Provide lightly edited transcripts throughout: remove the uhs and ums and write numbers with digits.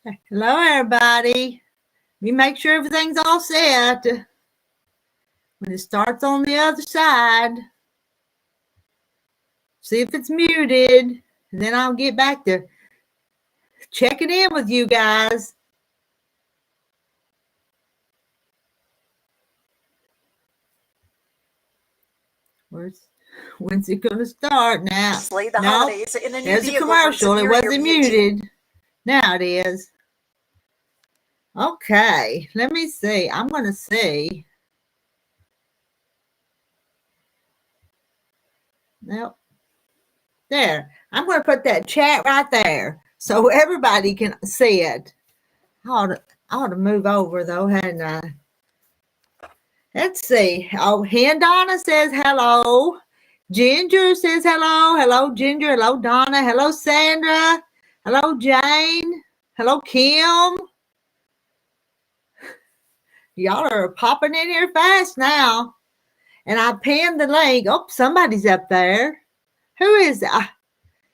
Hello, everybody. We make sure everything's all set. When it starts on the other side, see if it's muted. And then I'll get back to checking in with you guys. When's it going to start now? No, there's a commercial. It wasn't muted. Now it is. Okay, let me see. I'm going to see. Nope. There. I'm going to put that chat right there so everybody can see it. I ought to move over, though, hadn't I? Let's see. Oh, Hen Donna says hello. Ginger says hello. Hello, Ginger. Hello, Donna. Hello, Sandra. Hello, Jane. Hello, Kim. Y'all are popping in here fast now. And I pinned the link. Oh, somebody's up there. Who is that?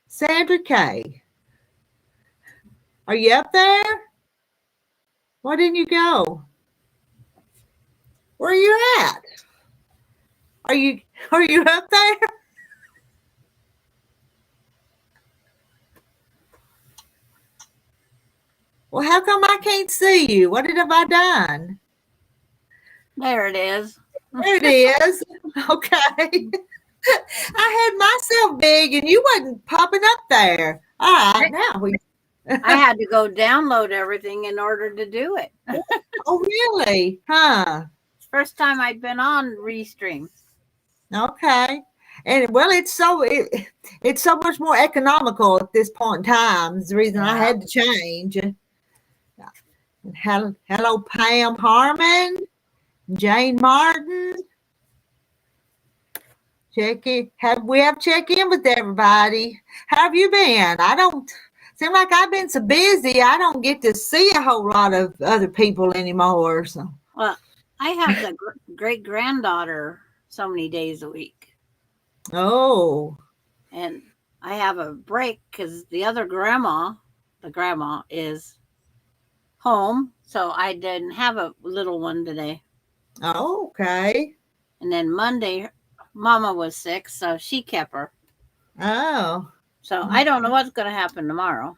Sandra K. Are you up there? Why didn't you go? Where are you at? Are you up there? Well, how come I can't see you? What have I done? There it is. There it is. Okay. I had myself big and you wasn't popping up there. All right, now we. I had to go download everything in order to do it. Oh, really? Huh? First time I'd been on Restream. Okay. And well, it's so much more economical at this point in time. It's the reason I had to change. Hello, Pam Harmon, Jane Martin. We have check in with everybody. How have you been? I don't seem like I've been so busy. I don't get to see a whole lot of other people anymore. So. Well, I have the great granddaughter so many days a week. Oh. And I have a break because the grandma is home, so I didn't have a little one today. Oh, okay. And then Monday, Mama was sick, so she kept her. Oh. So I don't know what's going to happen tomorrow.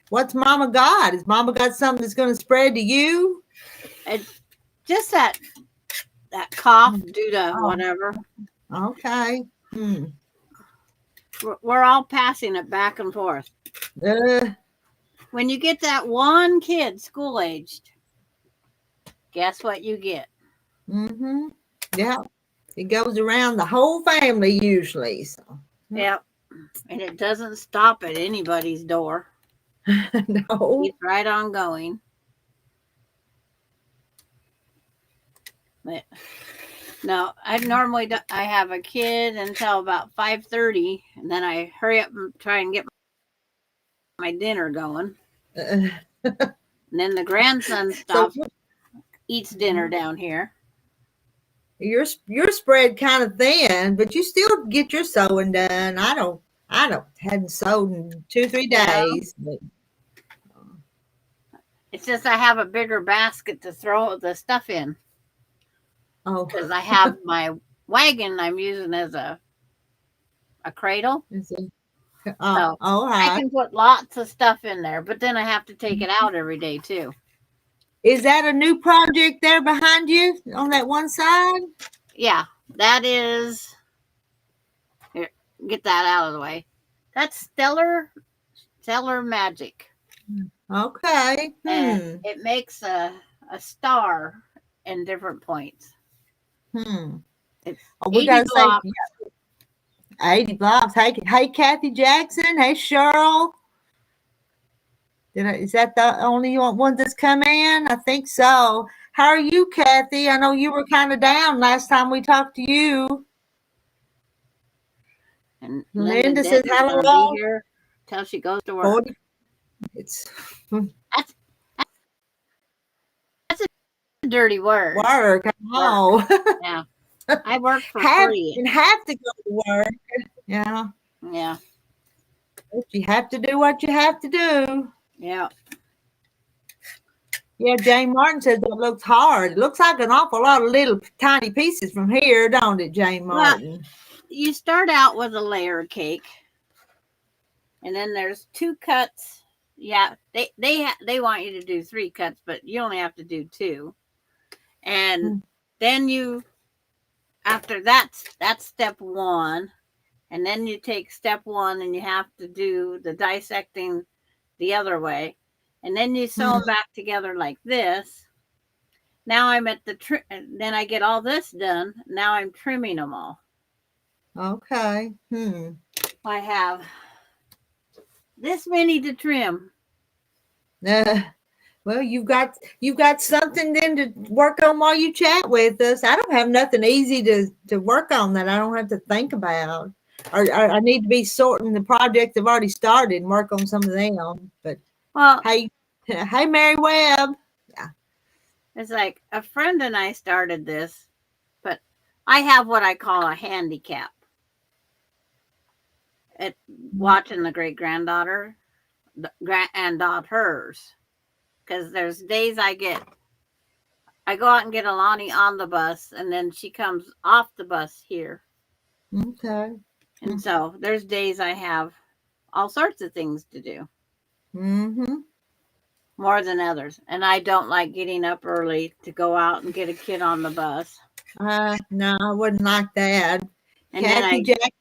What's Mama got? Has Mama got something that's going to spread to you? It's just that cough due to whatever. Okay. We're all passing it back and forth. When you get that one kid school-aged, guess what you get? Mm-hmm. Yeah. It goes around the whole family usually. So. Yep. And it doesn't stop at anybody's door. No. It's right on going. But no, I have a kid until about 5:30, and then I hurry up and try and get my dinner going. And then the grandson stops, eats dinner down here. You're spread kind of thin, but you still get your sewing done. I hadn't sewed in 2-3 days. But. It's just I have a bigger basket to throw the stuff in. Oh, because I have my wagon I'm using as a cradle. So I can put lots of stuff in there, but then I have to take it out every day too. Is that a new project there behind you on that one side? Yeah, that is. Here, get that out of the way. That's Stellar Magic. Okay. And it makes a star in different points. It's we got to say 80 blocks. Hey, Kathy Jackson. Hey, Cheryl. Is that the only one that's come in? I think so. How are you, Kathy? I know you were kind of down last time we talked to you. And Linda says hello. Be here till she goes to work. That's a dirty word. Work. I know. Yeah. I work for free. And have to go to work. Yeah. Yeah. You have to do what you have to do. Yeah. Yeah, Jane Martin says that looks hard. It looks like an awful lot of little tiny pieces from here, don't it, Jane Well, Martin? you start out with a layer cake, and then there's 2 cuts. Yeah, they want you to do 3 cuts, but you only have to do 2. And then you after that's step 1, and then you take step 1 and you have to do the dissecting the other way, and then you sew them back together like this. Now I'm at the then I get all this done. Now I'm trimming them all. Okay. I have this many to trim. Well, you've got something then to work on while you chat with us. I don't have nothing easy to work on that I don't have to think about. Or I need to be sorting the projects I've already started and work on some of them. But Well, hey, Mary Webb. Yeah. it's like a friend and I started this, but I have what I call a handicap at watching the great granddaughter and daughters, because there's days I go out and get Alani on the bus, and then she comes off the bus here. Okay. And so there's days I have all sorts of things to do. Mm-hmm. More than others. And I don't like getting up early to go out and get a kid on the bus. No, I wouldn't like that. And Kathy Jack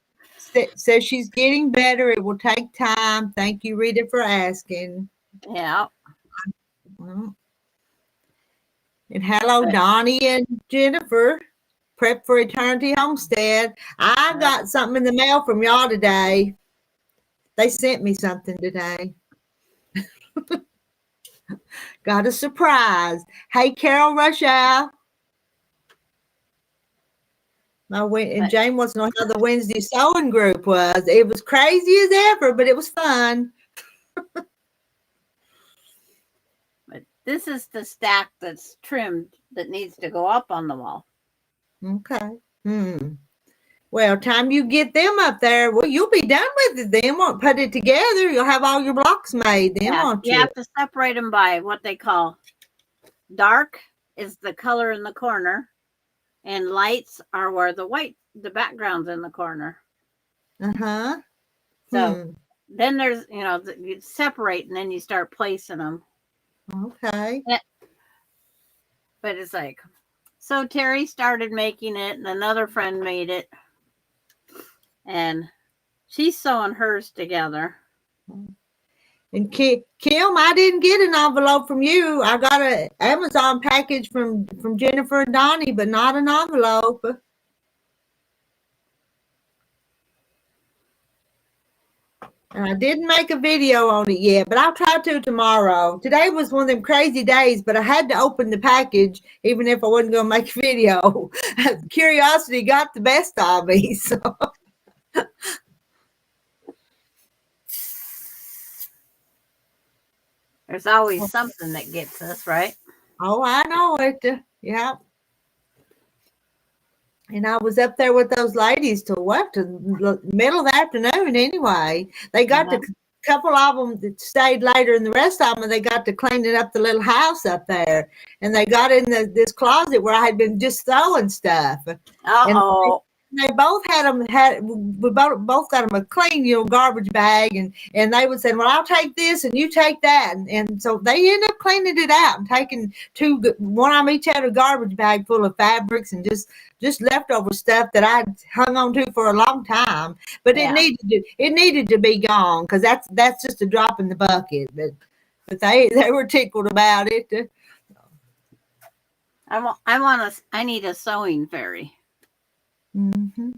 says she's getting better. It will take time. Thank you, Rita, for asking. Yeah. Well, and hello, Donnie and Jennifer. Prep for Eternity Homestead. I got something in the mail from y'all today. They sent me something today. Got a surprise. Hey, Carol Rushow. And Jane wants to know how the Wednesday sewing group was. It was crazy as ever, but it was fun. But this is the stack that's trimmed that needs to go up on the wall. Okay. Well, time you get them up there, well, you'll be done with it then. Won't put it together. You'll have all your blocks made then, won't you? You have to separate them by what they call dark is the color in the corner, and lights are where the background's in the corner. Uh-huh. So then there's, you separate and then you start placing them. Okay. But it's like, so Terry started making it, and another friend made it, and she's sewing hers together. And Kim, I didn't get an envelope from you. I got an Amazon package from Jennifer and Donnie, but not an envelope. And I didn't make a video on it yet, but I'll try to tomorrow. Today was one of them crazy days, but I had to open the package even if I wasn't going to make a video. Curiosity got the best of me. So. There's always something that gets us, right? Oh, I know it. Yeah. And I was up there with those ladies till what? To the middle of the afternoon anyway. They got a couple of them that stayed later, and the rest of them, they got to cleaning up the little house up there. And they got in this closet where I had been just throwing stuff. Uh-oh. They both we both got them a clean, garbage bag, and they would say, well, I'll take this and you take that. And so they ended up cleaning it out and taking one of them each had a garbage bag full of fabrics and just leftover stuff that I'd hung on to for a long time. But it needed to be gone because that's just a drop in the bucket. But they were tickled about it. I need a sewing fairy. Mm-hmm.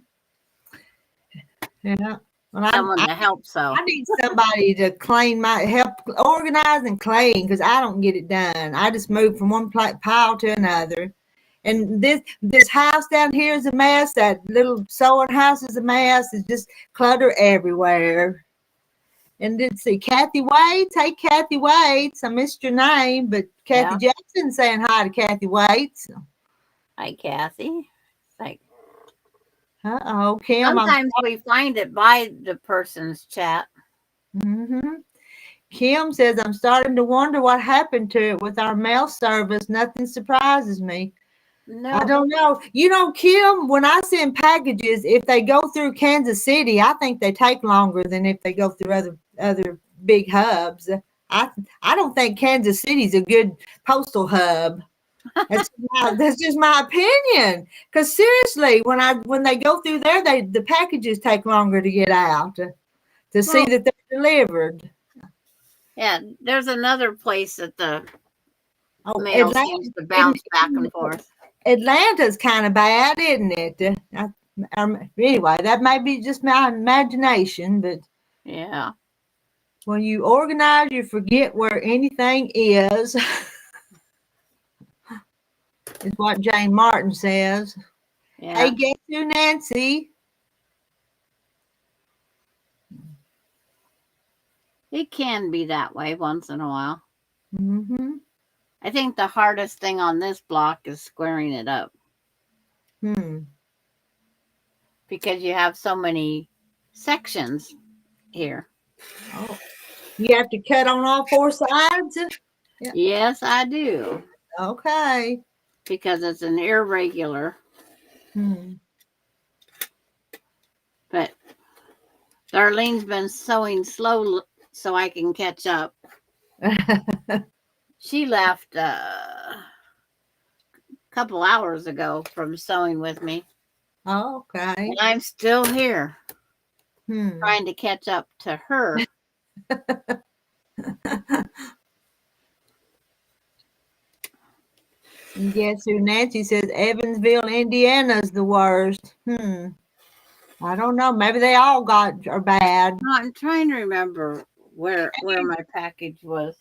Yeah. Well, someone to help sew. I need somebody to help organize and clean because I don't get it done. I just move from one pile to another. And this house down here is a mess. That little sewing house is a mess. It's just clutter everywhere. And let's see, Kathy Waits. Hey, Kathy Waits. I missed your name, but Kathy Jackson saying hi to Kathy Waits. Hi, Kathy. Like, Kim. Sometimes we find it by the person's chat. Mm-hmm. Kim says, I'm starting to wonder what happened to it with our mail service. Nothing surprises me. I No. don't know. You know, Kim, when I send packages, if they go through Kansas City, I think they take longer than if they go through other big hubs. I I don't think Kansas City's a good postal hub. That's just my opinion. Because seriously, when they go through there, the packages take longer to get out to see Well, that they're delivered. yeah, there's another place that the Oh, mail seems Atlanta, to bounce back and forth. Atlanta's kind of bad, isn't it? Anyway, that may be just my imagination, but Yeah. when you organize, you forget where anything is what Jane Martin says. Hey, Yeah. guess who, Nancy? It can be that way once in a while. Mm-hmm. I think the hardest thing on this block is squaring it up Hmm. because you have so many sections here. Oh, you have to cut on all four sides? Yeah. Yes, I do. Okay. Because it's an irregular, Hmm. but Darlene's been sewing slow so I can catch up. She left a couple hours ago from sewing with me, Okay. and I'm still here Hmm. trying to catch up to her. And guess who? Nancy says Evansville, Indiana's the worst. I don't know. Maybe they all are bad. No, I'm trying to remember where my package was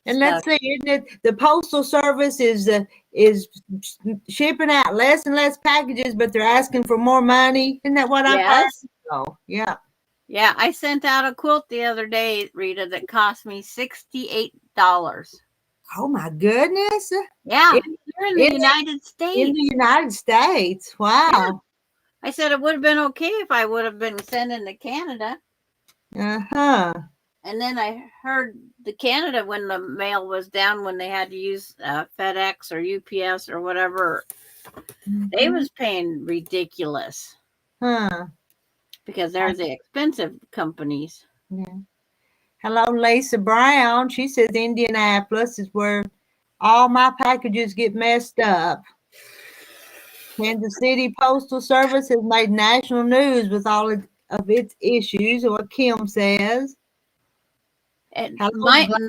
And stuck. let's see, isn't it? The postal service is shipping out less and less packages, but they're asking for more money. Isn't that what I've heard? Yes. Oh, yeah. Yeah, I sent out a quilt the other day, Rita, that cost me $68. Oh my goodness. Yeah, In, you're in the in, United in States. the United States. Yeah. Wow. I said it would have been okay if I would have been sending to Canada. Uh-huh. And then I heard the Canada when the mail was down when they had to use FedEx or UPS or whatever, they Mm-hmm. was paying ridiculous Huh. because they're the expensive companies. Yeah. Hello, Lisa Brown. She says Indianapolis is where all my packages get messed up. Kansas City Postal Service has made national news with all of its issues, what Kim says. And Hello,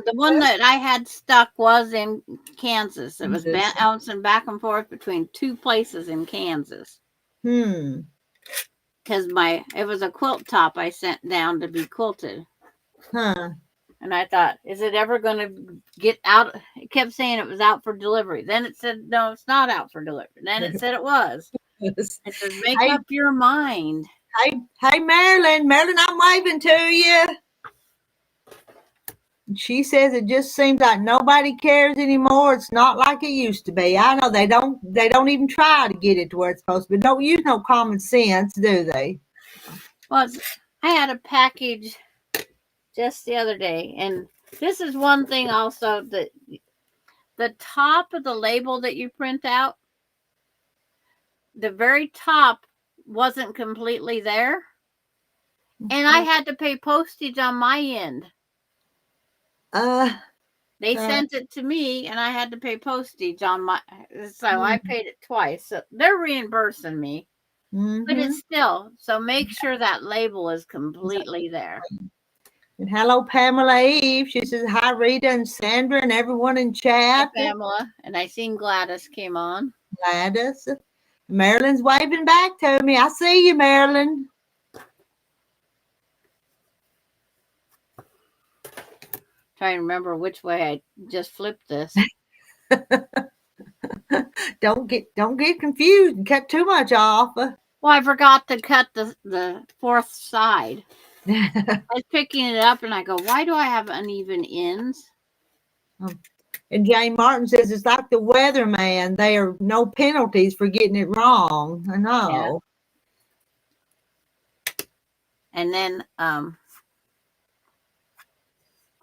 the one that I had stuck was in Kansas. It was Gladys. bouncing back and forth between two places in Kansas Hmm. because it was a quilt top I sent down to be quilted. Huh. And I thought, is it ever going to get out? It kept saying it was out for delivery. Then it said, no, it's not out for delivery. Then it said it was. It says, make Hey, up your mind. hey, Marilyn. Marilyn, I'm waving to you. She says it just seems like nobody cares anymore. It's not like it used to be. I know they don't even try to get it to where it's supposed to be. Don't use no common sense, do they? Well, I had a package just the other day, and this is one thing also that the top of the label that you print out, the very top wasn't completely there, and I had to pay postage on my end. Uh, They uh sent it to me, and I had to pay postage on so I paid it twice. So they're reimbursing me, but mm-hmm. it's still, so make sure that label is completely there. And hello, Pamela Eve. She says hi, Rita and Sandra and everyone in Hi, chat. Pamela, and I seen Gladys came on. Gladys. Marilyn's waving back to me. I see you, Marilyn. Trying to remember which way I just flipped this. Don't get confused and cut too much off. Well, I forgot to cut the fourth side. I was picking it up and I go, why do I have uneven ends? And Jane Martin says it's like the weatherman. There are no penalties for getting it wrong. I know. Yeah. And then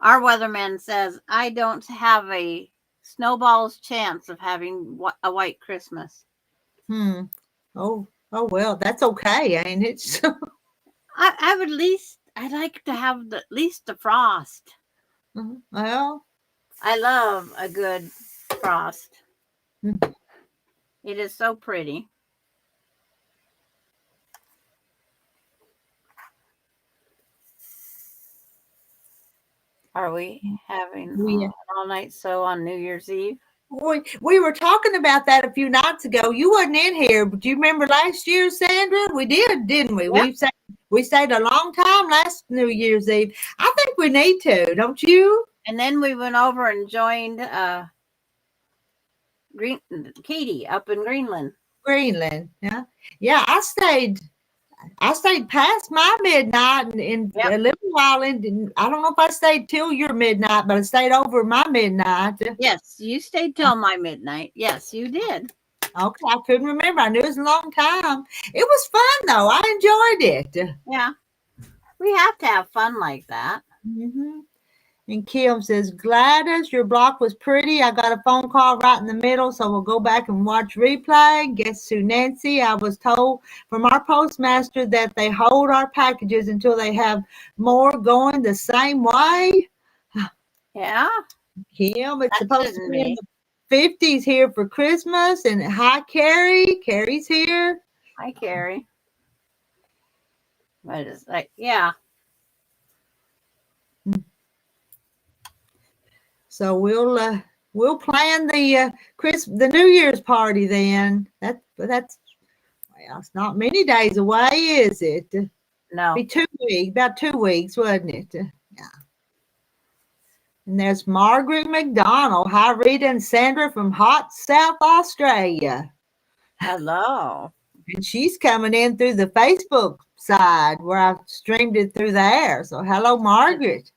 Our weatherman says I don't have a snowball's chance of having a white Christmas. Oh, oh well, that's okay, ain't it? I would I'd like to have at least the frost. Well, I love a good frost. mm, It is so pretty. Are we having we all night sew on New Year's Eve? we were talking about that a few nights ago. You wasn't in here, but do you remember last year, Sandra? We did, didn't we? Yep. We stayed a long time last New Year's Eve. I think we need to, don't you? And then we went over and joined Katie up in Greenland. Greenland, yeah, yeah. I stayed past my midnight and Yep. a little while in. I don't know if I stayed till your midnight, but I stayed over my midnight. Yes, you stayed till my midnight. Yes, you did. Okay, I couldn't remember. I knew it was a long time. It was fun though. I enjoyed it. Yeah. We have to have fun like that. Mm-hmm. And Kim says, Gladys, your block was pretty. I got a phone call right in the middle, so we'll go back and watch replay. Guess who, Nancy? I was told from our postmaster that they hold our packages until they have more going the same way. Yeah. Kim, it's That supposed to shouldn't be in be. the 50s here for Christmas. And hi, Carrie. Carrie's here. Hi, Carrie. But it's like, yeah. So we'll plan the New Year's party then. That's well, it's not many days away, is it? No. Be 2 weeks, about 2 weeks, wasn't it? Yeah. And there's Margaret McDonald. Hi, Rita and Sandra from hot South Australia. Hello. And she's coming in through the Facebook side where I streamed it through there. So hello, Margaret.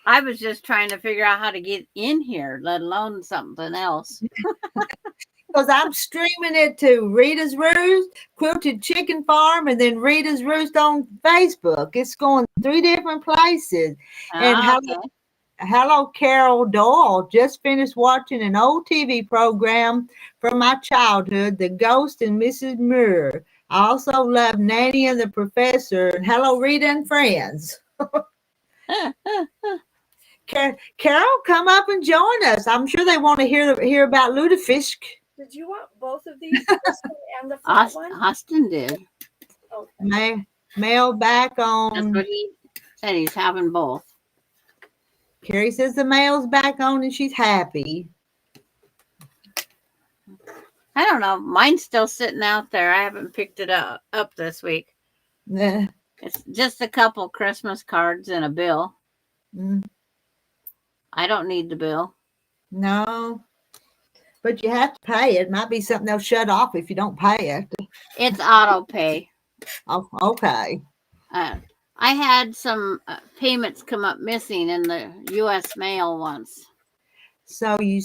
I was just trying to figure out how to get in here, let alone something else. Because I'm streaming it to Rita's Roost, Quilted Chicken Farm, and then Rita's Roost on Facebook. It's going 3 different places. And hello, Carol Doyle. Just finished watching an old TV program from my childhood, The Ghost and Mrs. Muir. I also love Nanny and the Professor. And hello, Rita and friends. Carol, come up and join us. I'm sure they want to hear about Lutefisk. Did you want both of these, this one and the front one? Austin did. Okay. Mail back That's on. what he said. He's having both. Carrie says the mail's back on and she's happy. I don't know. Mine's still sitting out there. I haven't picked it up this week. It's just a couple Christmas cards and a bill. Mm. I don't need the bill. No, but you have to pay it. Might be something they'll shut off if you don't pay it. It's auto pay. Oh, okay. I had some payments come up missing in the U.S. mail once. So you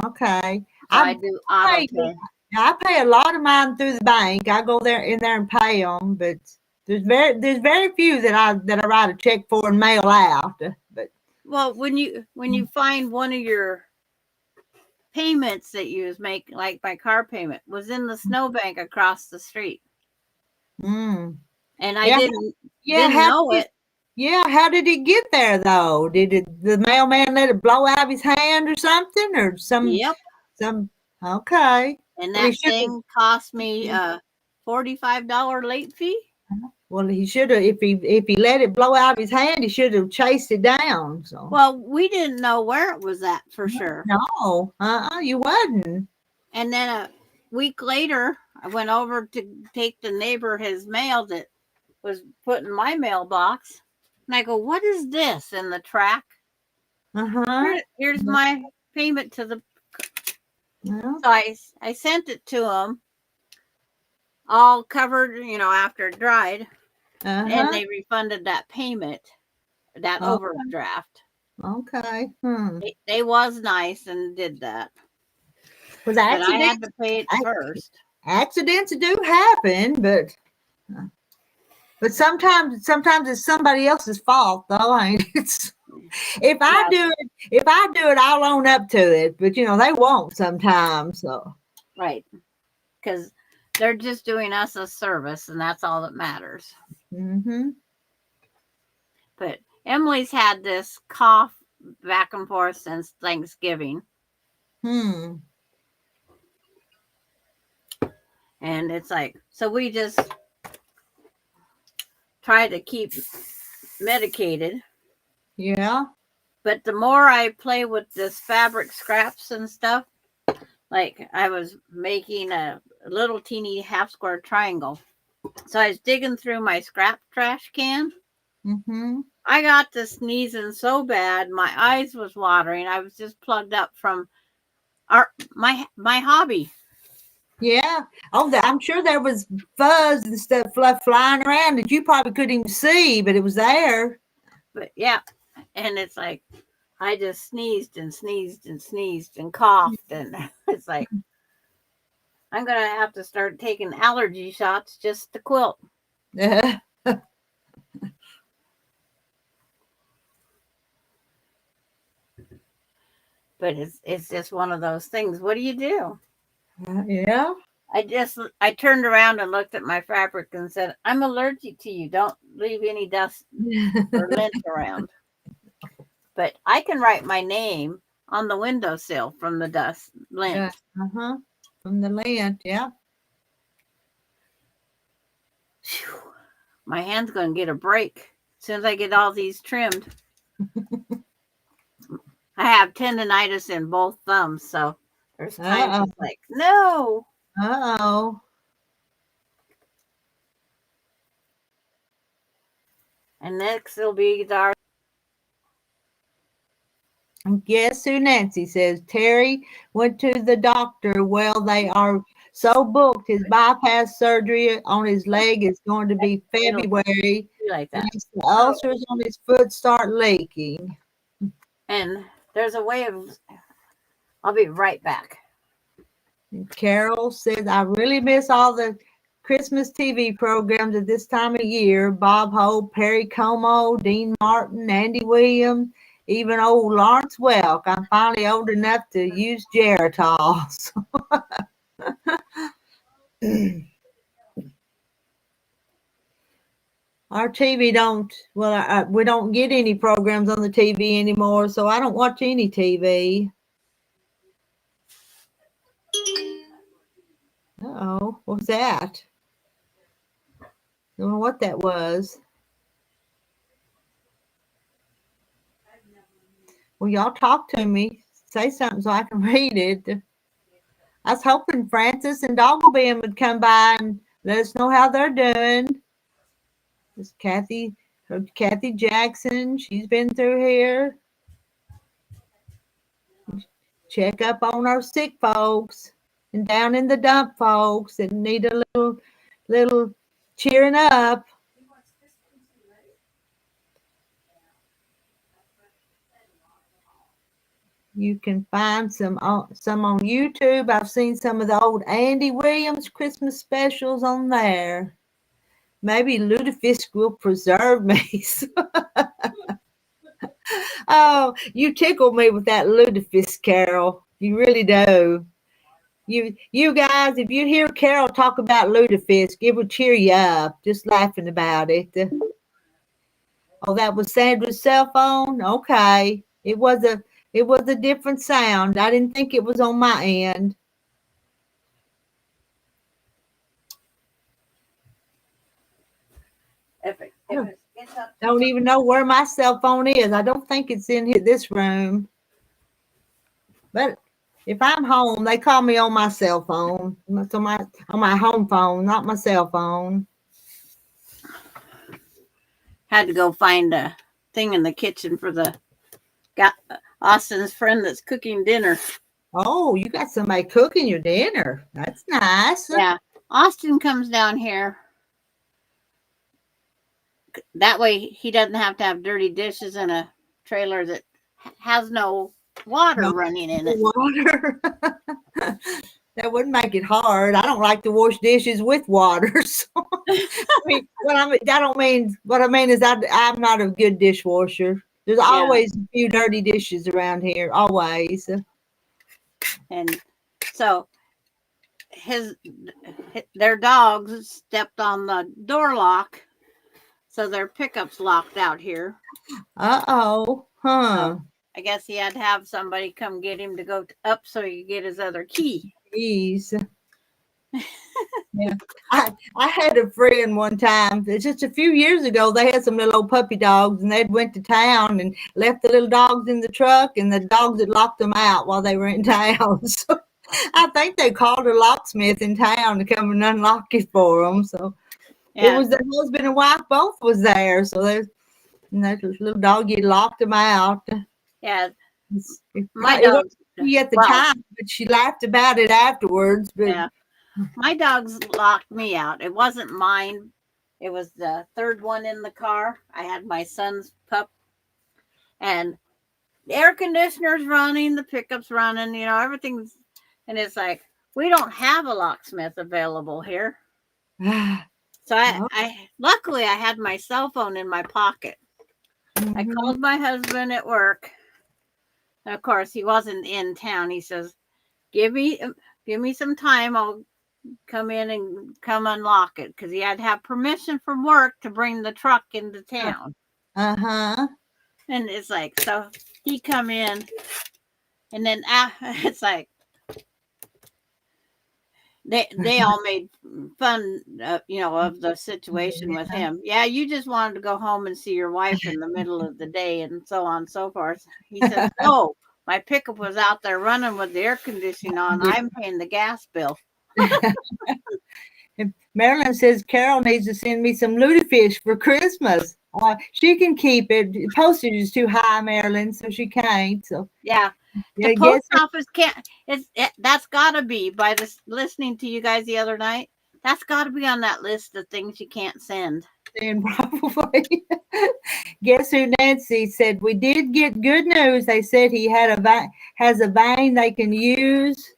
okay. So I do auto pay. I pay a lot of mine through the bank. I go in there and pay them, but there's very few that I write a check for and mail out. But well, when you find one of your payments that you make, like my car payment, was in the snowbank across the street. And I didn't know it. Yeah, how did it get there though? Did the mailman let it blow out of his hand or something, or Yep. Okay. And that thing cost me $45 late fee. Well, he should have. If he let it blow out of his hand, he should have chased it down. So. Well, we didn't know where it was at for sure. No, you wasn't. And then a week later, I went over to take the neighbor his mail that was put in my mailbox, and I go, "What is this in the track?" Here's my payment to the. So I sent it to him, all covered, after it dried. And they refunded that payment, that overdraft. Okay. They was nice and did that. But I had to pay it first. Accidents do happen, but sometimes it's somebody else's fault, though, ain't it? If I do it, I'll own up to it. But they won't sometimes. So Right. Because they're just doing us a service, and that's all that matters. mm-hmm. But Emily's had this cough back and forth since Thanksgiving. Hmm. And it's like, so we just try to keep medicated. Yeah. But the more I play with this fabric scraps and stuff, like I was making a little teeny half square triangle. So I was digging through my scrap trash can. Mm-hmm. I got to sneezing so bad, my eyes was watering. I was just plugged up from my hobby. Yeah. Oh, I'm sure there was fuzz and stuff flying around that you probably couldn't even see, but it was there. But yeah, and it's like I just sneezed and sneezed and sneezed and coughed, and it's like I'm gonna have to start taking allergy shots just to quilt. But it's just one of those things. What do you do? Yeah. I turned around and looked at my fabric and said, I'm allergic to you. Don't leave any dust or lint around. But I can write my name on the windowsill from the dust lint. Yeah. Uh-huh. From the lint, yeah. Whew. My hand's going to get a break as soon as I get all these trimmed. I have tendonitis in both thumbs, so there's times it's like, no. Uh-oh. And next it'll be our. Guess who Nancy says? Terry went to the doctor. Well, they are so booked. His bypass surgery on his leg is going to be February. Like that. The ulcers on his foot start leaking. And there's a way of. I'll be right back. And Carol says, I really miss all the Christmas TV programs at this time of year. Bob Hope, Perry Como, Dean Martin, Andy Williams, even old Lawrence Welk. I'm finally old enough to use Geritol. Our TV we don't get any programs on the TV anymore, so I don't watch any TV. Uh-oh, what was that? I don't know what that was. Well, y'all talk to me. Say something so I can read it. I was hoping Francis and Dogglebin would come by and let us know how they're doing. This Kathy Jackson. She's been through here. Check up on our sick folks and down in the dump folks that need a little cheering up. You can find some on YouTube. I've seen some of the old Andy Williams Christmas specials on there. Maybe Lutefisk will preserve me. Oh, you tickle me with that Lutefisk, Carol. You really do. You guys, if you hear Carol talk about Lutefisk, it will cheer you up. Just laughing about it. Oh, that was Sandra's cell phone? Okay. It was a different sound. I didn't think it was on my end. Don't even know where my cell phone is. I don't think it's in this room. But if I'm home, they call me on my cell phone. It's on my home phone, not my cell phone. Had to go find a thing in the kitchen for got Austin's friend that's cooking dinner. Oh, you got somebody cooking your dinner. That's nice. Yeah. Austin comes down here. That way he doesn't have to have dirty dishes in a trailer that has no water running in it. Water. That wouldn't make it hard. I don't like to wash dishes with water. So what I mean is I'm not a good dishwasher. There's always a few dirty dishes around here, always. And so their dogs stepped on the door lock, so their pickup's locked out here. Uh-oh. Huh. So I guess he had to have somebody come get him to go up so he could get his other key. Jeez. Yeah. I had a friend one time, just a few years ago, they had some little old puppy dogs, and they'd went to town and left the little dogs in the truck, and the dogs had locked them out while they were in town. So I think they called a locksmith in town to come and unlock it for them. So it was the husband and wife both was there. So that little doggy locked them out. Yeah. My dog at the time, but she laughed about it afterwards. But yeah. My dogs locked me out. It wasn't mine. It was the third one in the car. I had my son's pup, and the air conditioner's running, the pickup's running, everything's, and it's like, we don't have a locksmith available here. So I luckily I had my cell phone in my pocket. I called my husband at work. And of course, he wasn't in town. He says, give me some time. I'll come in and come unlock it, because he had to have permission from work to bring the truck into town. And it's like, so he come in, and then it's like they all made fun of the situation with him. Yeah, you just wanted to go home and see your wife in the middle of the day, and so on and so forth. He said, no, my pickup was out there running with the air conditioning on. I'm paying the gas bill. Marilyn says Carol needs to send me some lutefisk for Christmas. She can keep it. Postage is too high, Marilyn, so she can't. So yeah, the post office can't. That's got to be, by this listening to you guys the other night. That's got to be on that list of things you can't send. And probably. Guess who? Nancy said we did get good news. They said he has a vein they can use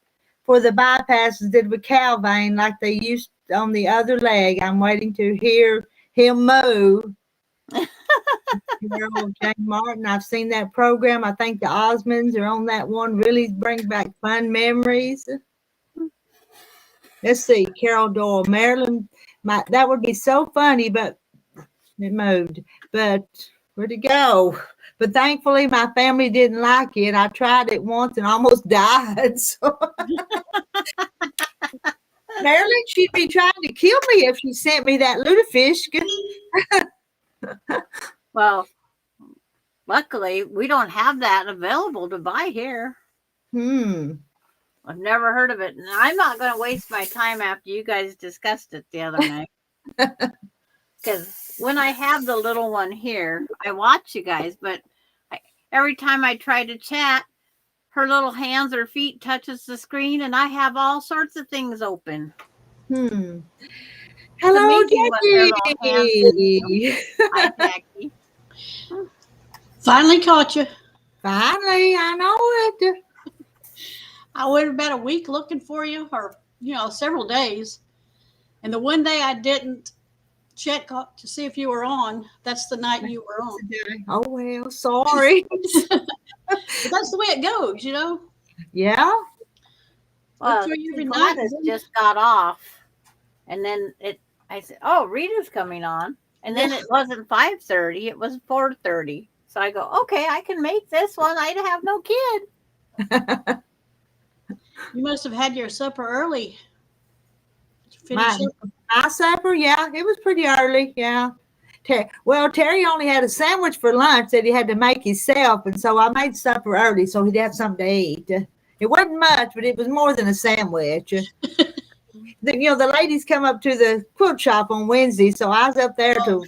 for the bypasses, did with cow vein like they used on the other leg. I'm waiting to hear him moo. Jane Martin, I've seen that program. I think the Osmonds are on that one. Really brings back fun memories. Let's see, Carol Doyle, Marilyn. That would be so funny, but it moved. But where'd it go? But thankfully, my family didn't like it. I tried it once and almost died. So. Marilyn, she'd be trying to kill me if she sent me that lutefisk. Well, luckily, we don't have that available to buy here. I've never heard of it. And I'm not going to waste my time after you guys discussed it the other night. Because when I have the little one here, I watch you guys, but every time I try to chat, her little hands or feet touches the screen, and I have all sorts of things open. Hello, Jackie. Hi, Jackie. Finally caught you. Finally, I know it. I went about a week looking for you, or several days, and the one day I didn't check to see if you were on, that's the night you were on. Oh well, sorry. But that's the way it goes, Yeah. Well, Gladys just got off, and then I said, "Oh, Rita's coming on," and then it wasn't 5:30; it was 4:30. So I go, "Okay, I can make this one. I have no kid." You must have had your supper early. My supper, yeah, it was pretty early, yeah. Well, Terry only had a sandwich for lunch that he had to make himself, and so I made supper early so he'd have something to eat. It wasn't much, but it was more than a sandwich. The ladies come up to the quilt shop on Wednesday, so I was up there till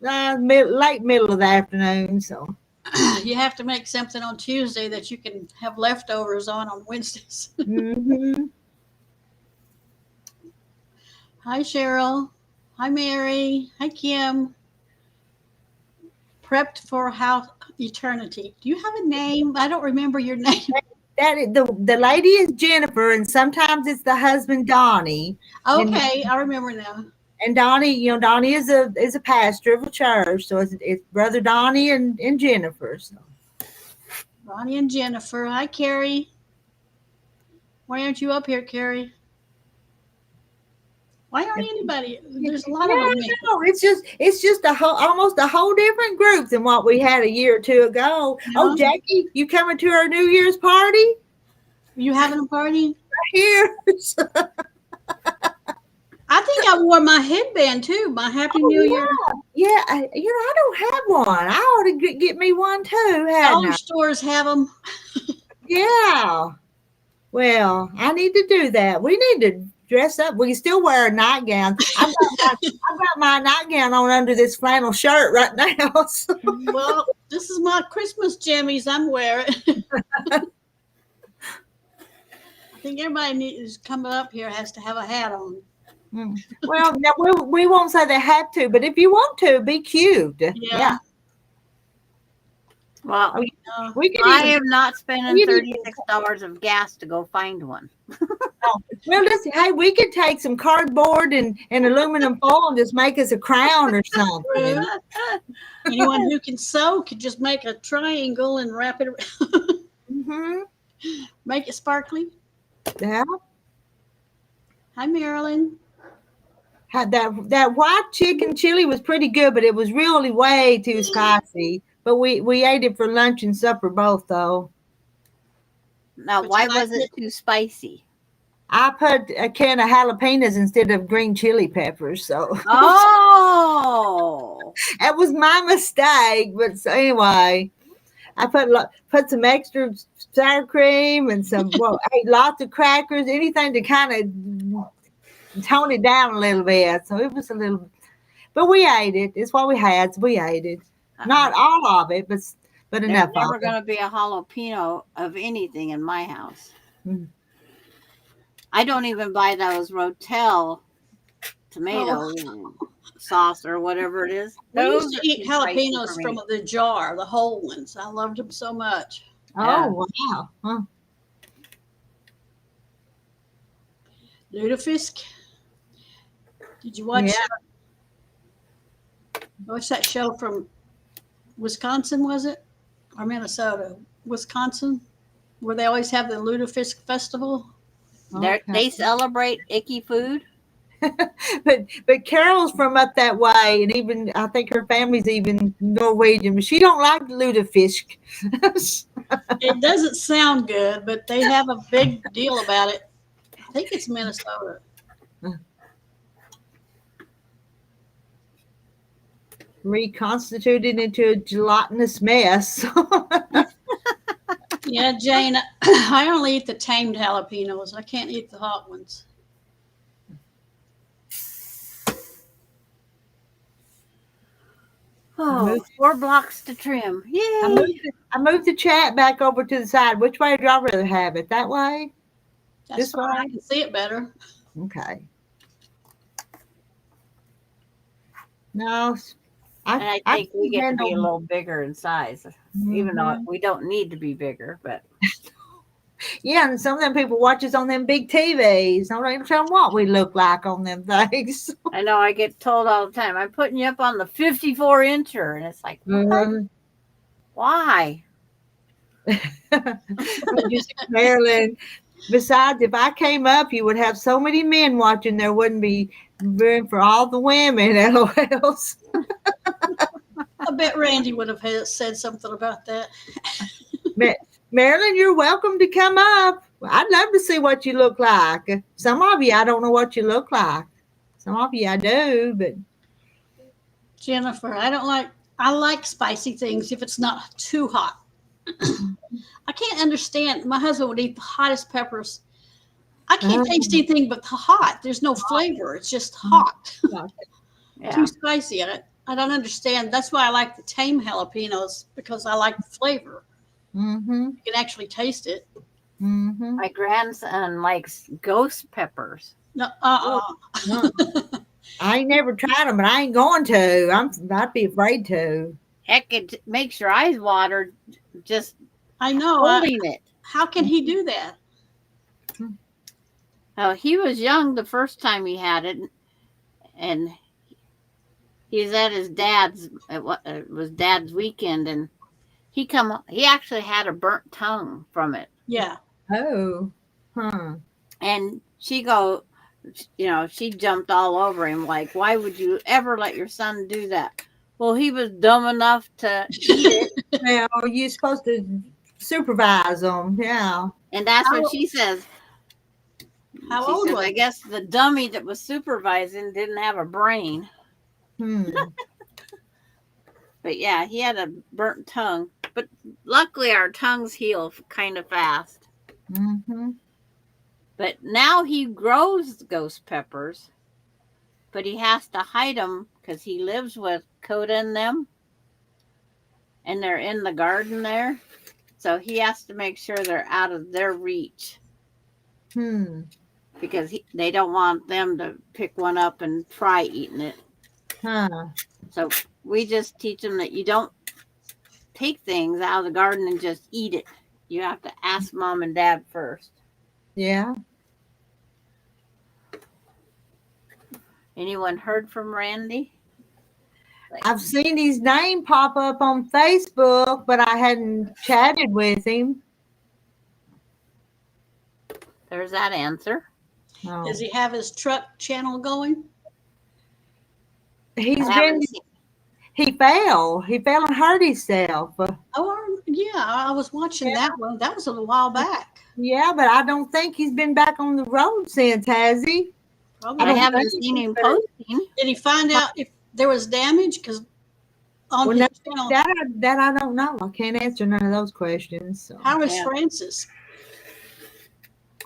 late middle of the afternoon. So you have to make something on Tuesday that you can have leftovers on Wednesdays. Hi, Cheryl. Hi, Mary. Hi, Kim. Prepped for how eternity. Do you have a name? I don't remember your name. The lady is Jennifer, and sometimes it's the husband Donnie. Okay, I remember now. And Donnie, Donnie is a pastor of a church, so it's Brother Donnie and Jennifer. So. Ronnie and Jennifer. Hi, Carrie. Why aren't you up here, Carrie? Why aren't anybody? There's a lot of them. No, it's just almost a whole different group than what we had a year or two ago. No. Oh, Jackie, you coming to our New Year's party? You having a party? Here. I think I wore my headband too. My Happy New Year. Yeah, I don't have one. I ought to get me one too. Dollar stores have them. Yeah. Well, I need to do that. We need to dress up. We can still wear a nightgown. I've got my nightgown on under this flannel shirt right now. So. Well, this is my Christmas jammies I'm wearing. I think everybody who's coming up here has to have a hat on. Well, now we won't say they have to, but if you want to, be cute. Yeah. Well, I am not spending $36 of gas to go find one. Well, listen, hey, we could take some cardboard and aluminum foil and just make us a crown or something. Anyone who can sew could just make a triangle and wrap it around. Make it sparkly. Yeah. Hi, Marilyn. That white chicken chili was pretty good, but it was really way too spicy. But we ate it for lunch and supper both, though. Now, why was it too spicy? I put a can of jalapenos instead of green chili peppers, so. Oh! That was my mistake. But so anyway, I put some extra sour cream and ate lots of crackers, anything to kind of tone it down a little bit. So it was a little, but we ate it. It's what we had. So we ate it. Not all of it, but enough. There's never going to be a jalapeno of anything in my house. I don't even buy those Rotel tomato sauce or whatever it is. We used to eat jalapenos from the jar, the whole ones. I loved them so much. Oh, wow. Huh. Lutefisk. Did you watch that show from Wisconsin, was it? Or Minnesota? Wisconsin? Where they always have the Lutefisk Festival? Okay. They celebrate icky food. but Carol's from up that way, and even I think her family's even Norwegian, but she don't like lutefisk. It doesn't sound good, but they have a big deal about it. I think it's Minnesota. Reconstituted into a gelatinous mess. Yeah, Jane, I only eat the tamed jalapenos. I can't eat the hot ones. Oh, 4 blocks to trim. Yay! I moved the chat back over to the side. Which way would y'all rather have it? That way? This way? I can see it better. Okay. No, I think we get to be a little bigger in size, even though we don't need to be bigger. But yeah, and some of them people watch us on them big TVs. I don't even tell them what we look like on them things. I know I get told all the time, I'm putting you up on the 54-incher, and it's like, why? Just Marilyn. Besides, if I came up, you would have so many men watching. There wouldn't be room for all the women. LOLs. I bet Randy would have said something about that. Marilyn, you're welcome to come up. I'd love to see what you look like. Some of you, I don't know what you look like. Some of you, I do, but. Jennifer, I like spicy things if it's not too hot. I can't understand. My husband would eat the hottest peppers. I can't taste anything but the hot. There's no flavor. It's just hot. Too spicy. I don't understand. That's why I like the tame jalapenos, because I like the flavor. You can actually taste it. My grandson likes ghost peppers. No, I ain't never tried them, but I ain't going to. I'd be afraid to. Heck, it makes your eyes water just I know. holding it. How can he do that? Oh, he was young the first time he had it, and he's at his dad's. It was dad's weekend, and he actually had a burnt tongue from it. Yeah. Oh. Huh. And she jumped all over him like, why would you ever let your son do that? Well, he was dumb enough to eat it. Well, you're supposed to supervise them. Yeah. And that's what she says. How She old says, was I he? guess the dummy that was supervising didn't have a brain. Hmm. But yeah, he had a burnt tongue. But luckily our tongues heal kind of fast. Mm-hmm. But now he grows ghost peppers, but he has to hide them because he lives with Coda and them, and they're in the garden there. So he has to make sure they're out of their reach Hmm. because they don't want them to pick one up and try eating it. Huh. So we just teach them that you don't take things out of the garden and just eat it. You have to ask mom and dad first. Yeah. Anyone heard from Randy? I've seen his name pop up on Facebook, but I hadn't chatted with him. There's that answer. No. Does he have his truck channel going? He's I haven't been. seen- He fell. He fell and hurt himself. Oh, yeah, I was watching that one. That was a little while back. Yeah, but I don't think he's been back on the road since, has he? Probably. I don't haven't think seen he's him hurt. posting. Did he find out if there was damage? Because on Well, his no, channel, that I don't know. I can't answer none of those questions. So. how is Yeah. Francis?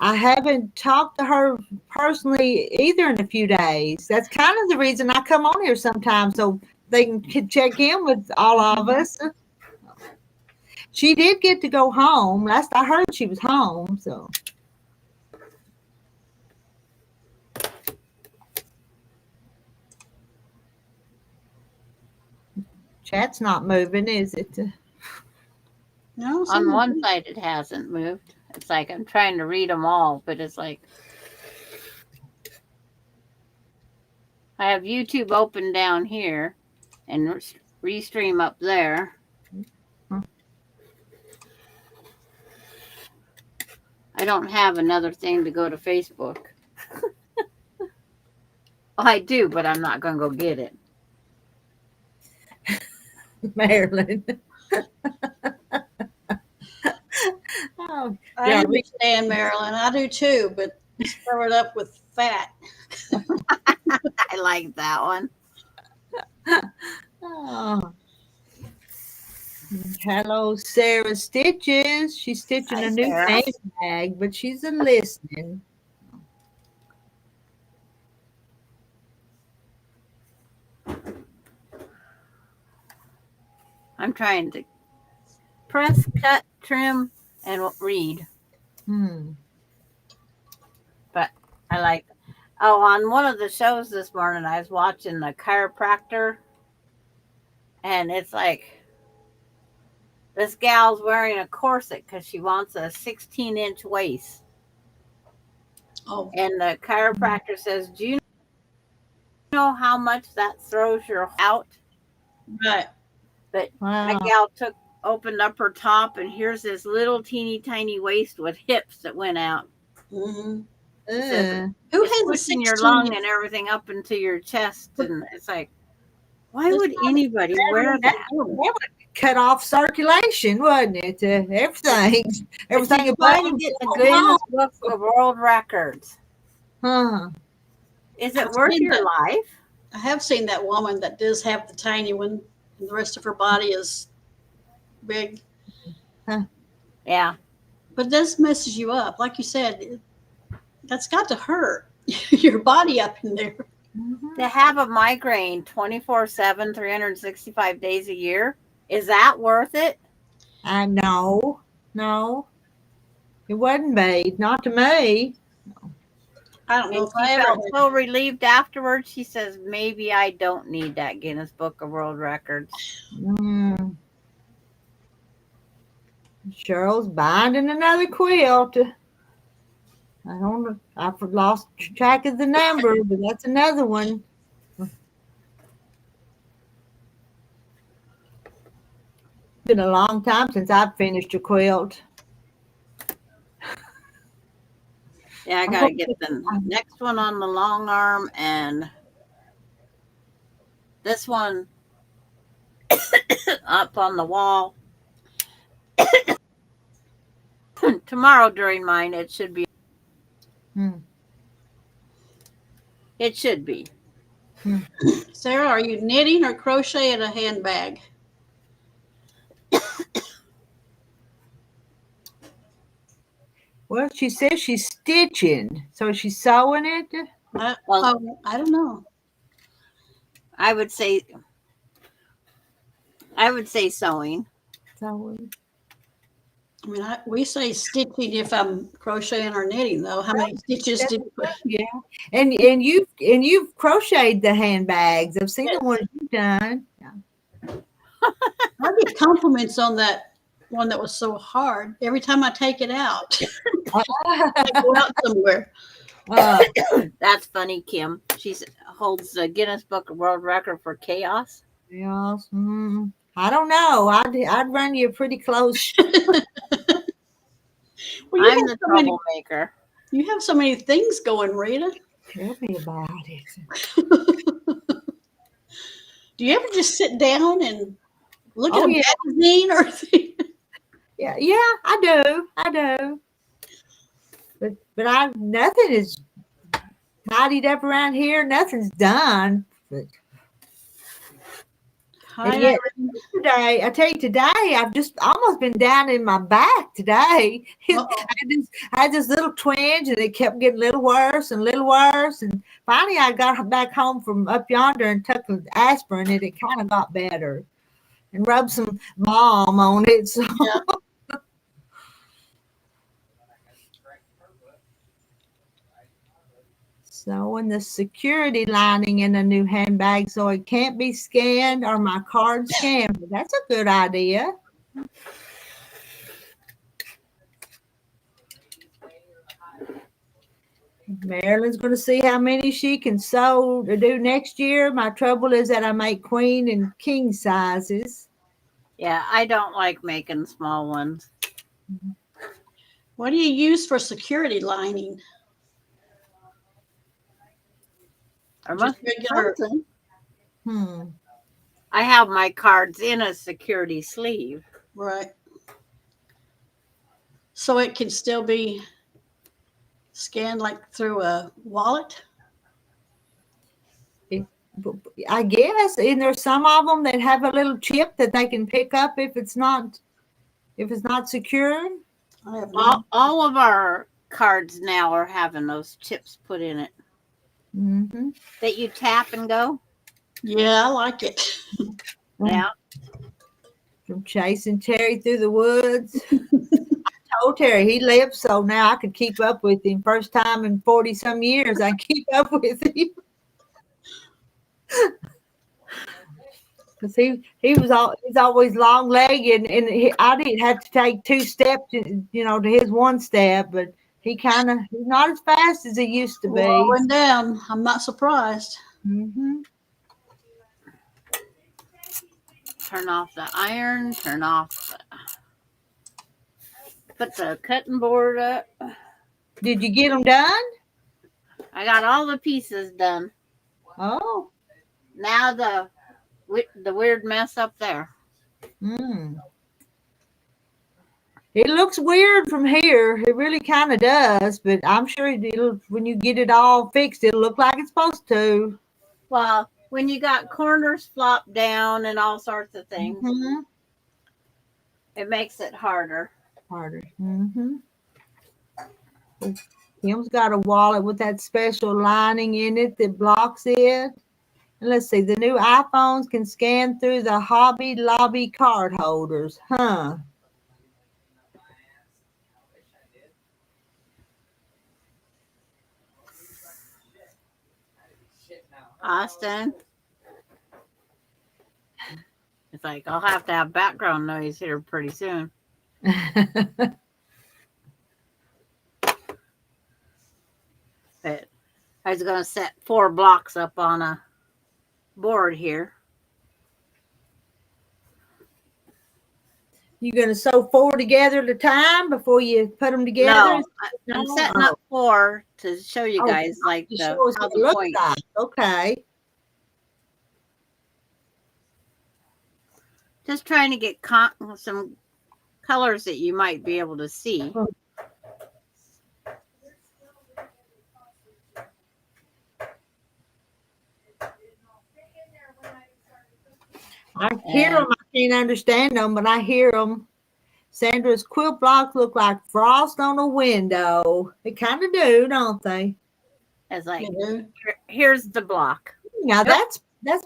I haven't talked to her personally either in a few days. That's kind of the reason I come on here sometimes, so they can check in with all of us. She did get to go home. Last I heard, she was home. So chat's not moving, is it? No, On something- one side, it hasn't moved. It's like I'm trying to read them all, but it's like I have YouTube open down here and restream up there. I don't have another thing to go to Facebook. Oh, I do, but I'm not going to go get it. Marilyn. Oh, I yeah, understand, Marilyn. I do too, but it's covered up with fat. I like that one. oh. Hello, Sarah Stitches. She's stitching Hi, a new Sarah. name bag, but she's a listening. I'm trying to press, cut, trim, and read. But I like. Oh, on one of the shows this morning, I was watching the chiropractor, and it's like this gal's wearing a corset because she wants a 16-inch waist. Oh, And the chiropractor says, "Do you know how much that throws your out?" right. But Wow. that gal opened up her top, and here's this little teeny tiny waist with hips that went out. Mm-hmm. Ugh. Who It's has a pushing 16? your lung and everything up into your chest, and it's like, why would anybody wear that? That would cut off circulation, wouldn't it? Everything Why above you it. get the Guinness Book of World Records? Huh. Is it I've worth seen your that. life? I have seen that woman that does have the tiny one, and the rest of her body is big. Yeah. But it does messes you up. Like you said, that's got to hurt your body up in there. Mhm. To have a migraine 24/7, 365 days a year, is that worth it? No, it wasn't made. Not to me. I don't know And if I she ever felt had. so relieved afterwards. She says, maybe I don't need that Guinness Book of World Records. Mm. Cheryl's binding another quilt. I don't know. I've lost track of the number, but that's another one. been a long time since I've finished a quilt. Yeah, I gotta get the next one on the long arm and this one up on the wall. Tomorrow during mine, it should be. Hmm. It should be. Sarah, are you knitting or crocheting a handbag? Well, she says she's stitching, so she's sewing it. Well, I don't know. I would say sewing. Sewing. I mean, we say stitching if I'm crocheting or knitting, though. How many stitches did you put? Yeah, and you've crocheted the handbags. I've seen the ones you've done. Yeah. I get compliments on that one that was so hard every time I take it out. I go out somewhere. That's funny, Kim. She holds the Guinness Book of World Record for chaos. Yes. I don't know. I'd run you pretty close. Well, I'm the troublemaker. You have so many things going, Rita. Tell me about it. Do you ever just sit down and look at Oh, a yeah. magazine or thing? Yeah, I do. But nothing is tidied up around here. Nothing's done. But and yet today, I tell you, today I've just almost been down in my back today. I had this little twinge, and it kept getting a little worse and finally I got back home from up yonder and took an aspirin, and it kind of got better, and rubbed some balm on it. So. Yeah. Sewing the security lining in a new handbag so it can't be scanned or my card scanned. That's a good idea. Marilyn's going to see how many she can sew to do next year. My trouble is that I make queen and king sizes. Yeah, I don't like making small ones. What do you use for security lining? Or Just regular. I have my cards in a security sleeve. Right. So it can still be scanned like through a wallet? I guess, and there's some of them that have a little chip that they can pick up if it's not secured. All of our cards now are having those chips put in it that you tap and go. Yeah, I like it. Yeah. From chasing Terry through the woods. I told Terry he lived, so now I could keep up with him. First time in 40 some years I keep up with him. Because he's always long legged, and I didn't have to take 2 steps, to his 1 step, but he's not as fast as he used to be. Going down. I'm not surprised. Turn off the iron. Put the cutting board up. Did you get them done? I got all the pieces done. Oh. Now the weird mess up there. It looks weird from here. It really kind of does, but I'm sure when you get it all fixed, it'll look like it's supposed to. Well, when you got corners flopped down and all sorts of things, it makes it harder. Kim's got a wallet with that special lining in it that blocks it. And let's see, the new iPhones can scan through the Hobby Lobby card holders. Austin. It's like I'll have to have background noise here pretty soon. But I was going to set 4 blocks up on a board here. You gonna sew 4 together at a time before you put them together? No, I'm setting Oh. up 4 to show you Oh, guys like to the show us how what it the looks point. like. Okay. Just trying to get some colors that you might be able to see. I hear them. I can't understand them, but I hear them. Sandra's quilt blocks look like frost on a window. They kind of do, don't they? It's like, Yeah. here's the block. Now that's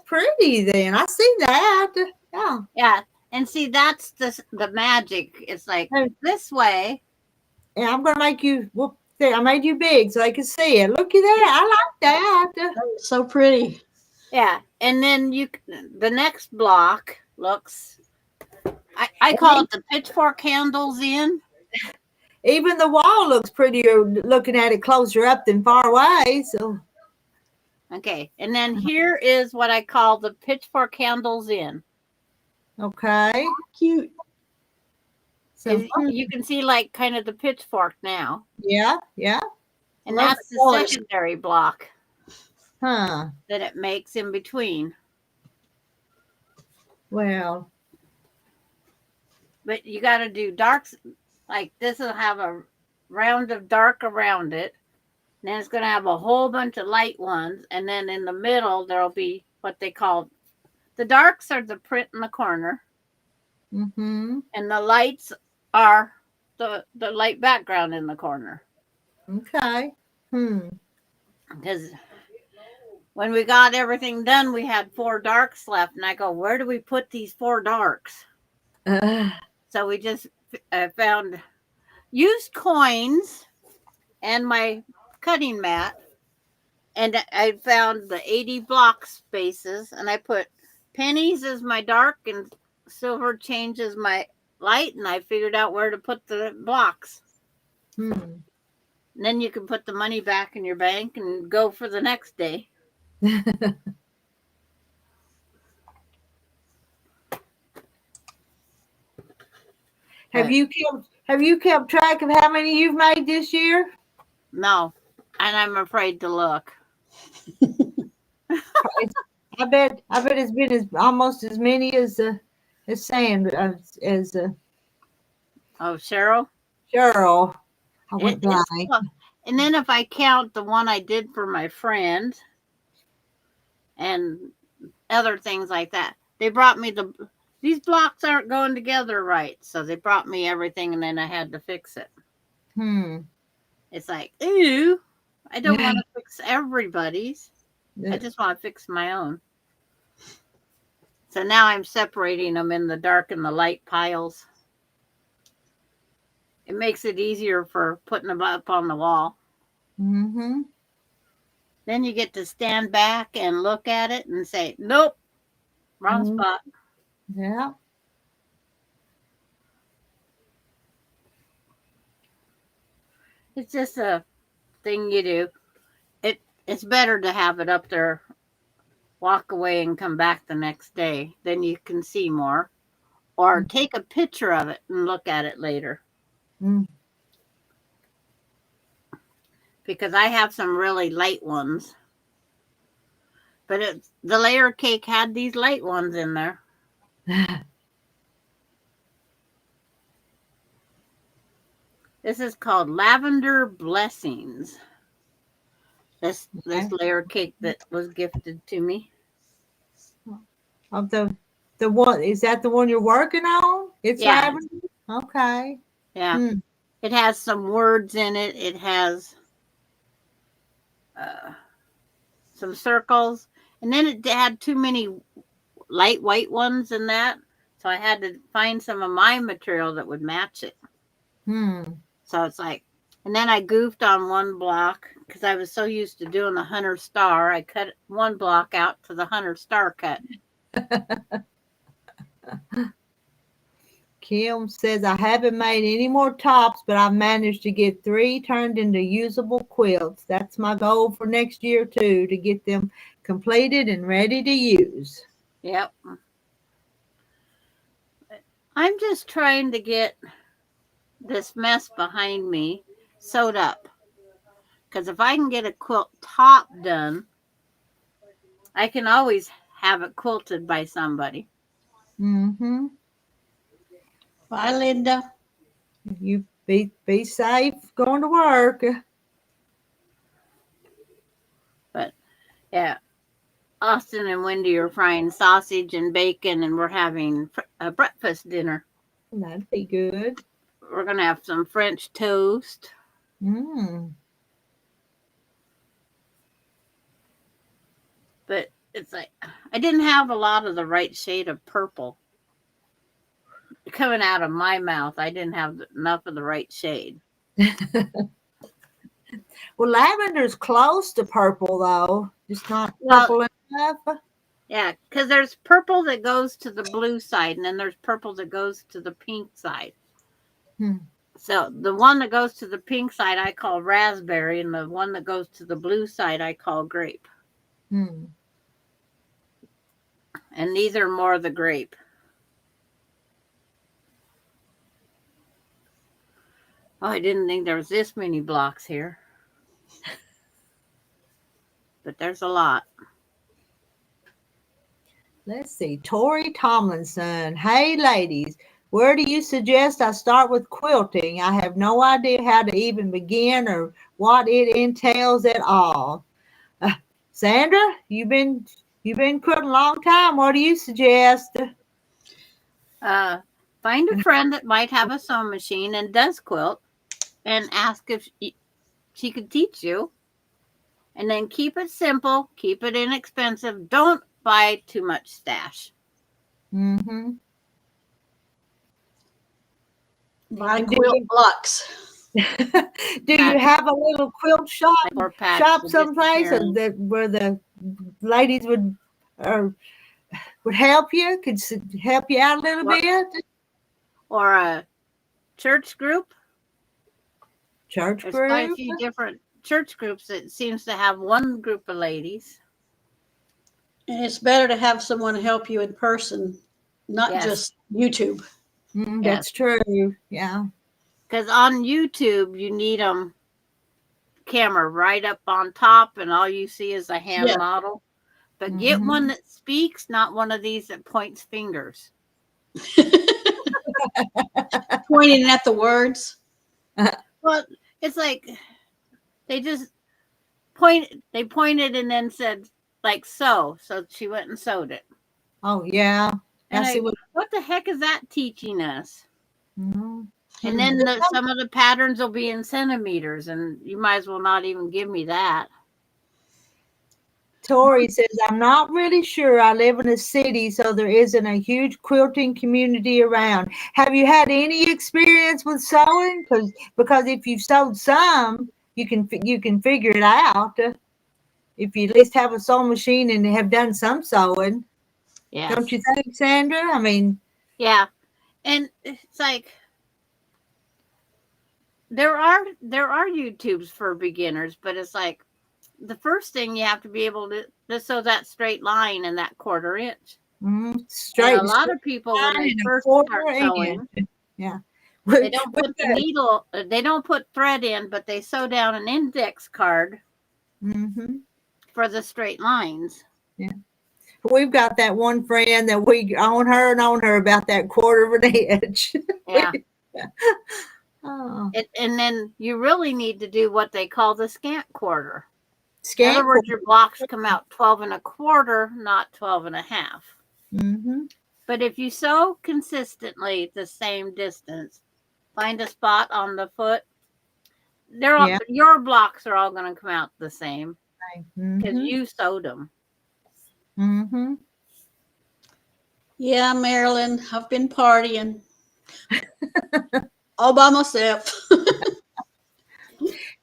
pretty. Then I see that. Yeah. Yeah, and see that's the magic. It's like this way. And I'm gonna make you. Whoop! There, I made you big so they can see it. Look at that. I like that. That's so pretty. Yeah, and then the next block looks. I call it the pitchfork handles in. Even the wall looks prettier looking at it closer up than far away. So Okay, and then here is what I call the pitchfork handles in. okay. Cute. So You can see like kind of the pitchfork now, yeah, yeah. and Love that's the the colors. secondary block Huh. that it makes in between. Well. But you got to do darks. Like this will have a round of dark around it. And then it's going to have a whole bunch of light ones. And then in the middle, there'll be what they call the darks are the print in the corner. Mm-hmm. And the lights are the light background in the corner. Okay. Because when we got everything done, we had 4 darks left. And I go, where do we put these 4 darks? So we just found used coins and my cutting mat. And I found the 80 block spaces. And I put pennies as my dark and silver change as my light. And I figured out where to put the blocks. And then you can put the money back in your bank and go for the next day. Have you kept track of how many you've made this year? No, and I'm afraid to look. I bet it's been almost as many as Sand as Oh, Cheryl? Cheryl. I went blind. And then if I count the one I did for my friend and other things like that, they brought me these blocks aren't going together right. So they brought me everything and then I had to fix it. It's like, ooh, I don't want to fix everybody's. I just want to fix my own. So now I'm separating them in the dark and the light piles. It makes it easier for putting them up on the wall. Mm-hmm. Then you get to stand back and look at it and say, nope, wrong spot. Yeah. It's just a thing you do. It's better to have it up there, walk away and come back the next day. Then you can see more. Or take a picture of it and look at it later. Because I have some really light ones. But the layer cake had these light ones in there. This is called Lavender Blessings. This layer cake that was gifted to me. Of the one, is that the one you're working on? It's lavender? Okay. Yeah. It has some words in it. It has some circles. And then it had too many light white ones in that. So I had to find some of my material that would match it. So it's like, and then I goofed on one block because I was so used to doing the hunter star. I cut one block out to the hunter star cut. Kim says, I haven't made any more tops, but I've managed to get 3 turned into usable quilts. That's my goal for next year, too, to get them completed and ready to use. Yep. I I'm just trying to get this mess behind me sewed up. Because if I can get a quilt top done, I can always have it quilted by somebody. Mm-hmm. Bye, Linda. You be safe going to work. But yeah, Austin and Wendy are frying sausage and bacon, and we're having a breakfast dinner. That'd be good. We're going to have some French toast. Mm. But it's like, I didn't have a lot of the right shade of purple coming out of my mouth. I didn't have enough of the right shade. Well, lavender's close to purple though. Just not Well, purple enough. Yeah, because there's purple that goes to the blue side, and then there's purple that goes to the pink side. Hmm. So the one that goes to the pink side I call raspberry, and the one that goes to the blue side I call grape. Hmm. And these are more the grape. Oh, I didn't think there was this many blocks here. But there's a lot. Let's see. Tori Tomlinson. Hey, ladies. Where do you suggest I start with quilting? I have no idea how to even begin or what it entails at all. Sandra, you've been quilting a long time. What do you suggest? Find a friend that might have a sewing machine and does quilt, and ask if she could teach you. And then keep it simple, keep it inexpensive. Don't buy too much stash. Mm-hmm. Buy quilt blocks. Do you have a little quilt shop someplace where the ladies would help you? Could help you out a little bit? Or a church group? Church There's group? quite a few different church groups that seems to have one group of ladies. And it's better to have someone help you in person, not just YouTube. That's true. Yeah. Because on YouTube, you need camera right up on top, and all you see is a hand model. But get one that speaks, not one of these that points fingers. Pointing at the words. Well, it's like they just pointed and then said, like, sew. So she went and sewed it. Oh, yeah. And what the heck is that teaching us? Mm-hmm. And then some of the patterns will be in centimeters, and you might as well not even give me that. Tori says, I'm not really sure. I live in a city, so there isn't a huge quilting community around. Have you had any experience with sewing? Because if you've sewed some, you can figure it out. If you at least have a sewing machine and have done some sewing. Yes. Don't you think, Sandra? I mean. Yeah. And it's like, there are YouTubes for beginners, but it's like, the first thing you have to be able to sew that straight line and that 1/4 inch. Straight. And a lot of people, when they first start sewing, they don't put the needle, they don't put thread in, but they sew down an index card for the straight lines. Yeah. We've got that one friend that we own her about that 1/4 inch. Yeah. Oh. And then you really need to do what they call the scant 1/4. In other words, your blocks come out 12 1/4, not 12 1/2. But if you sew consistently the same distance, find a spot on the foot. Your blocks are all going to come out the same because you sewed them. Yeah, Marilyn, I've been partying all by myself.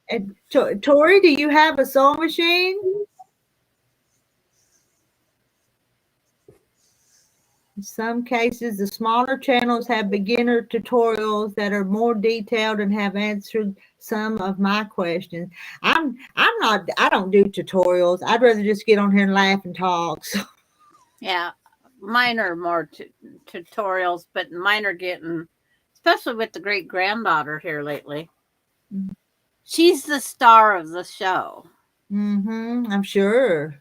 And Tori, do you have a sewing machine? In some cases, the smaller channels have beginner tutorials that are more detailed and have answered some of my questions. I don't do tutorials. I'd rather just get on here and laugh and talk. So. Yeah. mine are more tutorials, but mine are getting, especially with the great granddaughter here lately. Mhm. She's the star of the show. I'm sure.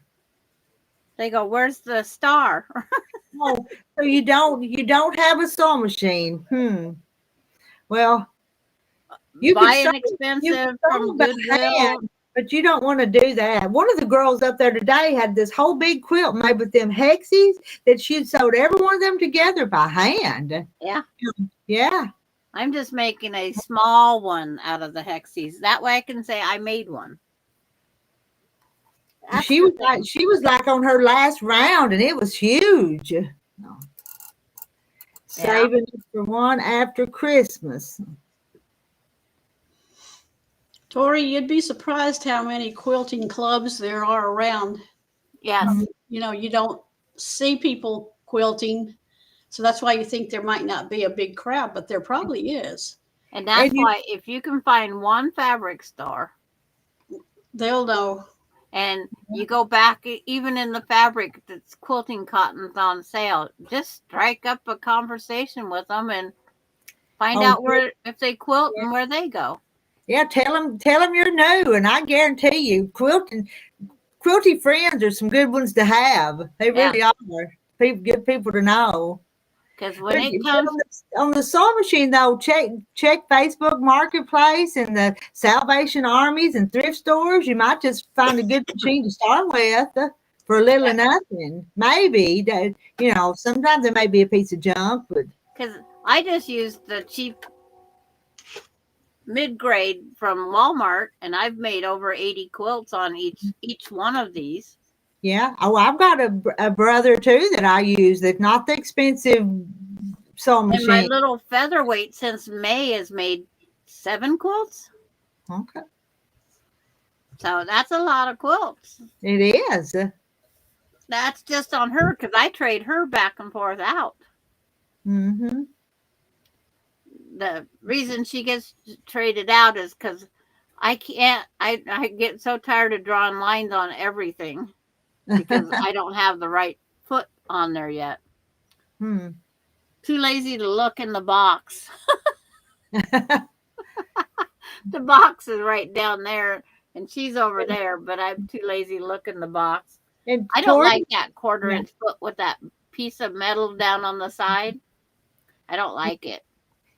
They go, "Where's the star?" Oh, so you don't have a sewing machine? Well, you could Buy sew, you could inexpensive sew from by Goodwill. hand, but you don't want to do that. One of the girls up there today had this whole big quilt made with them hexies that she'd sewed every one of them together by hand. Yeah. Yeah. I'm just making a small one out of the hexies. That way I can say I made one. That's She the was like on her last round and it was huge. Saving it for one after Christmas. Tori, you'd be surprised how many quilting clubs there are around. Yes. You know, you don't see people quilting, so that's why you think there might not be a big crowd, but there probably is. And that's And you- why if you can find one fabric store They'll know. and you go back, even in the fabric that's quilting cotton's on sale, just strike up a conversation with them and find out where, if they quilt and where they go. Yeah, tell them you're new, and I guarantee you, quilty friends are some good ones to have. They really are. Good people to know. Because when it comes on the sewing machine, though, check Facebook Marketplace and the Salvation Armies and thrift stores. You might just find a good machine to start with for a little or nothing. Maybe that, sometimes there may be a piece of junk, but because I just used the cheap mid-grade from Walmart, and I've made over 80 quilts on each one of these. yeah. Oh, I've got a brother too that I use. That's not the expensive sewing machine. And my little featherweight since May has made 7 quilts. Okay. So that's a lot of quilts. It is. That's just on her because I trade her back and forth out. Mm-hmm. The reason she gets traded out is because I can't. I get so tired of drawing lines on everything because I don't have the right foot on there yet. Too lazy to look in the box. The box is right down there, and she's over there, but I'm too lazy to look in the box. And I don't like that 1/4-inch foot with that piece of metal down on the side. I don't like it.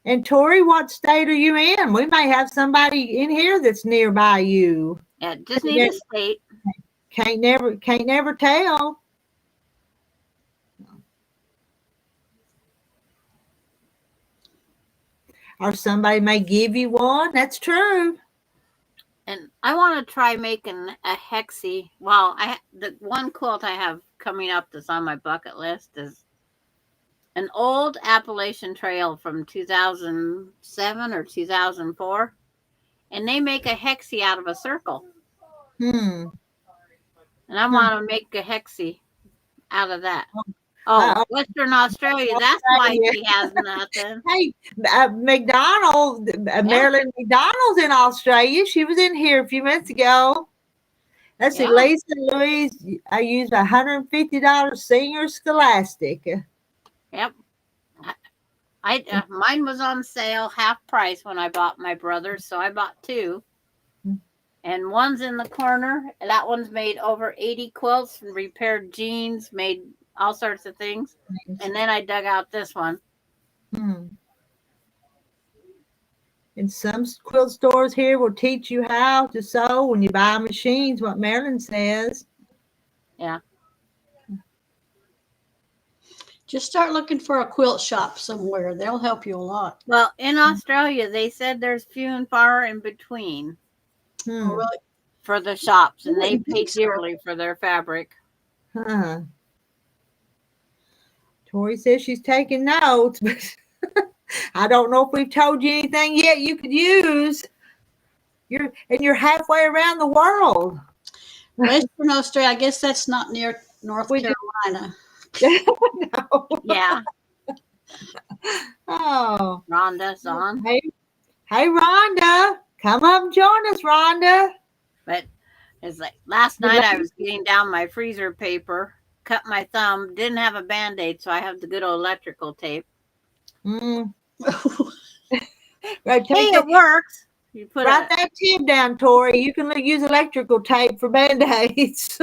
And Tori, what state are you in? We may have somebody in here that's nearby you. Yeah, just need a state. Can't never tell. Or somebody may give you one. That's true. And I want to try making a hexie. Well, the one quilt I have coming up that's on my bucket list is an old Appalachian Trail from 2007 or 2004. And they make a hexie out of a circle. And I want to make a hexie out of that. Oh, Western Australia. That's why she has nothing. Hey, Marilyn McDonald's in Australia. She was in here a few minutes ago. Let's see, Lisa Louise. I used $150 senior Scholastic. Yep. Mine was on sale half price when I bought my brother's, so I bought 2. And one's in the corner. That one's made over 80 quilts and repaired jeans, made all sorts of things. And then I dug out this one. And some quilt stores here will teach you how to sew when you buy machines, what Marilyn says. Yeah. Just start looking for a quilt shop somewhere. They'll help you a lot. Well, in Australia, they said there's few and far in between for the shops, and they pay dearly for their fabric. Tori says she's taking notes, but I don't know if we've told you anything yet you could use. You're halfway around the world. Western Australia, I guess that's not near North Carolina. No. Yeah. Oh. Rhonda's on. Hey, Rhonda. Come up and join us, Rhonda. But it's like last night I was getting down my freezer paper cut my thumb. Didn't have a Band-Aid, so I have the good old electrical tape. Mm. Right, Hey, it works. You put write that tip down, Tori. You can use electrical tape for Band-Aids.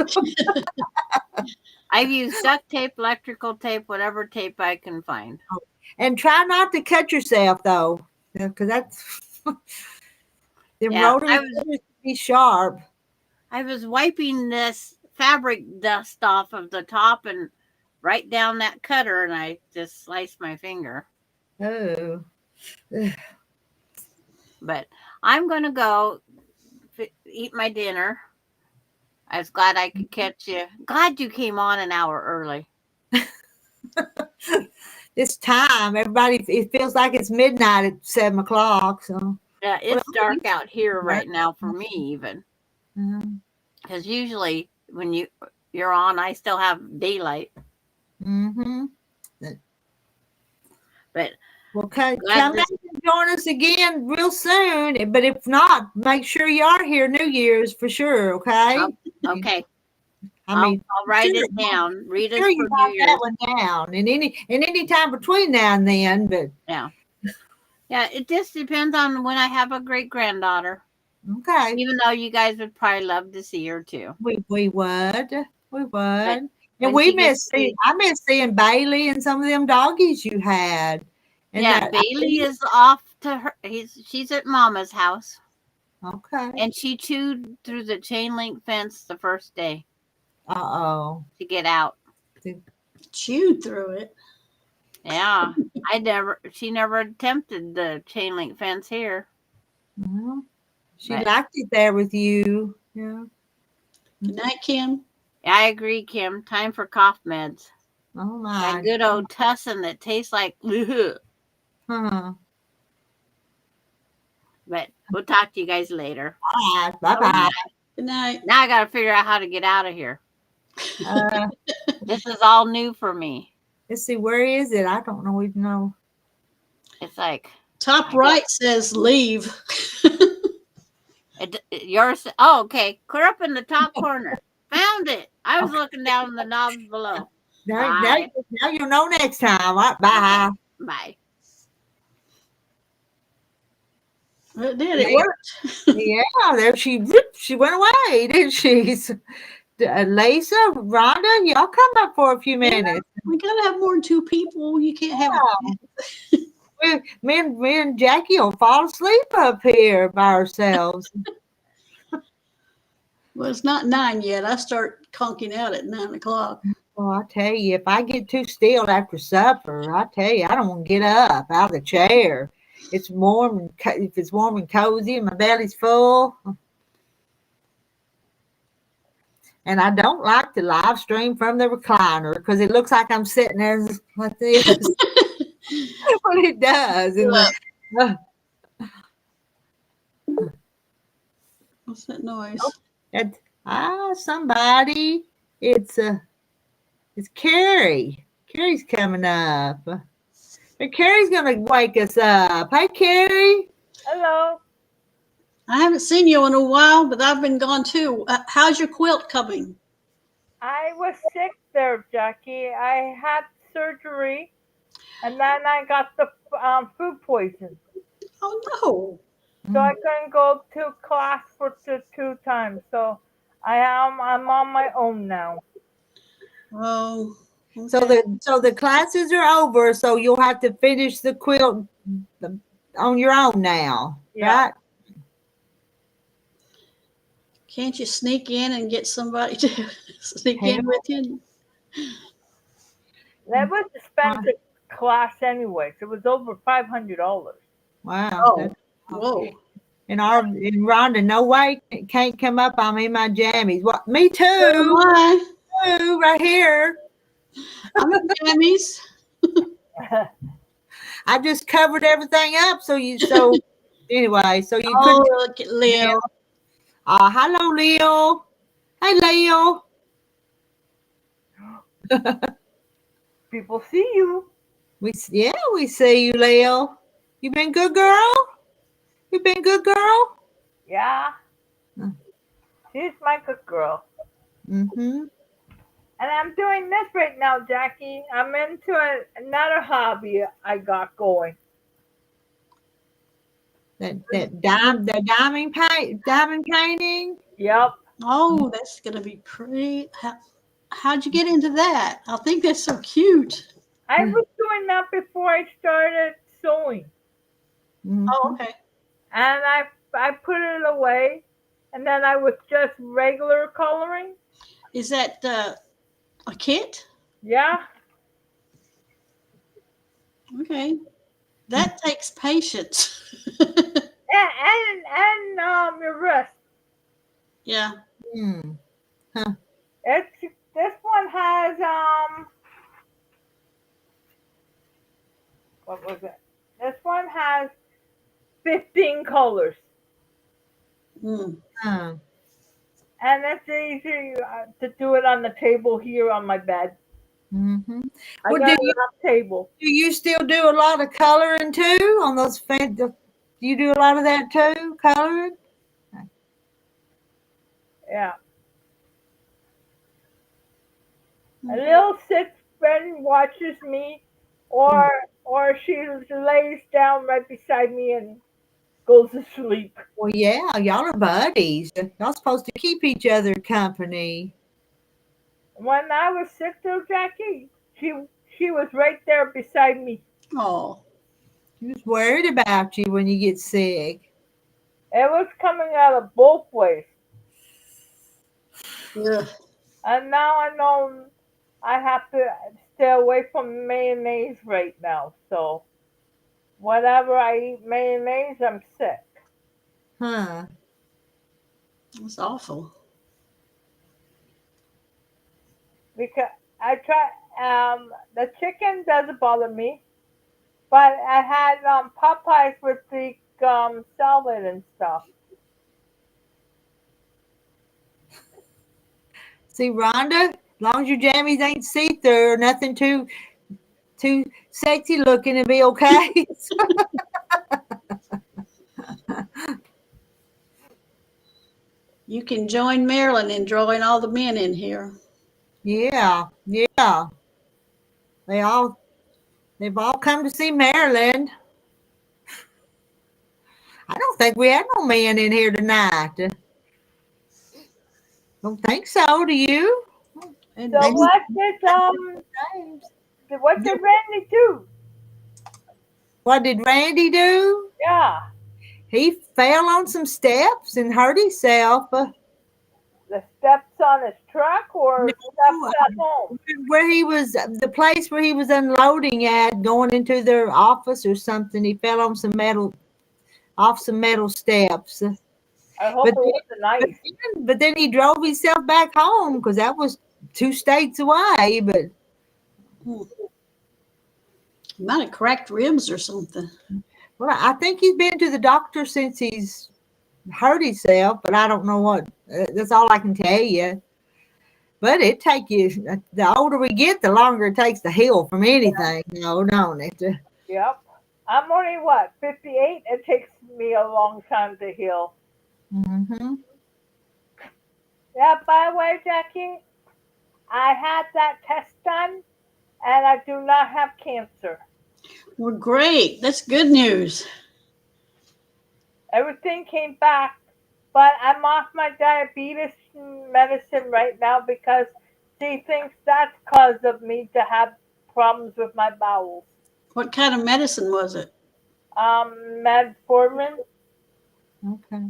I've used duct tape, electrical tape, whatever tape I can find. And try not to cut yourself, though, because that's the Yeah, rotary scissors can be sharp. I was wiping this fabric dust off of the top and right down that cutter, and I just sliced my finger. Oh. But I'm going to go eat my dinner. I was glad I could catch you. Glad you came on an hour early. This time, everybody, it feels like it's midnight at 7 o'clock. So Yeah, it's dark out here right now for me, even. Because usually when you're on, I still have daylight. Mm-hmm. But well, come back and join us again real soon. But if not, make sure you are here New Year's for sure. Okay. Okay. I mean, I'll write it down. Read it sure for you New got Year's. that one down, and any time between now and then. But yeah, it just depends on when I have a great granddaughter. Okay. Even though you guys would probably love to see her too. We would. And when we she miss gets I miss seeing Bailey and some of them doggies you had. And yeah, Bailey is off to her. She's at Mama's house. Okay. And she chewed through the chain link fence the first day. Uh-oh. To get out. Chewed through it. Yeah. She never attempted the chain link fence here. Well, she liked it there with you. Yeah. Good night, Kim. I agree, Kim. Time for cough meds. Oh my. That good old tussin that tastes like Huh. But we'll talk to you guys later. Bye. Bye-bye. Good night. Now I got to figure out how to get out of here. This is all new for me. Let's see, where is it? I don't know even know. It's like top right says leave. Yours. Oh, okay. Clear up in the top corner. Found it. I was looking down the knobs below. Now you'll know next time. Right, bye. Bye. It did. It worked. Yeah, there she went away, didn't she? Lisa, Rhonda, y'all come up for a few minutes. We gotta have more than two people. You can't have. Me and Jackie will fall asleep up here by ourselves. Well, it's not 9 yet. I start conking out at 9 o'clock. Well, I tell you, if I get too still after supper, I tell you, I don't want to get up out of the chair. It's warm, and if it's warm and cozy, and my belly's full. And I don't like to live stream from the recliner because it looks like I'm sitting there like this. But it does. What's that noise? Somebody. It's Carrie. Carrie's coming up. But Carrie's gonna wake us up. Hey, Carrie. Hello. I haven't seen you in a while, but I've been gone too. How's your quilt coming? I was sick there, Jackie. I had surgery, and then I got the food poison. Oh no! So I couldn't go to class for the 2 times. So I'm on my own now. Oh. Okay. So the classes are over. So you'll have to finish the quilt on your own now, right? Can't you sneak in and get somebody to sneak in with you? That was expensive class anyways. It was over $500. Wow. Oh, whoa. And Rhonda, no way can't come up. I'm in my jammies. What? Me too. Too, right here. I'm in jammies. I just covered everything up. Anyway, so you couldn't. Look at Leo. Hello, Leo. Hey, Leo. People see you. We see you, Leo. You been good, girl? You been good, girl? Yeah. She's my good girl. Mm-hmm. And I'm doing this right now, Jackie. I'm into another hobby I got going. The diamond painting. Yep. Oh, that's gonna be pretty. How'd you get into that? I think that's so cute. I was doing that before I started sewing. Oh, Mhm. okay. And I put it away. And then I was just regular coloring. Is that a kit? Yeah. Okay. That takes patience. And your wrist. Yeah. Hmm. Huh. It's this one has what was it? This one has 15 colors. Mm. Huh. And it's easy to do it on the table here on my bed. Mhm. I Well, got it on the table. do you still do a lot of coloring too on those do you do a lot of that too, coloring? Yeah. A Okay. little sick friend watches me, or she lays down right beside me and goes to sleep. Well, yeah, y'all are buddies. Y'all supposed to keep each other company. When I was sick though, Jackie, she was right there beside me. Oh. She was worried about you when you get sick. It was coming out of both ways. Yeah. And now I know I have to stay away from mayonnaise right now. So whenever I eat mayonnaise, I'm sick. Huh. That's awful. Because I try, the chicken doesn't bother me, but I had Popeyes with the salad and stuff. See, Rhonda, as long as your jammies ain't see-through or nothing too sexy looking, it'll be okay. You can join Marilyn in drawing all the men in here. Yeah, yeah. They all they've all come to see Maryland. I don't think we had no men in here tonight. Don't think so, do you? And So maybe what did Randy do? what did Randy do? Yeah, He fell on some steps and hurt himself. the steps on his truck or No, steps at home. where he was, the place where he was unloading at, going into their office or something. He fell on some metal, off some metal steps. I hope But it wasn't nice. but then he drove himself back home because that was 2 states away. But Hmm. You might have cracked ribs or something. well, I think he's been to the doctor since he's hurt himself. But I don't know what. That's all I can tell you. But it take you. The older we get, the longer it takes to heal from anything. No, don't it? Yep. I'm only what, 58? It takes me a long time to heal. Mm-hmm. Yeah, by the way, Jackie, I had that test done and I do not have cancer. Well, great. That's good news. Everything came back, but I'm off my diabetes medicine right now because she thinks that's cause of me to have problems with my bowels. What kind of medicine was it? Metformin. Okay.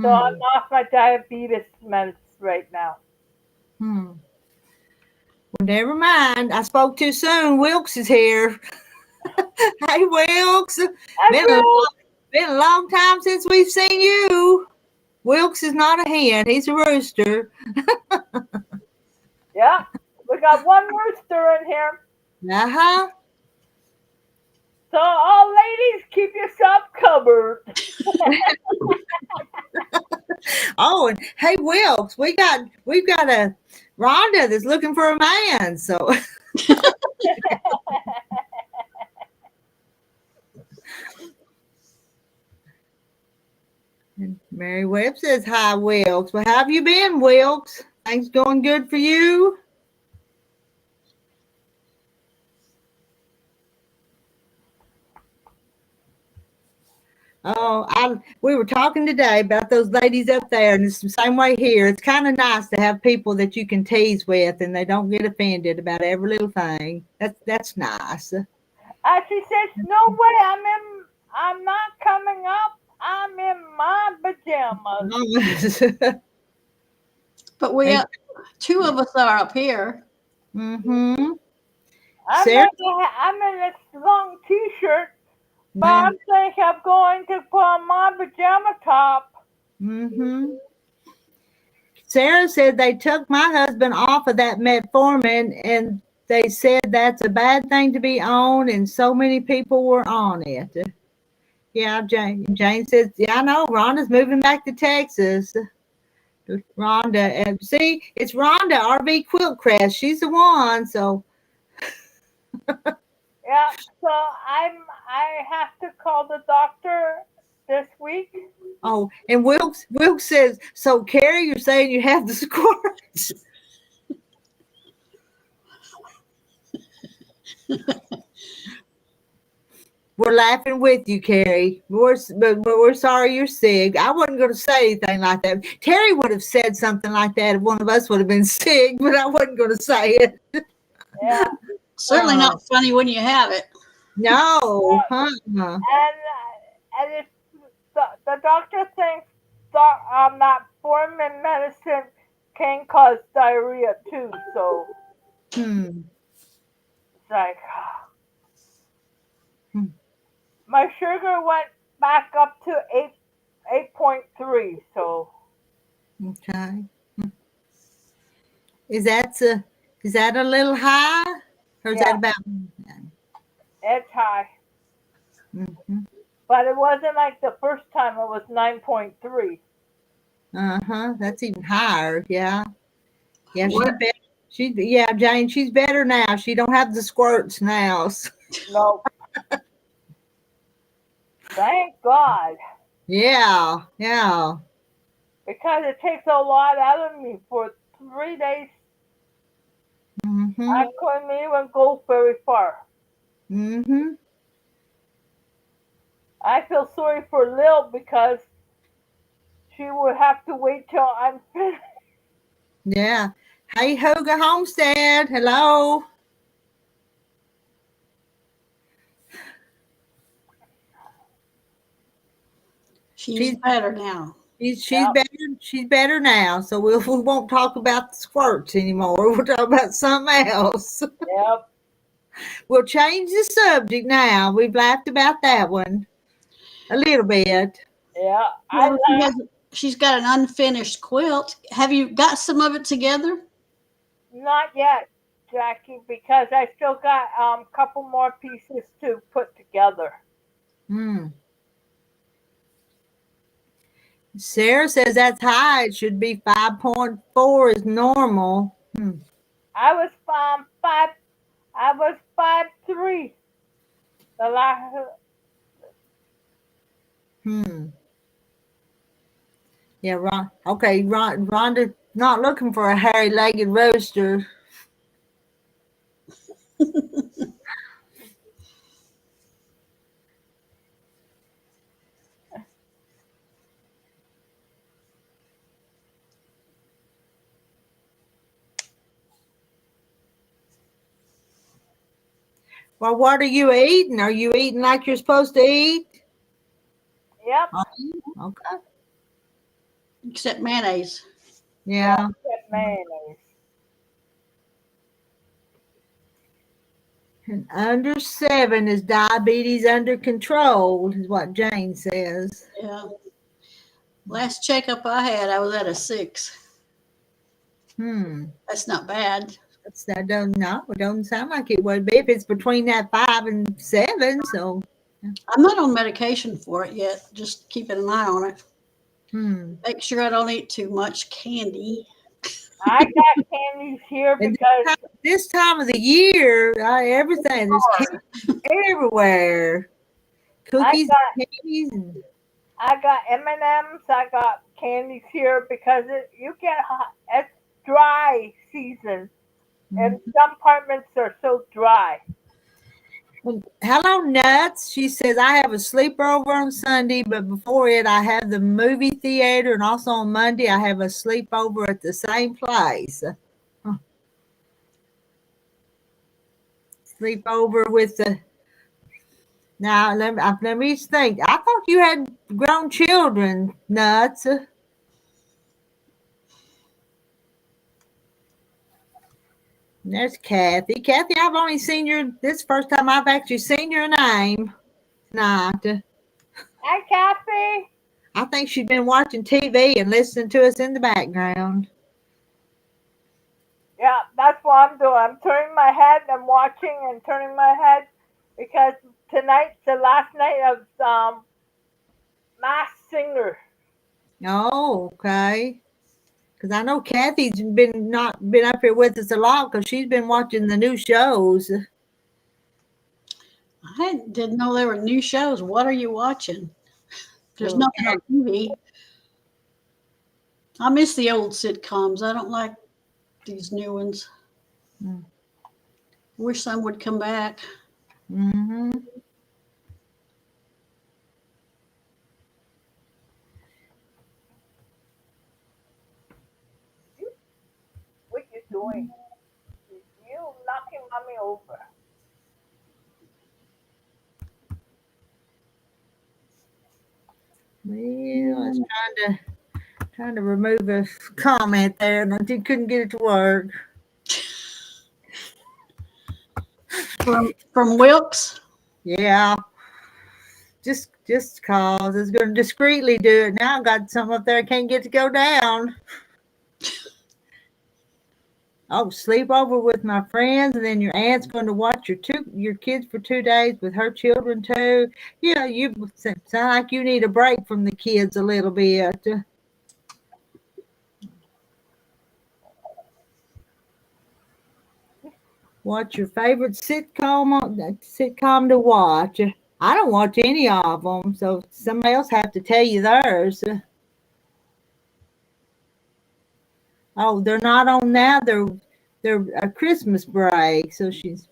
So I'm Hmm. off my diabetes meds right now. Hmm. Well, never mind. I spoke too soon. Wilkes is here. Hey, Wilkes. I Been a, will. been a long time since we've seen you. Wilkes is not a hen. He's a rooster. Yeah, we got one rooster in here. Uh-huh. So all ladies, keep yourself covered. Oh, and hey, Wilkes, we've got a Rhonda that's looking for a man. So and Mary Webb says hi, Wilkes. Well, how have you been, Wilkes? Things going good for you? Oh, we were talking today about those ladies up there, and it's the same way here. It's kind of nice to have people that you can tease with, and they don't get offended about every little thing. That's nice. She says, "No way, I'm not coming up. I'm in my pajamas." But we Hey, two of us are up here. mm-hmm. I'm Sarah? I'm in this long T-shirt, but Yeah. I'm thinking of going to put on my pajama top. Mm-hmm. Sarah said they took my husband off of that metformin, and they said that's a bad thing to be on, and so many people were on it. Yeah, Jane says, yeah, I know. Rhonda's moving back to Texas. Rhonda, see, it's Rhonda, RV Quilt Crest. She's the one. So, Yeah, so I have to call the doctor this week. oh, and Wilkes says, so Carrie, you're saying you have the squirts? We're laughing with you, Carrie. But we're sorry you're sick. I wasn't going to say anything like that. Terry would have said something like that if one of us would have been sick, but I wasn't going to say it. Yeah, Certainly not funny when you have it. No. and if the doctor thinks that foreign medicine can cause diarrhea too, so Hmm. it's like Hmm. my sugar went back up to 8.3. So Okay. Is that a little high, or is yeah, that about? it's high, Mm-hmm. but it wasn't like the first time. It was 9.3. That's even higher. Yeah. Yeah. What? Yeah, Jane. She's better now. She don't have the squirts now. No, thank God, Yeah. Yeah. because it takes a lot out of me. For 3 days, Mm-hmm. I couldn't even go very far. Mm-hmm. I feel sorry for Lil because she would have to wait till I'm finished. Yeah. Hey, Hoga Homestead. Hello. She's She's better now. she's Yep, better. She's better now. So we won't talk about the squirts anymore. We'll talk about something else. yep, We'll change the subject now. We've laughed about that one a little bit. yeah. I Well, she's got an unfinished quilt. Have you got some of it together? not yet, Jackie, because I still got couple more pieces to put together. Hmm. Sarah says that's high. It should be 5.4 is normal. Hmm. I was 5. I was 5'3". The last. Hmm. Yeah, Okay, Rhonda not looking for a hairy-legged rooster. Well, what are you eating? Are you eating like you're supposed to eat? Yep. Okay. Except mayonnaise. Yeah. Mayonnaise. And under 7 is diabetes under control, is what Jane says. Yeah. Last checkup I had, I was at a 6. That's not bad. That it doesn't sound like it would be if it's between that 5 and 7. So, I'm not on medication for it yet. Just keeping an eye on it. Make sure I don't eat too much candy. I got candies here and because this time of the year, everything is candy everywhere. I Cookies, got candies, and I got M&Ms. I got candies here because you get hot. dry season, and Mhm. some apartments are so dry. Well, hello, Nuts. She says, I have a sleepover on Sunday, but before it, I have the movie theater, and also on Monday, I have a sleepover at the same place. Sleepover with the. Now, let me think. I thought you had grown children, Nuts. There's Kathy. Kathy, I've only seen your, this is the first time I've actually seen your name tonight. Hi, Kathy. I think she's been watching TV and listening to us in the background. Yeah, that's what I'm doing. I'm turning my head. I'm watching and turning my head because tonight's the last night of Masked Singer. Oh, okay. Because I know Kathy's been not been up here with us a lot because she's been watching the new shows. I didn't know there were new shows. What are you watching? There's Well, nothing on TV. I miss the old sitcoms. I don't like these new ones. Mm. Wish some would come back. Mm-hmm. What you doing? You knocking mommy over. Well, I was trying to remove a comment there, and I couldn't get it to work. From Wilkes. Yeah, just cause I was going to discreetly do it. Now I got something up there I can't get to go down. Oh, sleep over with my friends, and then your aunt's going to watch your kids for 2 days with her children too. Yeah, you sound like you need a break from the kids a little bit. What's your favorite sitcom to watch? I don't watch any of them, so somebody else have to tell you theirs. Oh, they're not on now. They're a Christmas break, so she's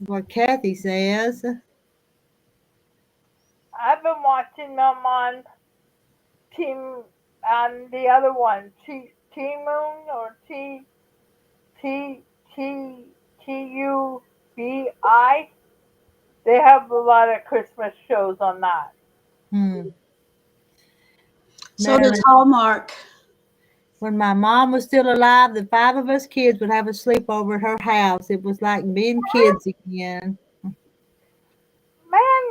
what Kathy says. I've been watching them on Team on the other one, T Moon or T TUBI. They have a lot of Christmas shows on that. Hmm. So does Marilyn, Hallmark. when my mom was still alive, the 5 of us kids would have a sleepover at her house. It was like being kids again. Man,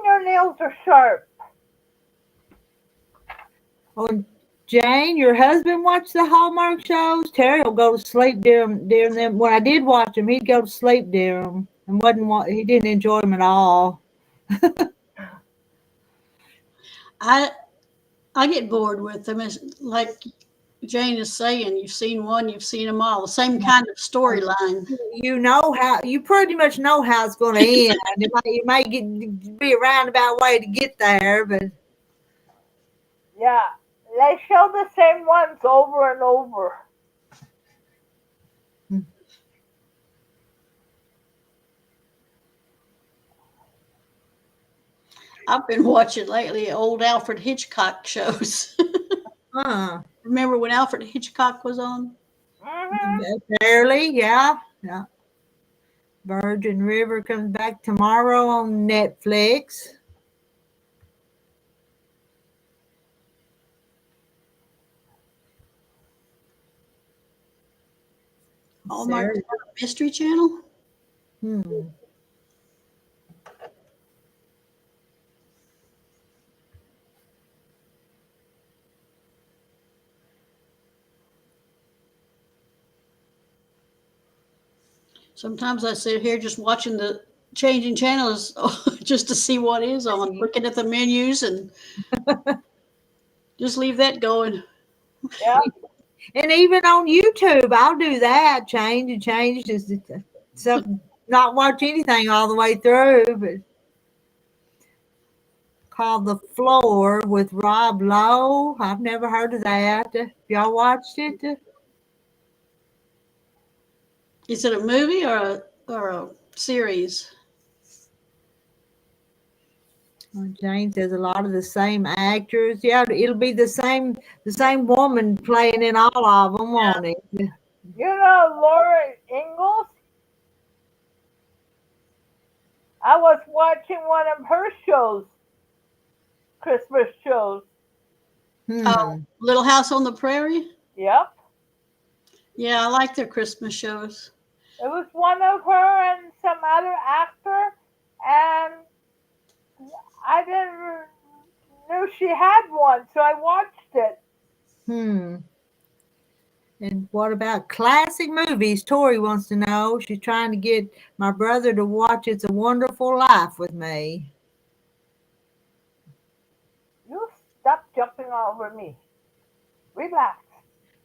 your nails are sharp. Oh, and Jane, your husband watched the Hallmark shows. Terry will go to sleep during them. When I did watch them, he'd go to sleep during them, and he didn't enjoy them at all. I I get bored with them. It's like Jane is saying, you've seen one, you've seen them all. The same kind of storyline. You pretty much know how it's going to end. It might be a roundabout way to get there, but Yeah, they show the same ones over and over. I've been watching lately old Alfred Hitchcock shows. huh? Remember when Alfred Hitchcock was on? Hmm. Barely, yeah. Virgin River comes back tomorrow on Netflix. Hallmark Sarah, Mystery Channel. hmm. Sometimes I sit here just watching the changing channels just to see what is on, looking at the menus and just leave that going. Yeah, And even on YouTube, I'll do that. Change, just so not watch anything all the way through. But of called The Floor with Rob Lowe. I've never heard of that. Y'all watched it? Is it a movie or a series? Well, Jane says a lot of the same actors. Yeah, it'll be the same woman playing in all of them, won't it? You know Laura Ingalls? I was watching one of her shows, Christmas shows. Hmm. Little House on the Prairie? Yep. Yeah, I like their Christmas shows. It was one of her and some other actor, and I didn't knew she had one, so I watched it. Hmm. And what about classic movies? Tori wants to know. She's trying to get my brother to watch It's a Wonderful Life with me. You stop jumping all over me. Relax.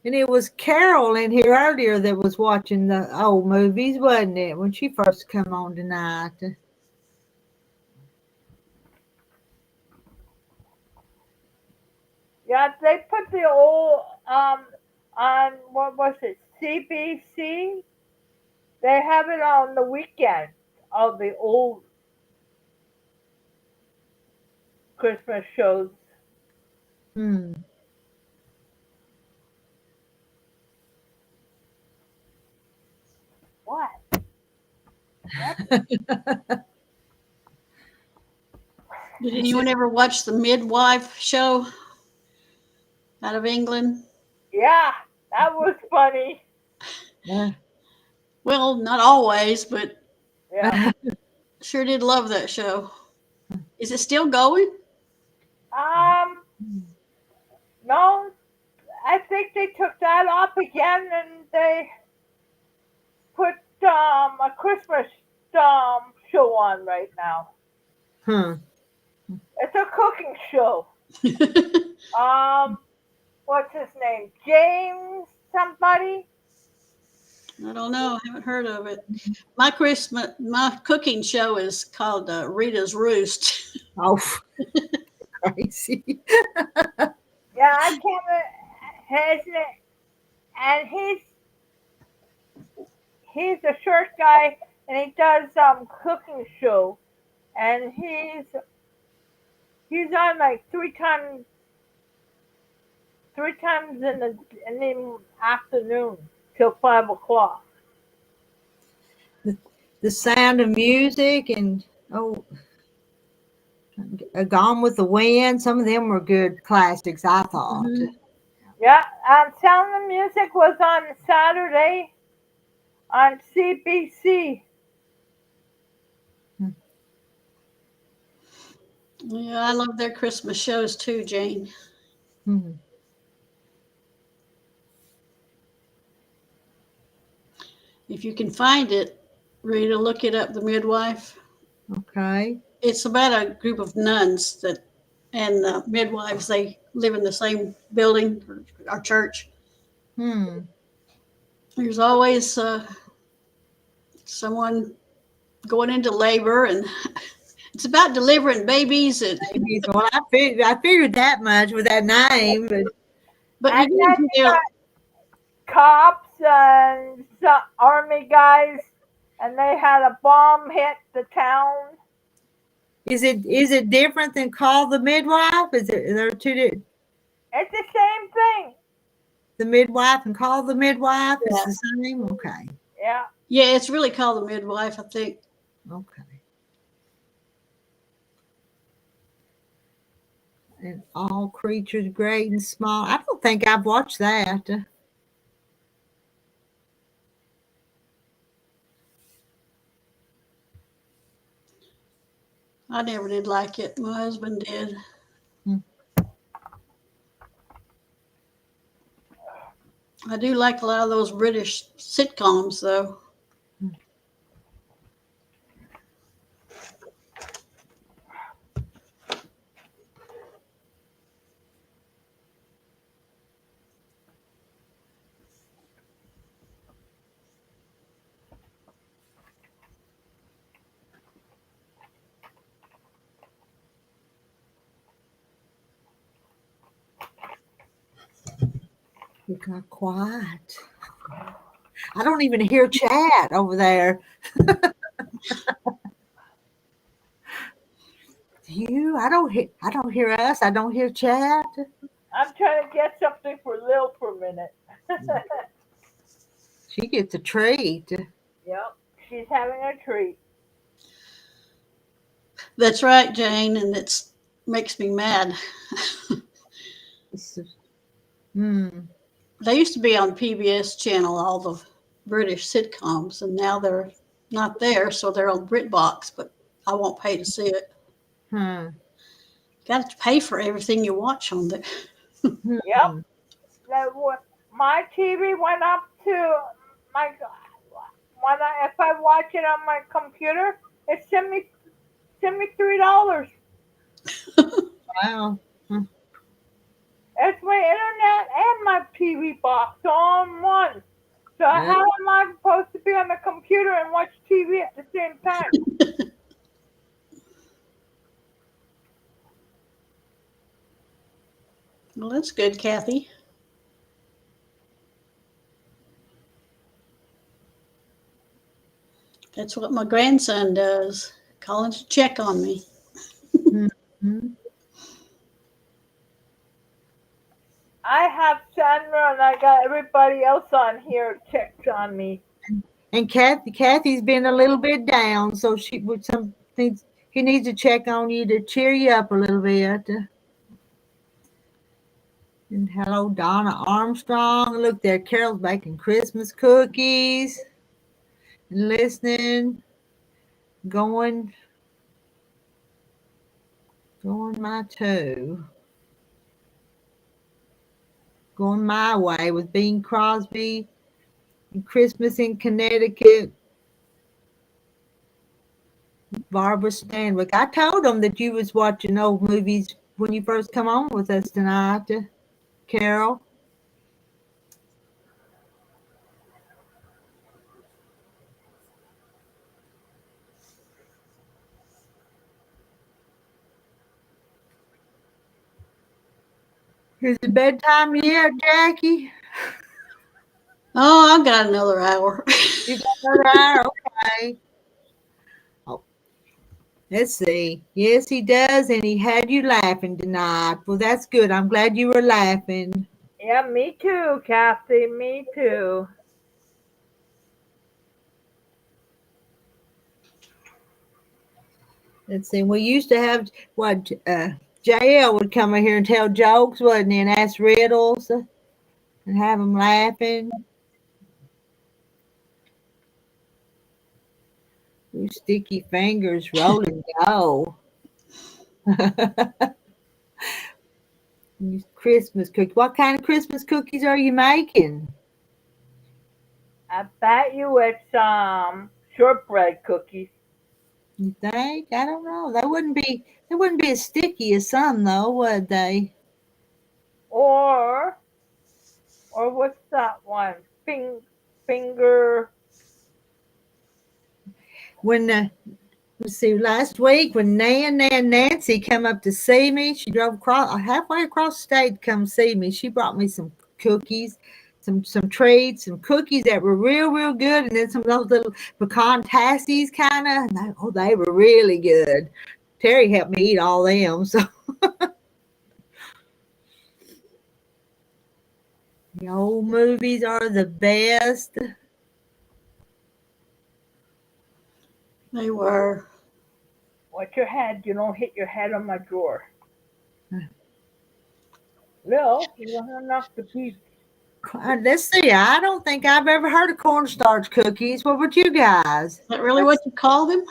And it was Carol in here earlier that was watching the old movies, wasn't it? When she first come on tonight. Yeah, they put the old on what was it, CBC? They have it on the weekend of the old Christmas shows. Hmm. What? Did anyone ever watch the Midwife show out of England? Yeah, that was funny. Uh, Well, not always, but Yeah. sure did love that show. Is it still going? Um, no, I think they took that off again and they put a Christmas show on right now. huh. It's a cooking show. Um, what's his name? James somebody? I don't know. I haven't heard of it. My cooking show is called Rita's Roost. Oh, crazy. Yeah, I can't. His name, and he's a short guy, and he does cooking show, and he's on like three times in the afternoon till 5 o'clock. The Sound of Music and Gone with the Wind. Some of them were good classics, I thought. Mhm. Yeah, Sound of Music was on Saturday on CBC. Yeah, I love their Christmas shows too, Jane. Hmm. If you can find it, Rita, look it up, The Midwife. Okay. It's about a group of nuns and midwives. They live in the same building or church. Hmm. There's always someone going into labor, and it's about delivering babies. Well, I figured that much with that name, But And you then do you their, got cops and some army guys, and they had a bomb hit the town. is it different than Call the Midwife? Is there two? It's the same thing. The Midwife and Call the Midwife is Yeah. the same. Okay. Yeah. yeah, it's really called The Midwife, I think. Okay. And All Creatures Great and Small. I don't think I've watched that. I never did like it. My husband did. Hmm. I do like a lot of those British sitcoms, though. You got quiet. I don't even hear chat over there. You? I don't hear. I don't hear us. I don't hear chat. I'm trying to get something for Lil for a minute. She gets a treat. Yep, she's having a treat. That's right, Jane, and it makes me mad. Hmm. They used to be on PBS channel, all the British sitcoms, and now they're not there, so they're on BritBox, but I won't pay to see it. Hmm. Got to pay for everything you watch on there. Yep. Hmm. My TV went up to my if I watch it on my computer, it send me $3. Wow. Hmm. It's my internet and my TV box all in one. So Yeah. how am I supposed to be on the computer and watch TV at the same time? Well, that's good, Kathy. That's what my grandson does, calling to check on me. Hmm. I have Sandra and I got everybody else on here checked on me. And Kathy's been a little bit down, so she would some things he needs to check on you to cheer you up a little bit. And hello, Donna Armstrong. Look there, Carol's baking Christmas cookies and listening, going my toe, going my way with Bing Crosby and Christmas in Connecticut. Barbara Stanwyck. I told them that you was watching old movies when you first come on with us tonight, Carol. Is it bedtime yet, Jackie? Oh, I've got another hour. You got another hour? Okay. Oh, let's see. Yes, he does, and he had you laughing tonight. Well, that's good. I'm glad you were laughing. Yeah, me too, Kathy. Me too. Let's see. We used to have what JL would come in here and tell jokes, wasn't he, and ask riddles and have them laughing. Ooh, sticky fingers, rolling dough. Christmas cookies. What kind of Christmas cookies are you making? I bet you it's shortbread cookies. You think? I don't know. They wouldn't be as sticky as some though, would they? Or what's that one? Finger. When let's see, last week when Nan Nancy come up to see me, she drove across halfway across the state to come see me. She brought me some cookies, some treats, some cookies that were real good, and then some of those little pecan tassies kind of. They were really good. Terry helped me eat all them. So the old movies are the best. They were. Watch your head. You don't hit your head on my drawer. No, you don't have enough to beat. Let's see. I don't think I've ever heard of cornstarch cookies. What would you guys? Is that really what you call them?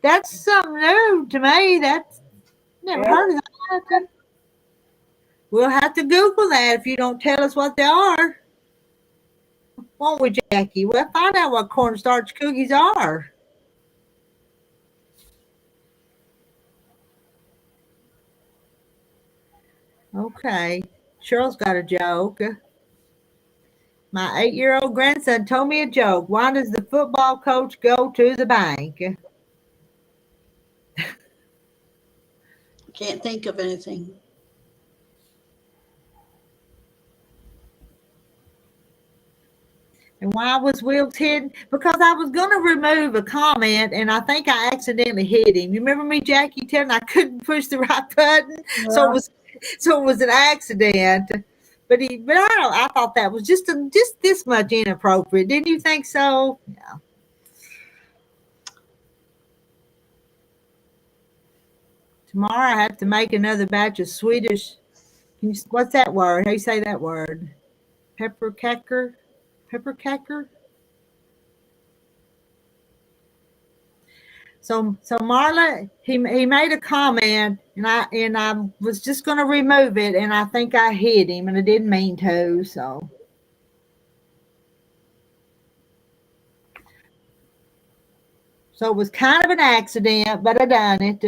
That's something new to me. That's never Yeah. heard of that. We'll have to Google that if you don't tell us what they are. Won't we, Jackie? We'll find out what cornstarch cookies are. Okay. Cheryl's got a joke. My 8-year-old grandson told me a joke. Why does the football coach go to the bank? Can't think of anything. And why was Wilkes hidden? Because I was going to remove a comment, and I think I accidentally hit him. You remember me, Jackie, telling I couldn't push the right button, so it was an accident. But I thought that was just this much inappropriate. Didn't you think so? Yeah. Tomorrow I have to make another batch of Swedish. What's that word? How do you say that word? Pepperkacker? Pepperkacker? So Marla, he made a comment, and I was just going to remove it, and I think I hit him, and I didn't mean to. So it was kind of an accident, but I done it.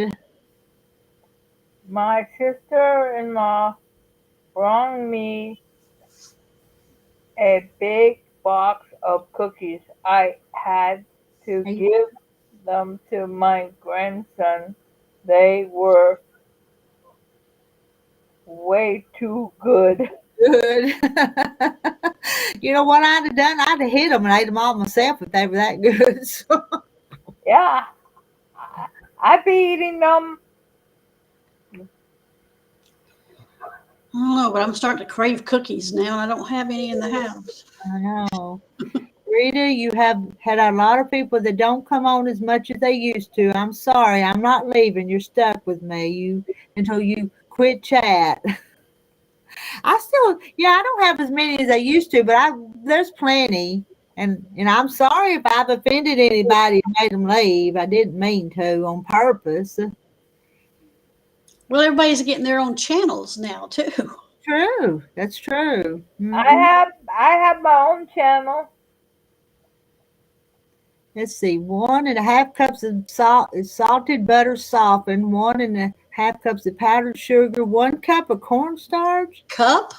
My sister-in-law brought me a big box of cookies. I had to give them to my grandson. They were way too good. Good. You know what I'd have done? I'd have hit them and ate them all myself if they were that good. So. Yeah, I'd be eating them. I don't know, but I'm starting to crave cookies now, and I don't have any in the house. I know. Rita, you have had a lot of people that don't come on as much as they used to. I'm sorry. I'm not leaving. You're stuck with me until you quit chat. I don't have as many as I used to, but there's plenty. And I'm sorry if I've offended anybody and made them leave. I didn't mean to on purpose. Well, everybody's getting their own channels now too. True. That's true. Mm-hmm. I have my own channel. Let's see, 1.5 cups of salted butter softened, 1.5 cups of powdered sugar, 1 cup of cornstarch. Cup?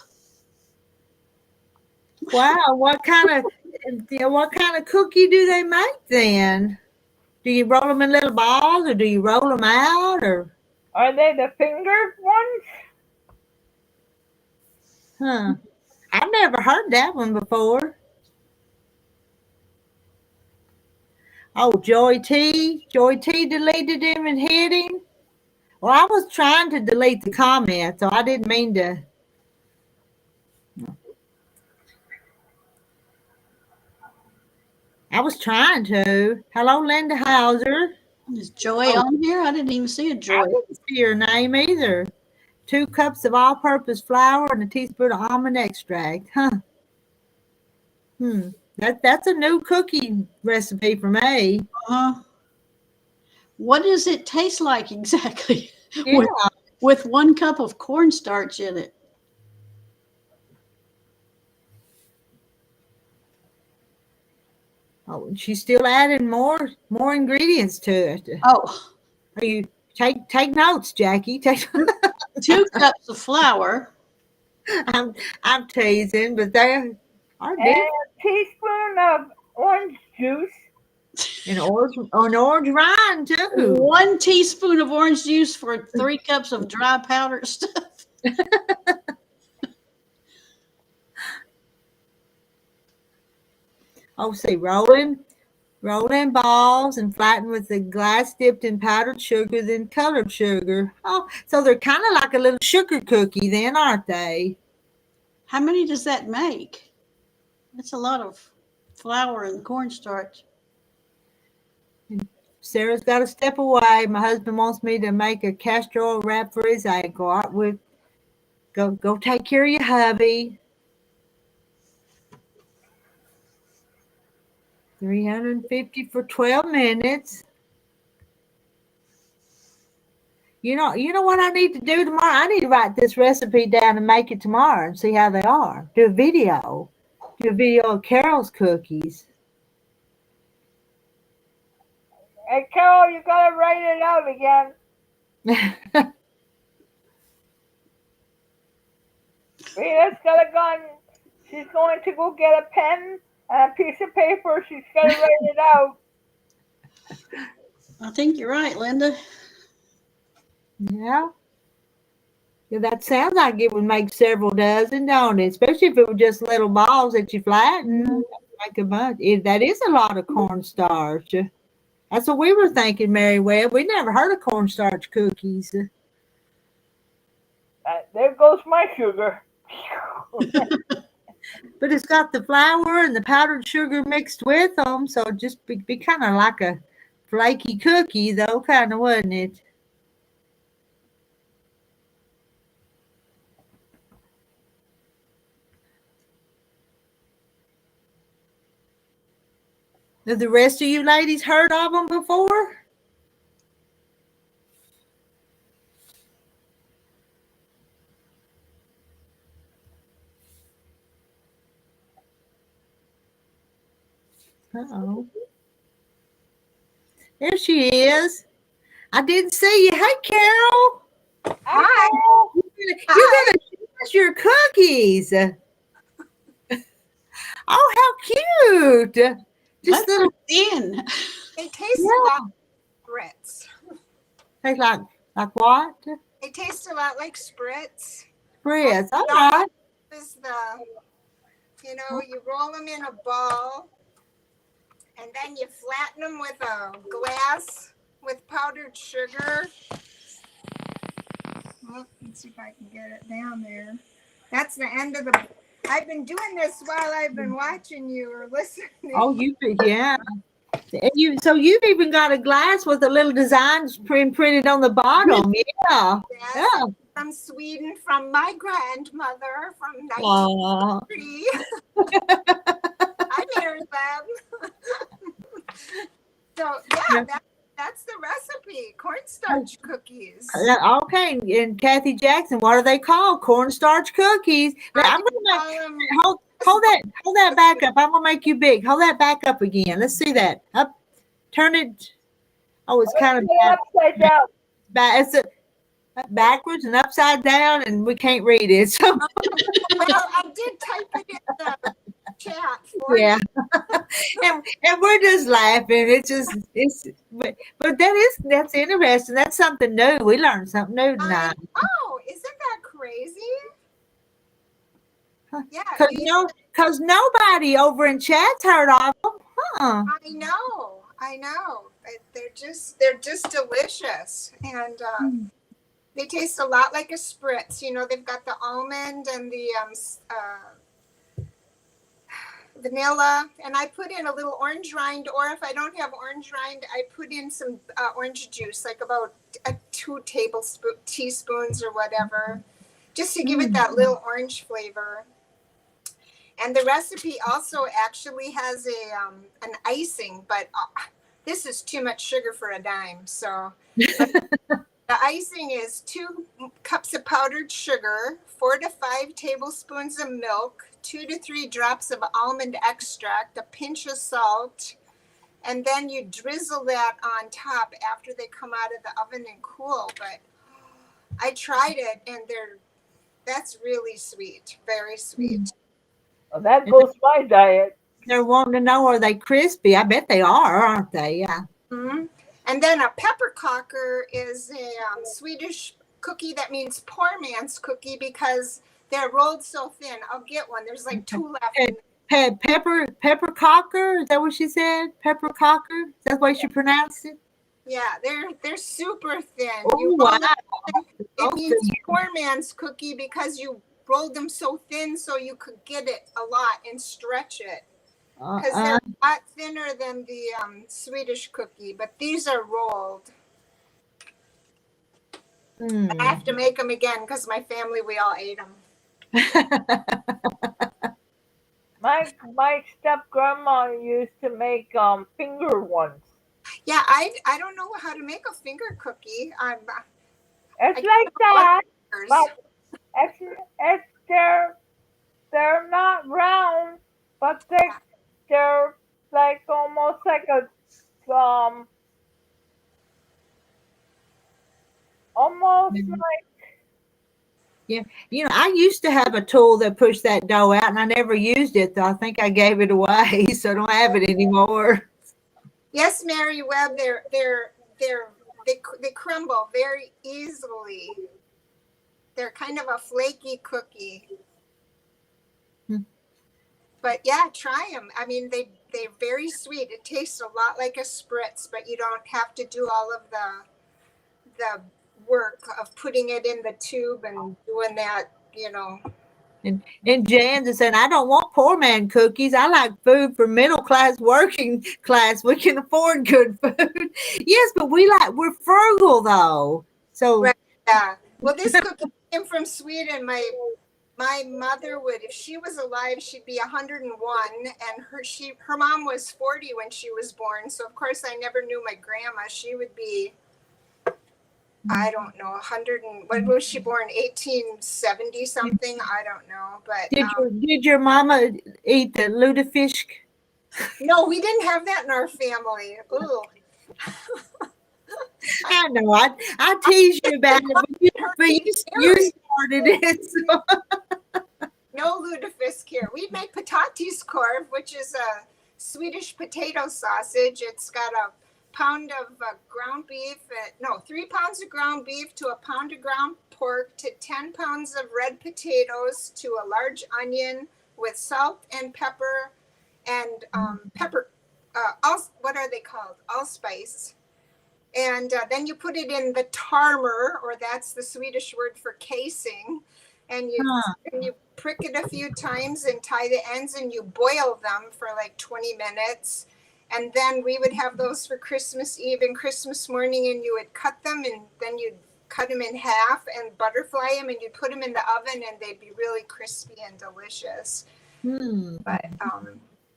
Wow, what kind of cookie do they make then? Do you roll them in little balls, or do you roll them out, or? Are they the fingered ones? Huh? I've never heard that one before. Oh, Joy T deleted him and hit him. Well, I was trying to delete the comment, so I didn't mean to. I was trying to. Hello, Linda Hauser. Is Joy on here? I didn't even see a Joy. I didn't see your name either. 2 cups of all-purpose flour and a teaspoon of almond extract. Huh. That's a new cookie recipe for me. What does it taste like exactly? Yeah. With 1 cup of cornstarch in it. Oh, she's still adding more ingredients to it. Oh. Are you take notes, Jackie? 2 cups of flour. I'm teasing, but they are and a teaspoon of orange juice. An orange rind too. 1 teaspoon of orange juice for 3 cups of dry powdered stuff. Oh, see, roll in balls and flatten with the glass dipped in powdered sugar, then colored sugar. Oh, so they're kind of like a little sugar cookie then, aren't they? How many does that make? That's a lot of flour and cornstarch. Sarah's got to step away. My husband wants me to make a castor oil wrap for his ankle. Go take care of your hubby. 350 for 12 minutes. You know what I need to do tomorrow? I need to write this recipe down and make it tomorrow and see how they are. Do a video of Carol's cookies. Hey, Carol, you gotta write it out again. Rita's gotta go. She's going to go get a pen and a piece of paper. She's gotta write it out. I think you're right, Linda. Yeah, that sounds like it would make several dozen, don't it? Especially if it were just little balls that you flatten. make a bunch. That is a lot of cornstarch. That's what we were thinking, Mary Webb. We never heard of cornstarch cookies. There goes my sugar. But it's got the flour and the powdered sugar mixed with them, so it just be kind of like a flaky cookie, though, kind of, wasn't it? Have the rest of you ladies heard of them before? Uh-oh. There she is. I didn't see you. Hey, Carol. Hi. You're gonna show us your cookies. Oh, how cute! Just That's little. thin. They taste Yeah. a lot like spritz. Tastes like what? They taste a lot like spritz. Spritz. All right. Is you roll them in a ball, and then you flatten them with a glass with powdered sugar. Well, let's see if I can get it down there. That's the end of the. I've been doing this while I've been watching you or listening. Oh, yeah. So you've even got a glass with a little design printed on the bottom. Yeah. Yes, Yeah. from Sweden, from my grandmother from Aw. 1930. Hi, Mary Webb. So yeah, that's the recipe. Cornstarch cookies. Okay, and Kathy Jackson, what are they called? Cornstarch cookies. Now, I'm gonna Call 'em- hold that back up. I'm gonna make you big. Hold that back up again. Let's see that. Up, turn it. Oh, it's kind of Upside down. it's backwards and upside down, and we can't read it. So Well, I did type it in the chat for yeah, you. and we're just laughing. But that's interesting. That's something new. We learned something new tonight. Oh, isn't that crazy? Yeah, Because nobody over in chat's heard of them. Huh. I know. They're just delicious, and they taste a lot like a spritz. They've got the almond and the vanilla, and I put in a little orange rind, or if I don't have orange rind, I put in some orange juice, like about 2 teaspoons or whatever, just to give it that little orange flavor. And the recipe also actually has an icing, but this is too much sugar for a dime. So the icing is 2 cups of powdered sugar, 4 to 5 tablespoons of milk, 2 to 3 drops of almond extract, a pinch of salt, and then you drizzle that on top after they come out of the oven and cool. But I tried it, and that's really sweet, very sweet. Well, that goes my diet. They're wanting to know, are they crispy? I bet they are, aren't they? Yeah. Mm-hmm. And then a pepperkakor is a Swedish cookie that means poor man's cookie because they're rolled so thin. I'll get one. There's like 2 left. Pepperkakor? Is that what she said? Pepperkakor? Is that the way she pronounced it? Yeah, they're super thin. Oh, wow. It means poor man's cookie because you rolled them so thin so you could get it a lot and stretch it. Because they're a lot thinner than the Swedish cookie, but these are rolled. I have to make them again because my family, we all ate them. My step grandma used to make finger ones. Yeah, I don't know how to make a finger cookie. It's like that, but they're not round, but they're like almost like a almost like. Yeah, I used to have a tool that pushed that dough out, and I never used it. So I think I gave it away, so I don't have it anymore. Yes, Mary Webb, they crumble very easily. They're kind of a flaky cookie. But yeah, try them. I mean, they're very sweet. It tastes a lot like a spritz, but you don't have to do all of the work of putting it in the tube and doing that, you know. And Jan is saying, I don't want poor man cookies. I like food for middle class, working class. We can afford good food. Yes, but we're frugal though. So Right. Yeah. Well, this cookie came from Sweden. My mother would, if she was alive, she'd be 101, and her mom was 40 when she was born. So of course I never knew my grandma. She would be, I don't know, 100 and when was she born? 1870 something. I don't know, but did your mama eat the lutefisk? no, we didn't have that in our family. Ooh. I know. I tease you about it, but you started it. So. No lutefisk here. We make potatiskorv, which is a Swedish potato sausage. It's got a pound of ground beef, 3 pounds of ground beef to a pound of ground pork to 10 pounds of red potatoes to a large onion with salt and pepper and what are they called? Allspice. And then you put it in the tarmer, or that's the Swedish word for casing. And you prick it a few times and tie the ends, and you boil them for like 20 minutes. And then we would have those for Christmas Eve and Christmas morning, and you would cut them, and then you'd cut them in half and butterfly them, and you'd put them in the oven, and they'd be really crispy and delicious. But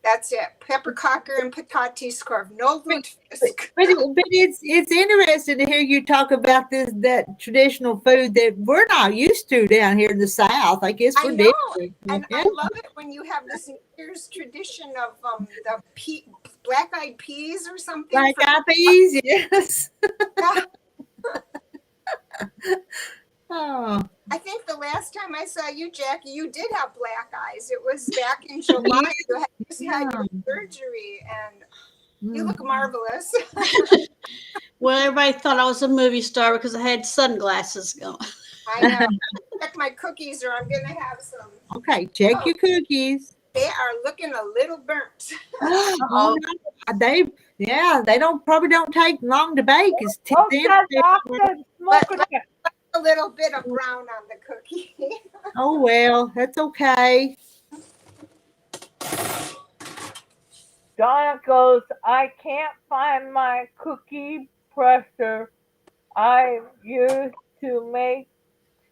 that's it. Peppercocker and potatiskorv. No lutefisk. But it's interesting to hear you talk about that traditional food that we're not used to down here in the South. I guess we're different. And I love it when you have this year's tradition of the black-eyed peas or something. Black-eyed peas, yes. Oh. I think the last time I saw you, Jackie, you did have black eyes. It was back in July. You had just had your surgery, and you look marvelous. Well, everybody thought I was a movie star because I had sunglasses on. I know. Check my cookies, or I'm gonna have some. Okay, check your cookies. They are looking a little burnt. Oh, they probably don't take long to bake. It's but a little bit of brown on the cookie. Oh well, that's okay. Donna goes, I can't find my cookie presser I used to make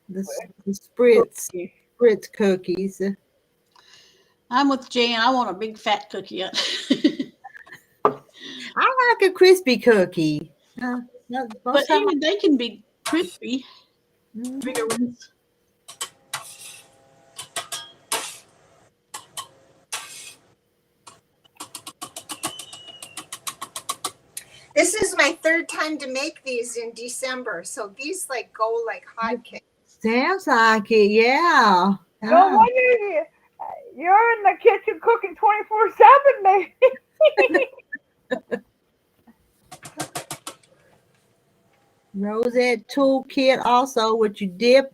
The spritz cookies. I'm with Jan. I want a big fat cookie. I like a crispy cookie. But even they can be crispy. Bigger ones. This is my third time to make these in December, so these go like hotcakes. Sounds like it, yeah. No wonder you're in the kitchen cooking 24/7, maybe. Rosette toolkit also, what you dip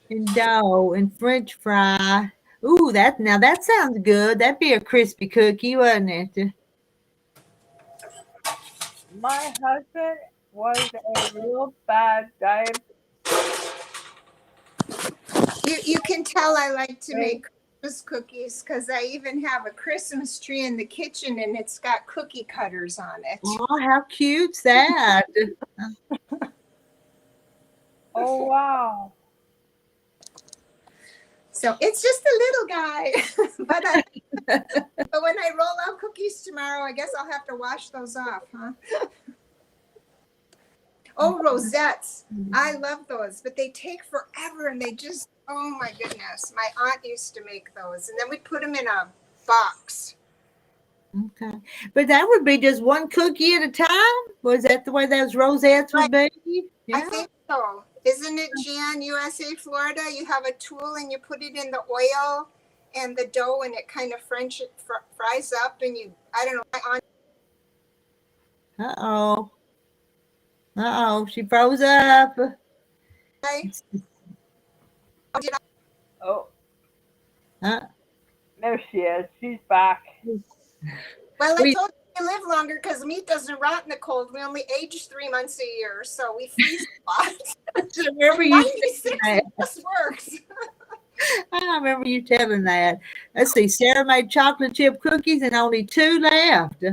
in dough and French fry. Ooh, that sounds good. That'd be a crispy cookie, wouldn't it? My husband was a real bad diet. You can tell I like to make Christmas cookies because I even have a Christmas tree in the kitchen, and it's got cookie cutters on it. Oh, how cute's that? Oh, wow. So it's just a little guy, but when I roll out cookies tomorrow, I guess I'll have to wash those off, huh? Oh, rosettes. I love those, but they take forever, and they just, oh my goodness. My aunt used to make those, and then we'd put them in a box. Okay. But that would be just one cookie at a time? Was that the way those rosettes would be? Yeah. I think so. Isn't it, Jan, USA, Florida? You have a tool and you put it in the oil and the dough, and it kind of fries up, and I don't know. My aunt. Uh-oh, she froze up. Oh. There she is. She's back. Well, I We- told you we live longer because meat doesn't rot in the cold. We only age 3 months a year, so we freeze a lot. I remember I'm you 96, telling it that. just works. I remember you telling that. Let's see. Sarah made chocolate chip cookies and only 2 left.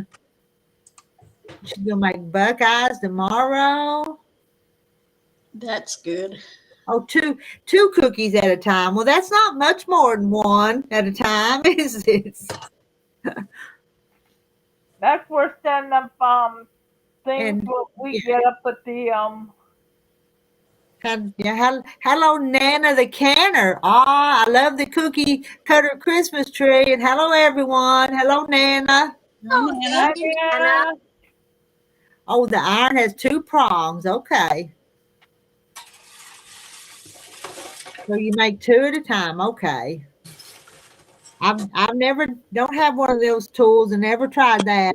She's gonna make Buckeyes tomorrow. That's good. Oh, two cookies at a time. Well, that's not much more than one at a time, is it? That's worse than the things And what we yeah, get up at the hello, Nana the canner. Ah, I love the cookie cutter Christmas tree. And hello, everyone. Hello, Nana. Oh, Nana. thank you, Anna. Oh, the iron has 2 prongs. Okay. So you make 2 at a time. Okay. I've never don't have one of those tools and never tried that.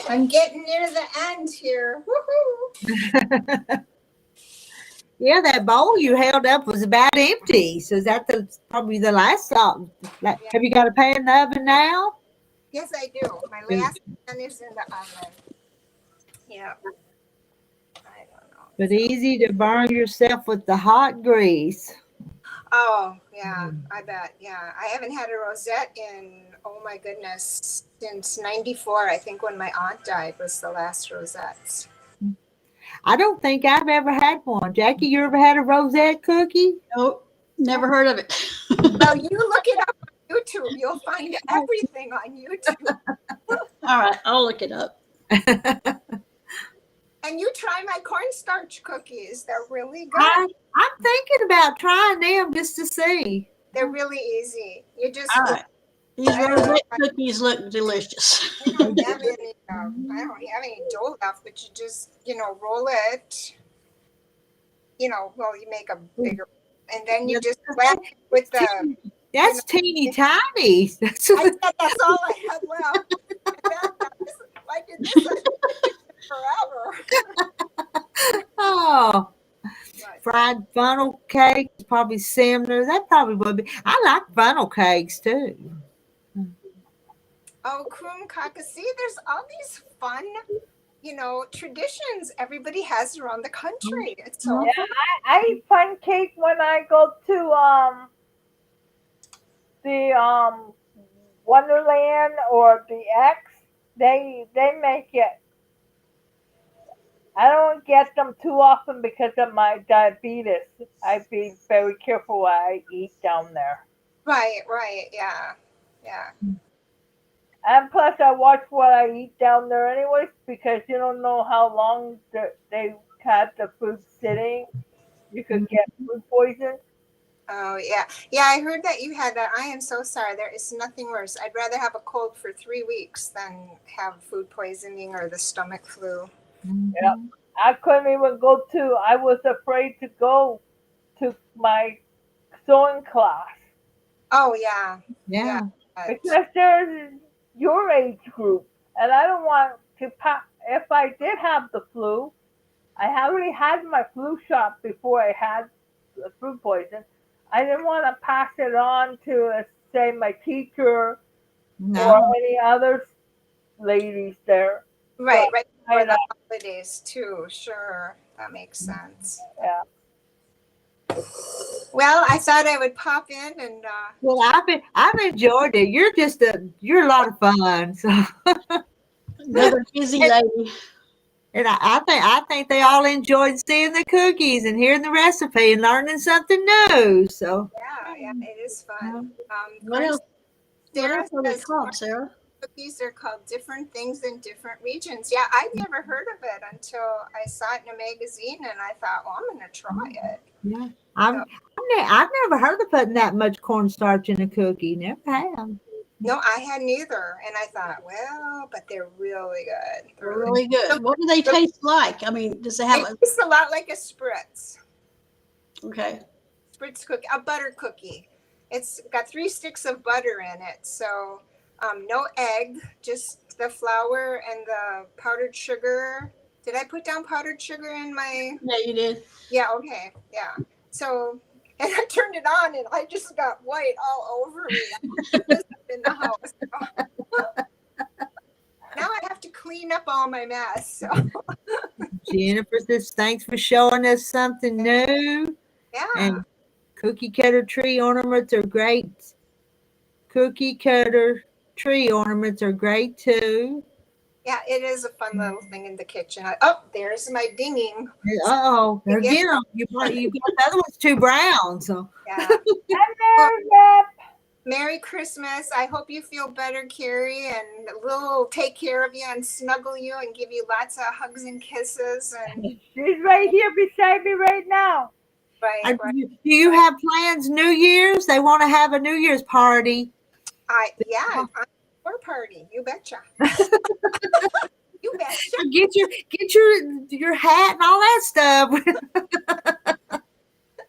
I'm getting near the end here. Woohoo! Yeah, that bowl you held up was about empty. So is that probably the last salt? Have you got a pan in the oven now? Yes, I do. My last one is in the oven. Yeah. I don't know. But easy to burn yourself with the hot grease. Oh, yeah, I bet. Yeah. I haven't had a rosette in, oh my goodness, since 94. I think when my aunt died was the last rosettes. I don't think I've ever had one. Jackie, you ever had a rosette cookie? Nope, never heard of it. Well, you look it up on YouTube. You'll find everything on YouTube. All right, I'll look it up. And you try my cornstarch cookies. They're really good. I'm thinking about trying them just to see. They're really easy. You just All right. These rosette cookies look delicious. I don't have any dough left, but you just, roll it. Well, you make a bigger, and then you just wrap it with the. That's teeny tiny. That's I said that's all I had left. I did this forever. oh. Fried funnel cake is probably similar. That probably would be. I like funnel cakes too. Oh, Krum Kaka. See, there's all these fun, traditions everybody has around the country. It's so yeah, I eat fun cake when I go to the Wonderland or the X. They make it. I don't get them too often because of my diabetes. I be very careful what I eat down there. Right, yeah. And plus, I watch what I eat down there anyways because you don't know how long they had the food sitting. You could get food poison. Oh, yeah. Yeah, I heard that you had that. I am so sorry. There is nothing worse. I'd rather have a cold for 3 weeks than have food poisoning or the stomach flu. Yeah. I couldn't even go to, I was afraid to go to my sewing class. Oh, yeah. Yeah. Because there's your age group. And I don't want to, if I did have the flu, I already had my flu shot before I had the food poison. I didn't want to pass it on to, say, my teacher or any other ladies there. Right, But for the holidays too. Sure, that makes sense. Yeah. Well, I thought I would pop in and. Well, I've enjoyed it. You're a lot of fun. So. Another busy lady. And I think they all enjoyed seeing the cookies and hearing the recipe and learning something new. So Yeah, it is fun. What else? Sarah What else are they says called, Sarah? cookies are called different things in different regions. Yeah, I'd never heard of it until I saw it in a magazine, and I thought, well, I'm going to try it. yeah, I've never heard of putting that much cornstarch in a cookie. Never have. No, I hadn't either, and I thought, well, but they're really good. They're really good. What do they taste like? I mean, does it have It tastes a lot like a spritz. Okay. Spritz cookie, a butter cookie. It's got 3 sticks of butter in it, so no egg, just the flour and the powdered sugar Did I put down powdered sugar in my? Yeah, you did. Yeah. Okay. Yeah. So, and I turned it on, and I just got white all over me. I was in the house. Now I have to clean up all my mess. So. Jennifer says, thanks for showing us something new. Yeah. And cookie cutter tree ornaments are great. Cookie cutter tree ornaments are great too. Yeah, it is a fun little thing in the kitchen. Oh, there's my dinging. Oh, again, you got the other one's too brown. So Yeah. And there's that. Merry Christmas. I hope you feel better, Carrie, and we'll take care of you and snuggle you and give you lots of hugs and kisses. And She's right here beside me right now. right. do you have plans New Year's? They want to have a New Year's party. Yeah, or party. You betcha. You betcha. Get your hat and all that stuff.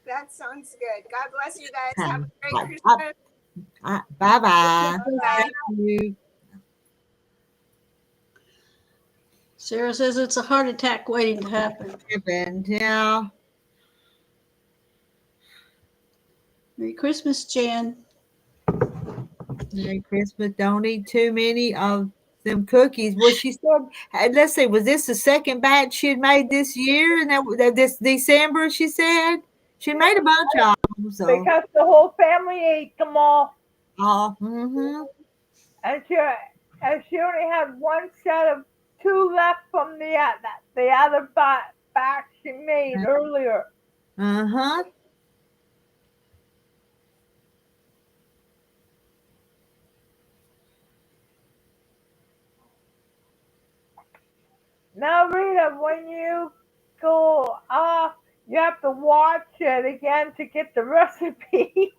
That sounds good. God bless you guys. Have a great Bye. Christmas. Bye-bye. Bye. Thank you. Sarah says it's a heart attack waiting to happen. Yeah. Merry Christmas, Jan. Merry Christmas. Don't eat too many of them cookies. Well, she said, let's see, was this the second batch she had made this year? And that this December, she said? She made a bunch of them. So. Because the whole family ate them all. Oh, mm-hmm. And she only had one set of 2 left from the other batch she made earlier. Uh-huh. Now, Rita, when you go off, you have to watch it again to get the recipe.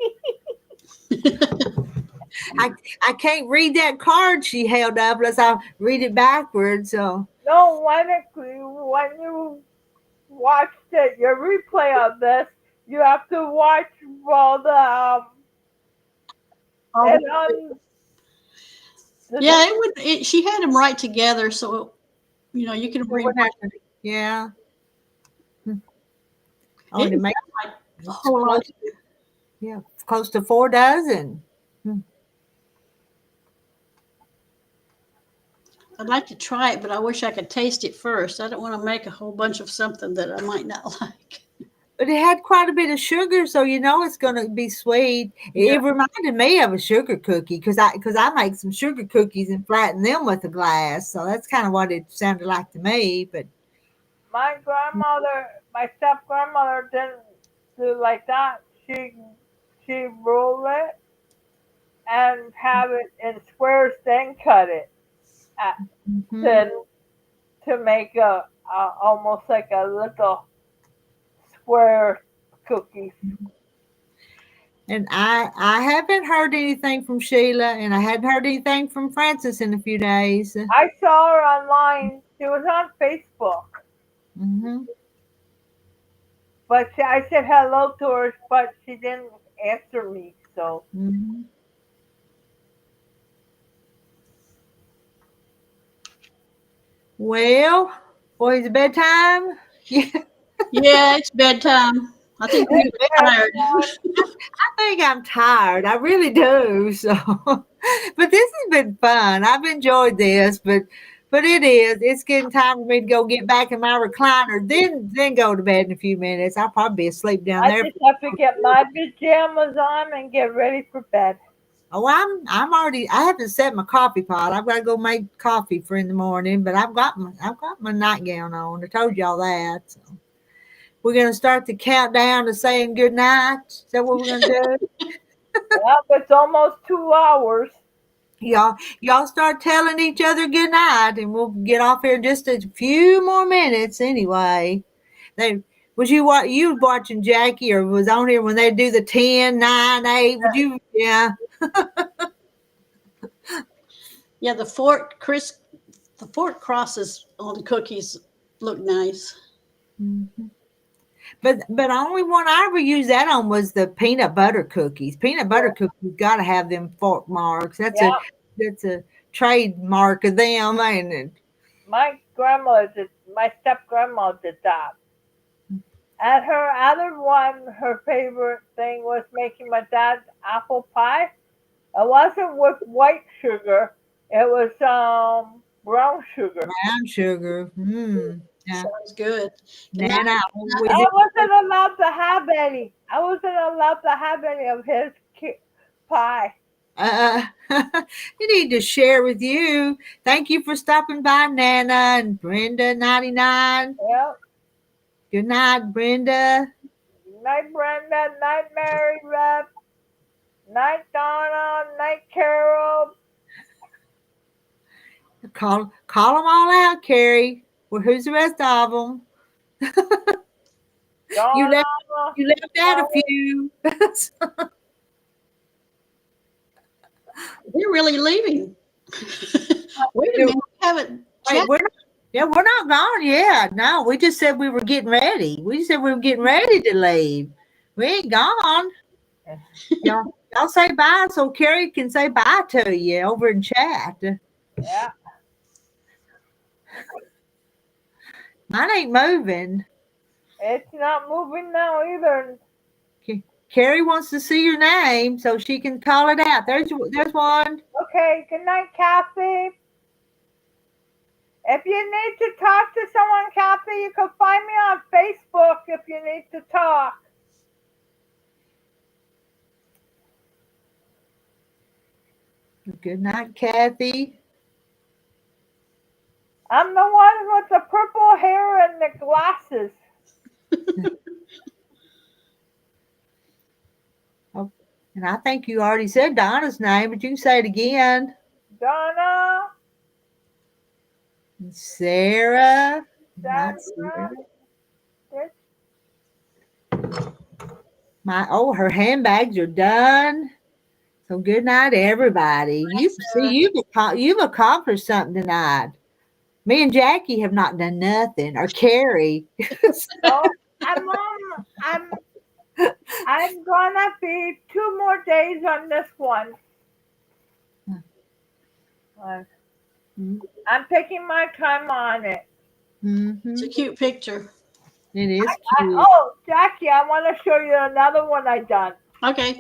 I can't read that card she held up unless I read it backwards. So No, when you watched it, your replay of this, you have to watch all the Yeah, she had them right together, so you can read. Yeah. Oh, It to make like a whole lot. Yeah, close to 4 dozen. I'd like to try it, but I wish I could taste it first. I don't want to make a whole bunch of something that I might not like. But it had quite a bit of sugar, so it's going to be sweet. Yeah. It reminded me of a sugar cookie because I make some sugar cookies and flatten them with a glass. So that's kind of what it sounded like to me. But my step grandmother didn't do like that. She roll it and have it in squares, then cut it to make a almost like a little square cookies. And I haven't heard anything from Sheila, and I hadn't heard anything from Frances in a few days. I saw her online. She was on Facebook. Mm-hmm. But I said hello to her, but she didn't answer me. So. Mm-hmm. Well, boy, is it bedtime? Yeah. Yeah, it's bedtime. I think we're tired. I think I'm tired. I really do. So, but this has been fun. I've enjoyed this, but it's getting time for me to go get back in my recliner, then go to bed in a few minutes. I'll probably be asleep down there. I just have to get my pajamas on and get ready for bed. Oh, I'm already. I haven't set my coffee pot. I've got to go make coffee for in the morning, but I've got my nightgown on. I told y'all that. So. We're going to start the countdown to saying good night. Is that what we're going to do? Well, it's almost 2 hours. Y'all start telling each other good night, and we'll get off here in just a few more minutes anyway. Was you watching Jackie, or was on here when they do the 10, 9, 8? Would you? Yeah. Yeah, the fort crosses on the cookies look nice. Mm-hmm. But the only one I ever used that on was the peanut butter cookies. Peanut butter cookies got to have them fork marks. That's a trademark of them, ain't it? my grandmother did, my step grandma did that. And her other one, her favorite thing was making my dad's apple pie. It wasn't with white sugar. It was brown sugar. Brown sugar. Yeah. Sounds good. Nana, we I did, wasn't allowed to have any. I wasn't allowed to have any of his pie. you need to share with you. Thank you for stopping by, Nana and Brenda 99. Yep. Good night, Brenda. Night Brenda, night Mary Rep, night Donna, night Carol. Call them all out, Carrie. Well, who's the rest of them? You Donna. left out a few. They're really leaving. Wait a minute. We haven't Wait, we're not gone yet. No, we just said we were getting ready. We said we were getting ready to leave. We ain't gone. Y'all say bye so Carrie can say bye to you over in chat. Yeah. Mine ain't moving. It's not moving now either. Carrie wants to see your name so she can call it out. There's one. Okay, good night, Kathy. If you need to talk to someone, Kathy, you can find me on Facebook if you need to talk. Good night, Kathy. I'm the one with the purple hair and the glasses. Oh, and I think you already said Donna's name, but you can say it again. Donna. Sarah. Sandra. Her handbags are done. So good night, everybody. You've accomplished something tonight. Me and Jackie have not done nothing, or Carrie. No, I'm gonna be 2 more days on this one. I'm taking my time on it. Mm-hmm. It's a cute picture. It is cute. Jackie, I want to show you another one I done. Okay.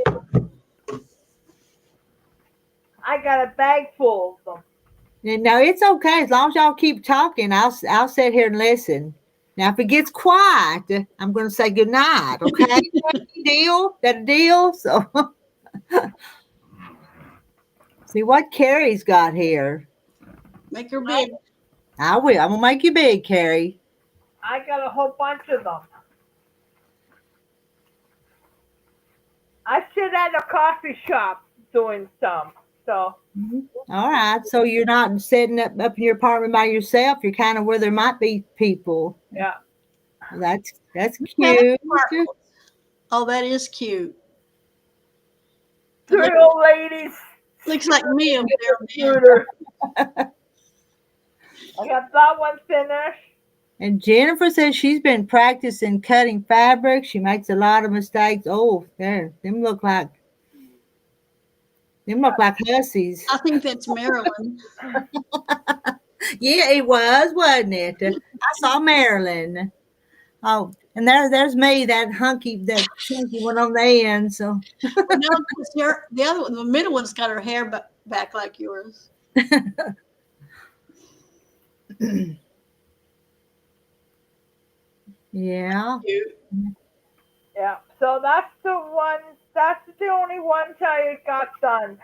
I got a bag full of them. No, it's okay. As long as y'all keep talking, I'll sit here and listen. Now, if it gets quiet, I'm going to say good night. Okay, deal? That a deal? So, see what Carrie's got here. Make her big. I will. I'm gonna make you big, Carrie. I got a whole bunch of them. I sit at a coffee shop doing some. So. All right. So you're not sitting up in your apartment by yourself. You're kind of where there might be people. Yeah. That's cute. Oh, that is cute. 3 old ladies. Looks like me over there. I got that one finished. And Jennifer says she's been practicing cutting fabric. She makes a lot of mistakes. Oh, there. Them look like hussies. I think that's Marilyn. Yeah, it was, wasn't it? I saw Marilyn. Oh, and there's me, that chunky one on the end. So No, the other one, the middle one's got her hair back like yours. Yeah. Yeah. So that's the one. That's the only ones I got done.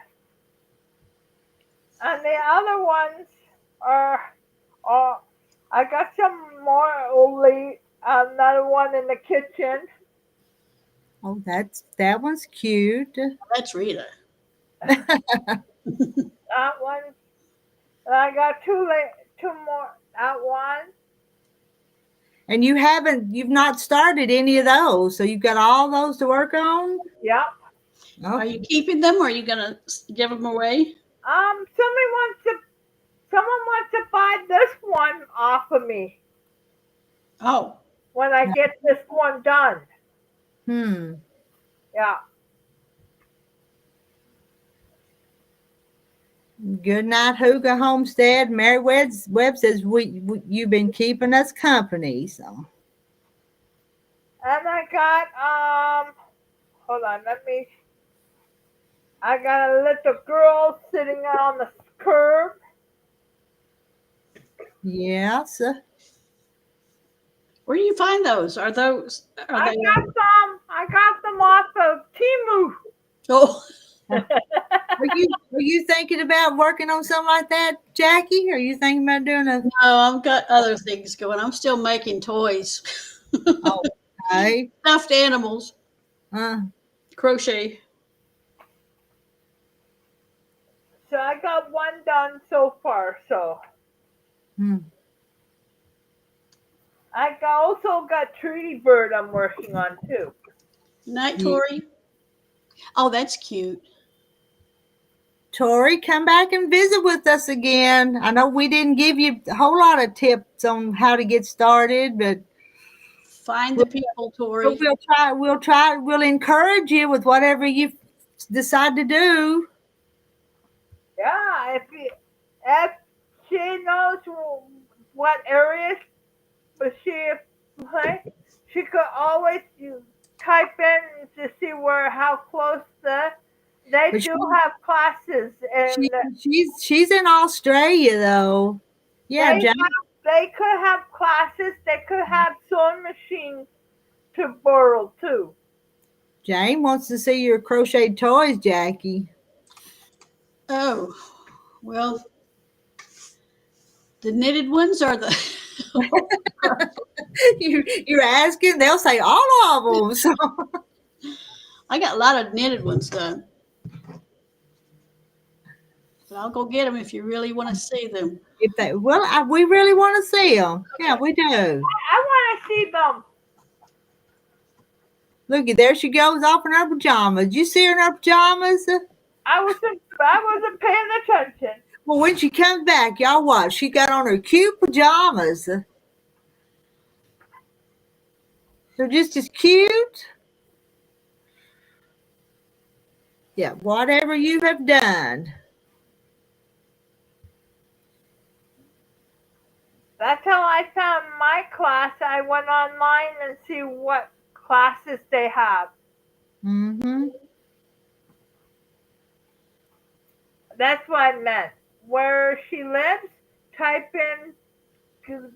And the other ones are I got some more only. Another one in the kitchen. Oh, that one's cute. That's Rita. That one. And I got two more. That one. And you've not started any of those, so you've got all those to work on? Yep. Okay. Are you keeping them or are you gonna give them away? Someone wants to buy this one off of me. Oh. When I get this one done. Yeah. Good night, Hooga Homestead. Mary Webb says you've been keeping us company. So And I got hold on, I got a little girl sitting on the curb. yes, Where do you find those? Are they? I got them off of Timu. Oh, are you thinking about working on something like that, Jackie? Are you thinking about doing a? no, I've got other things going. I'm still making toys, Oh, okay. stuffed animals, Uh, crochet. So I got one done so far. So hmm. also got Treaty Bird I'm working on too. Night, Yeah. Tori. Oh, that's cute. Tori, come back and visit with us again. I know we didn't give you a whole lot of tips on how to get started, but Find the people, Tori. we'll try. We'll encourage you with whatever you decide to do. Yeah, if she knows what areas, but she could always type in to see how close they But do have classes, and she's in Australia though. Yeah, they Jane. they could have classes. They could have sewing machines to borrow too. Jane wants to see your crocheted toys, Jackie. Oh, well, the knitted ones are the. You're asking, they'll say all of them. So I got a lot of knitted ones done. But I'll go get them if you really want to see them. if they, we really want to see them. Yeah, we do. I want to see them. Looky, there she goes off in her pajamas. Did you see her in her pajamas? I wasn't paying attention. Well, when she comes back, y'all watch. She got on her cute pajamas. They're just as cute. Yeah, whatever you have done. That's how I found my class. I went online and see what classes they have. Mm-hmm. That's what I meant. Where she lives, type in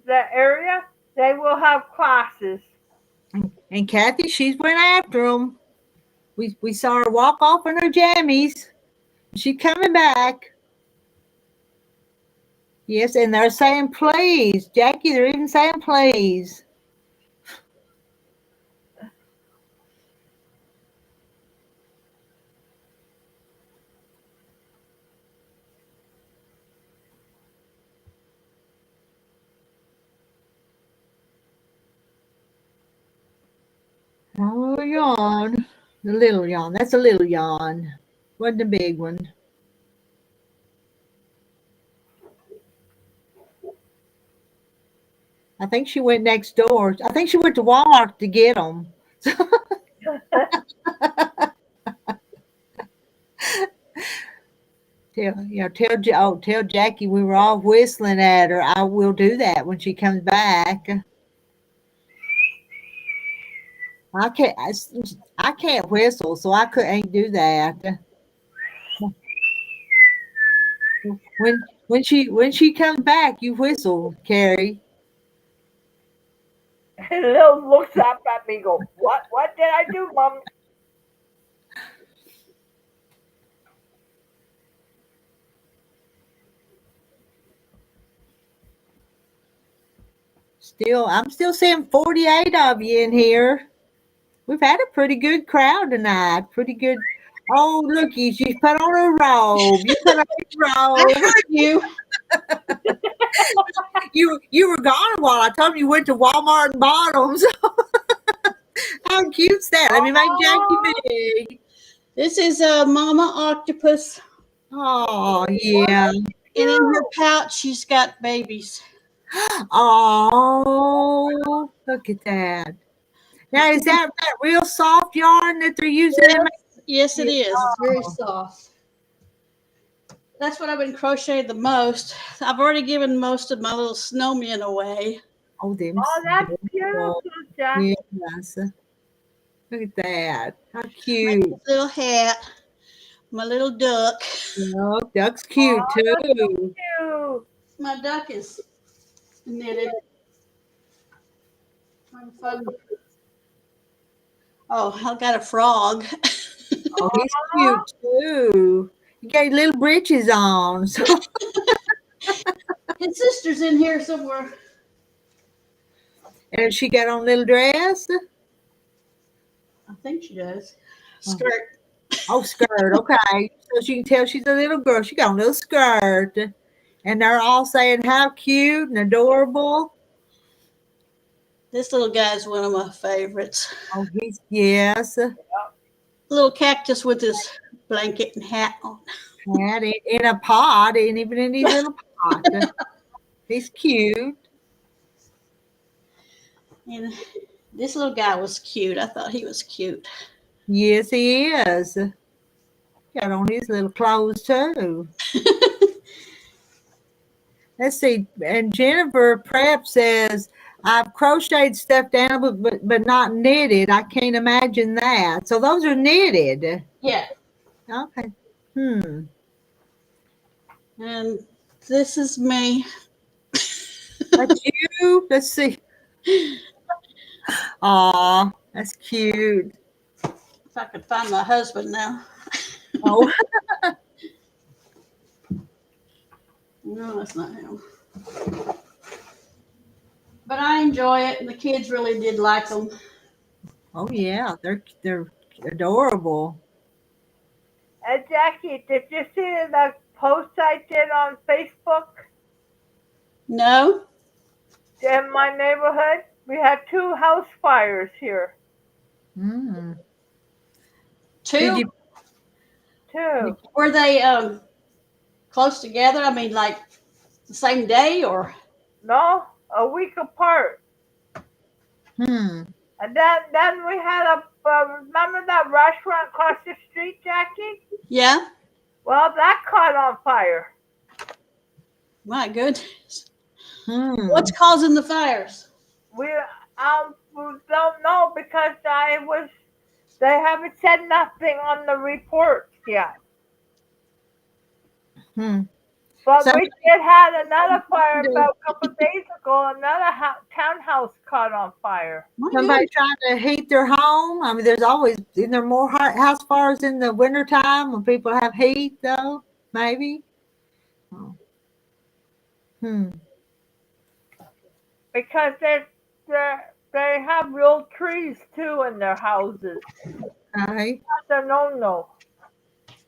the area. They will have classes. And Kathy, she's went after them. We saw her walk off in her jammies. She's coming back. Yes, and they're saying please. Jackie, they're even saying please. Oh, yawn. The little yawn. That's a little yawn. Wasn't a big one. I think she went next door. I think she went to Walmart to get them. Tell Jackie we were all whistling at her. I will do that when she comes back. I can't whistle, so I couldn't do that. When she comes back, you whistle, Carrie. And Lil looks up at me and goes, What did I do, Mom? I'm still seeing 48 of you in here. We've had a pretty good crowd tonight. Pretty good. Oh, looky, she put on her robe. You put on your I robe. heard you. You were gone a while. I told you went to Walmart and bought them. So how cute's that? Let me make Jackie big. This is a mama octopus. Oh, yeah. And in her pouch, she's got babies. Oh, look at that. Now, is that real soft yarn that they're using? Yes, it is. It's very soft. That's what I've been crocheting the most. I've already given most of my little snowmen away. Oh, them. Oh, that's Beautiful. beautiful, Jackie. Yes. Look at that. How My cute. little hat, my little duck. Oh, duck's cute Oh, that's so too. cute. My duck is knitted. Trying to find. Oh, I got a frog. Oh, he's cute too. He got little breeches on. So, His sister's in here somewhere. and she got on a little dress. I think she does. Skirt. Oh, skirt. Okay. So she can tell she's a little girl. She got a little skirt. And they're all saying how cute and adorable. This little guy's one of my favorites. Oh, he's, yes. Little cactus with his blanket and hat on. Had it in a pot and even in his little pot. He's cute. And this little guy was cute. I thought he was cute. Yes, he is. Got on his little clothes too. Let's see. And Jennifer Prep says, I've crocheted stuffed animal, but not knitted. I can't imagine that. So those are knitted. Yeah. Okay. And this is me. That's you. Let's see. Aw, that's cute. If I could find my husband now. Oh, No, that's not him. But I enjoy it, and the kids really did like them. oh yeah, they're adorable. And Jackie, did you see the post I did on Facebook No? in my neighborhood? We had 2 house fires here. Mm. Two? Did you? 2. Were they close together? I mean, like the same day or? No, a week apart. Hmm. And then we had remember that restaurant across the street, Jackie? Yeah? Well, that caught on fire. My goodness. Hmm. What's causing the fires? We don't know because they haven't said nothing on the reports yet. Hmm. But So- we did have another fire about a couple of days ago. Another townhouse caught on fire. My Somebody goodness. trying to heat their home. I mean, there's always, isn't there more house fires in the wintertime when people have heat, though? Maybe. Oh. Hmm. Because they have real trees too in their houses. Okay. That's a no.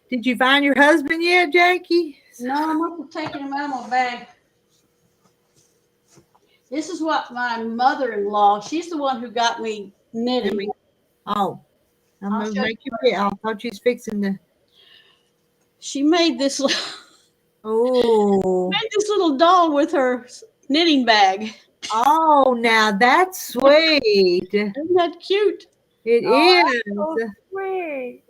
Did you find your husband yet, Jackie? No, I'm not taking him out of my bag. This is what my mother-in-law, she's the one who got me knitting. Oh, I'm I'll gonna show make you fit. I thought you was fixing the. She made this Oh. little doll with her knitting bag. Oh, now that's sweet. Isn't that cute? It Oh, is. so sweet.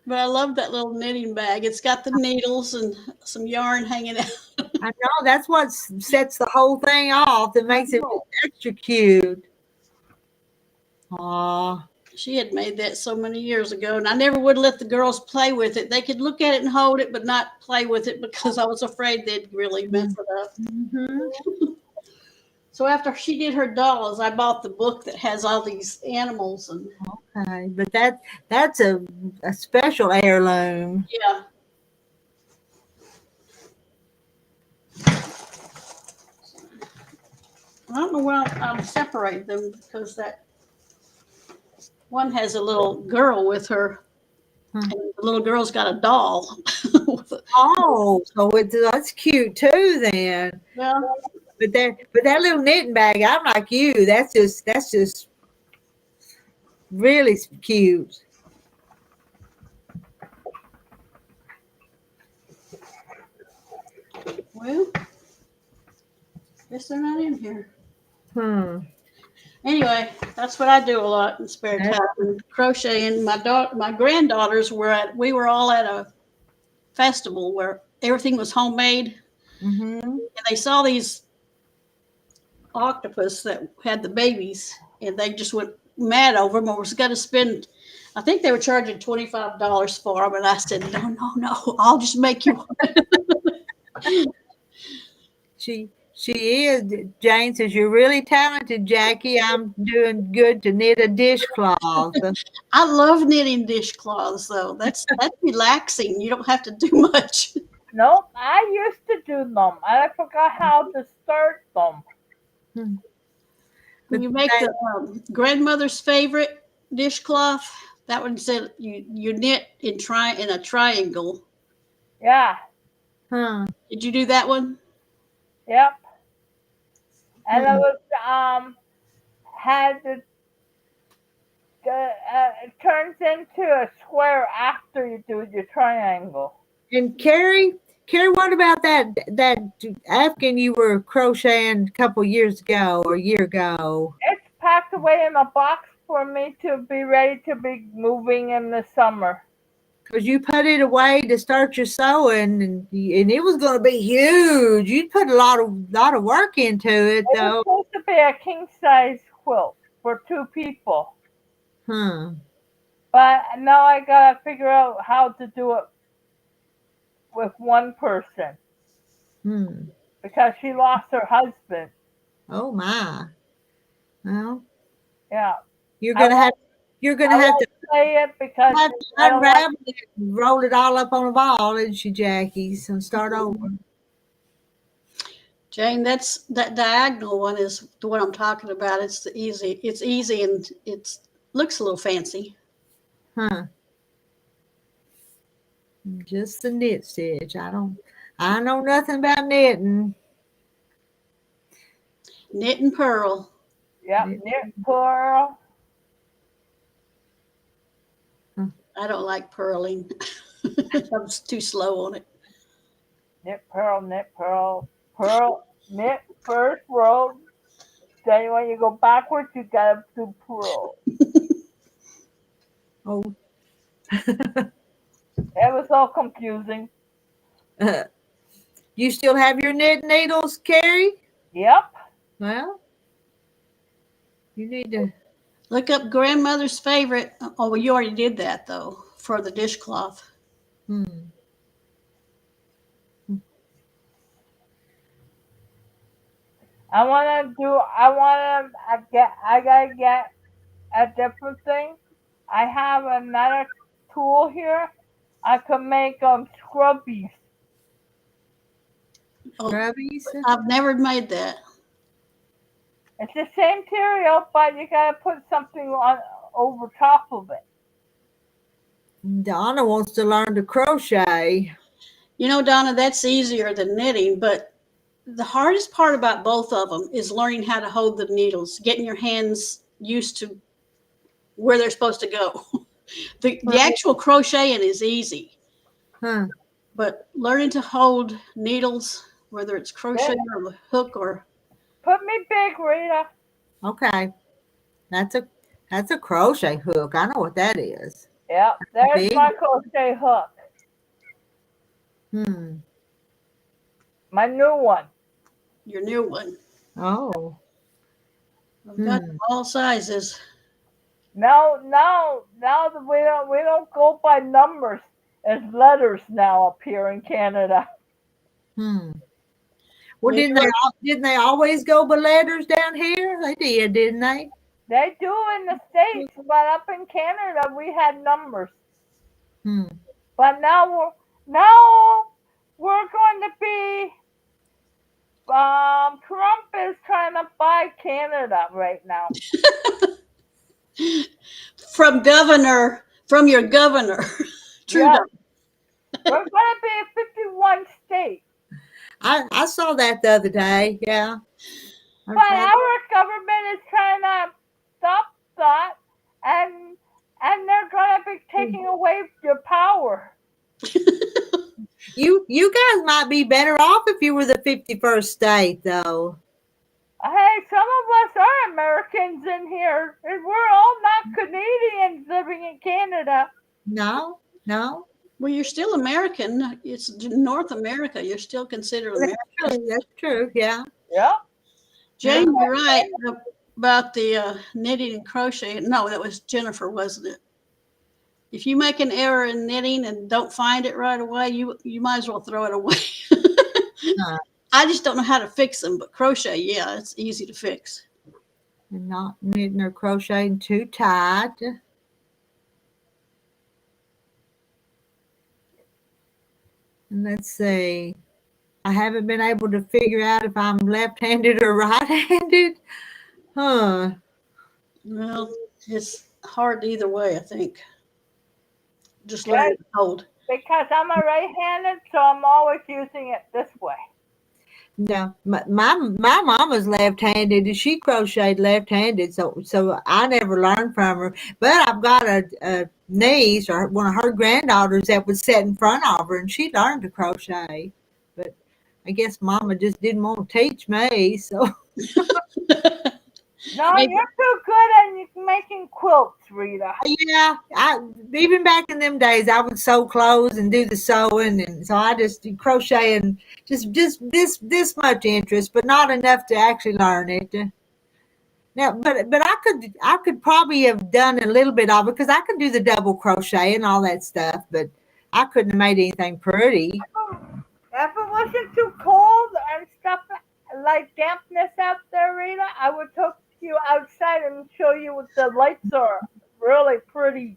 But I love that little knitting bag. It's got the needles and some yarn hanging out. I know that's what sets the whole thing off. That makes it extra cute. Aw. She had made that so many years ago, and I never would let the girls play with it. They could look at it and hold it, but not play with it because I was afraid they'd really mess it up. Mm-hmm. So after she did her dolls, I bought the book that has all these animals and Okay, but that's a special heirloom. yeah. I don't know where I'll separate them because that one has a little girl with her. And the little girl's got a doll. Oh, so that's cute too then. Yeah. But that little knitting bag, I'm like you. That's just really cute. Well, guess they're not in here. Anyway, that's what I do a lot in spare time. Crocheting. My granddaughters we were all at a festival where everything was homemade, Mm-hmm. and they saw these octopus that had the babies, and they just went mad over them or was going to spend. I think they were charging $25 for them, and I said, "No, no, no! I'll just make you." She is. Jane says, "You're really talented, Jackie. I'm doing good to knit a dishcloth." I love knitting dishcloths, though. That's relaxing. You don't have to do much. Nope, I used to do them. I forgot how to start them. Hmm. When But you make that- the grandmother's favorite dishcloth, that one said you knit in a triangle. Yeah, huh. Did you do that one? yep. And it Hmm. was had the it turns into a square after you do your triangle. And Carrie, what about that Afghan you were crocheting a couple years ago or a year ago? It's packed away in a box for me to be ready to be moving in the summer. Because you put it away to start your sewing, and it was going to be huge. You put a lot of work into it, It was though. supposed to be a king size quilt for 2 people. Huh. But now I gotta figure out how to do it with one person Hmm. because she lost her husband. Oh my. Well, Yeah, you're I gonna have won't. you're gonna I have to won't say it because have to I don't like. unravel it and roll it all up on a ball, isn't she, Jackie? And start over. Jane, that's that diagonal one is the one I'm talking about. It's easy and it's looks a little fancy. Huh. Just the knit stitch. I know nothing about knitting. Knit and purl. Yep, knit pearl. I don't like purling. I'm too slow on it. Knit pearl, knit pearl, pearl, knit first row. Then when you go backwards, you gotta do pearl. Oh. It was all confusing. You still have your knit needles, Carrie? Yep. Well, you need to. Look up grandmother's favorite. Oh, well, you already did that though for the dishcloth. Hmm. I gotta get a different thing. I have another tool here. I can make scrubbies. Oh, Scrubbies. I've never made that. It's the same material, but you gotta put something on over top of it. Donna wants to learn to crochet. You know, Donna, that's easier than knitting, but the hardest part about both of them is learning how to hold the needles, getting your hands used to where they're supposed to go. The actual crocheting is easy, Huh. but learning to hold needles, whether it's crochet or hook or Put me big, Rita. Okay. That's a crochet hook. I know what that is. Yep, there's Big. my crochet hook. Hmm. My new one. your new one. Oh. I've got all sizes. Now that we don't go by numbers. It's letters now up here in Canada. Hmm. Well, We didn't they always go by letters down here? They did, didn't they? They do in the States, but up in Canada we had numbers. Hmm. But now we're going to be Trump is trying to buy Canada right now. from your governor, Yeah, Trudeau. we're going to be 51 states. I saw that the other day. Yeah. But our government is trying to stop that, and they're going to be taking away your power. You guys might be better off if you were the 51st state, though. Hey, some of us are Americans in here, and we're all not Canadians living in Canada. No, no. Well, you're still American. It's North America. You're still considered American. That's true. Yeah. Yeah. Jane, you're right about the knitting and crochet. No, that was Jennifer, wasn't it? If you make an error in knitting and don't find it right away, you might as well throw it away. I just don't know how to fix them, but crochet, yeah, it's easy to fix. And not knitting or crocheting too tight. And let's see. I haven't been able to figure out if I'm left-handed or right-handed. Huh. Well, it's hard either way, I think. Just learn to hold. Because I'm a right-handed, so I'm always using it this way. No, my mama's left-handed and she crocheted left-handed, so I never learned from her. But I've got a niece or one of her granddaughters that would sit in front of her and she learned to crochet. But I guess mama just didn't want to teach me, so. No, you're too good at making quilts, Rita. Yeah, even back in them days, I would sew clothes and do the sewing, and so I just do crochet and just this much interest, but not enough to actually learn it. Now, but I could probably have done a little bit of it because I could do the double crochet and all that stuff, but I couldn't have made anything pretty. If it wasn't too cold and stuff like dampness out there, Rita, I would take you outside and show you what the lights are really pretty.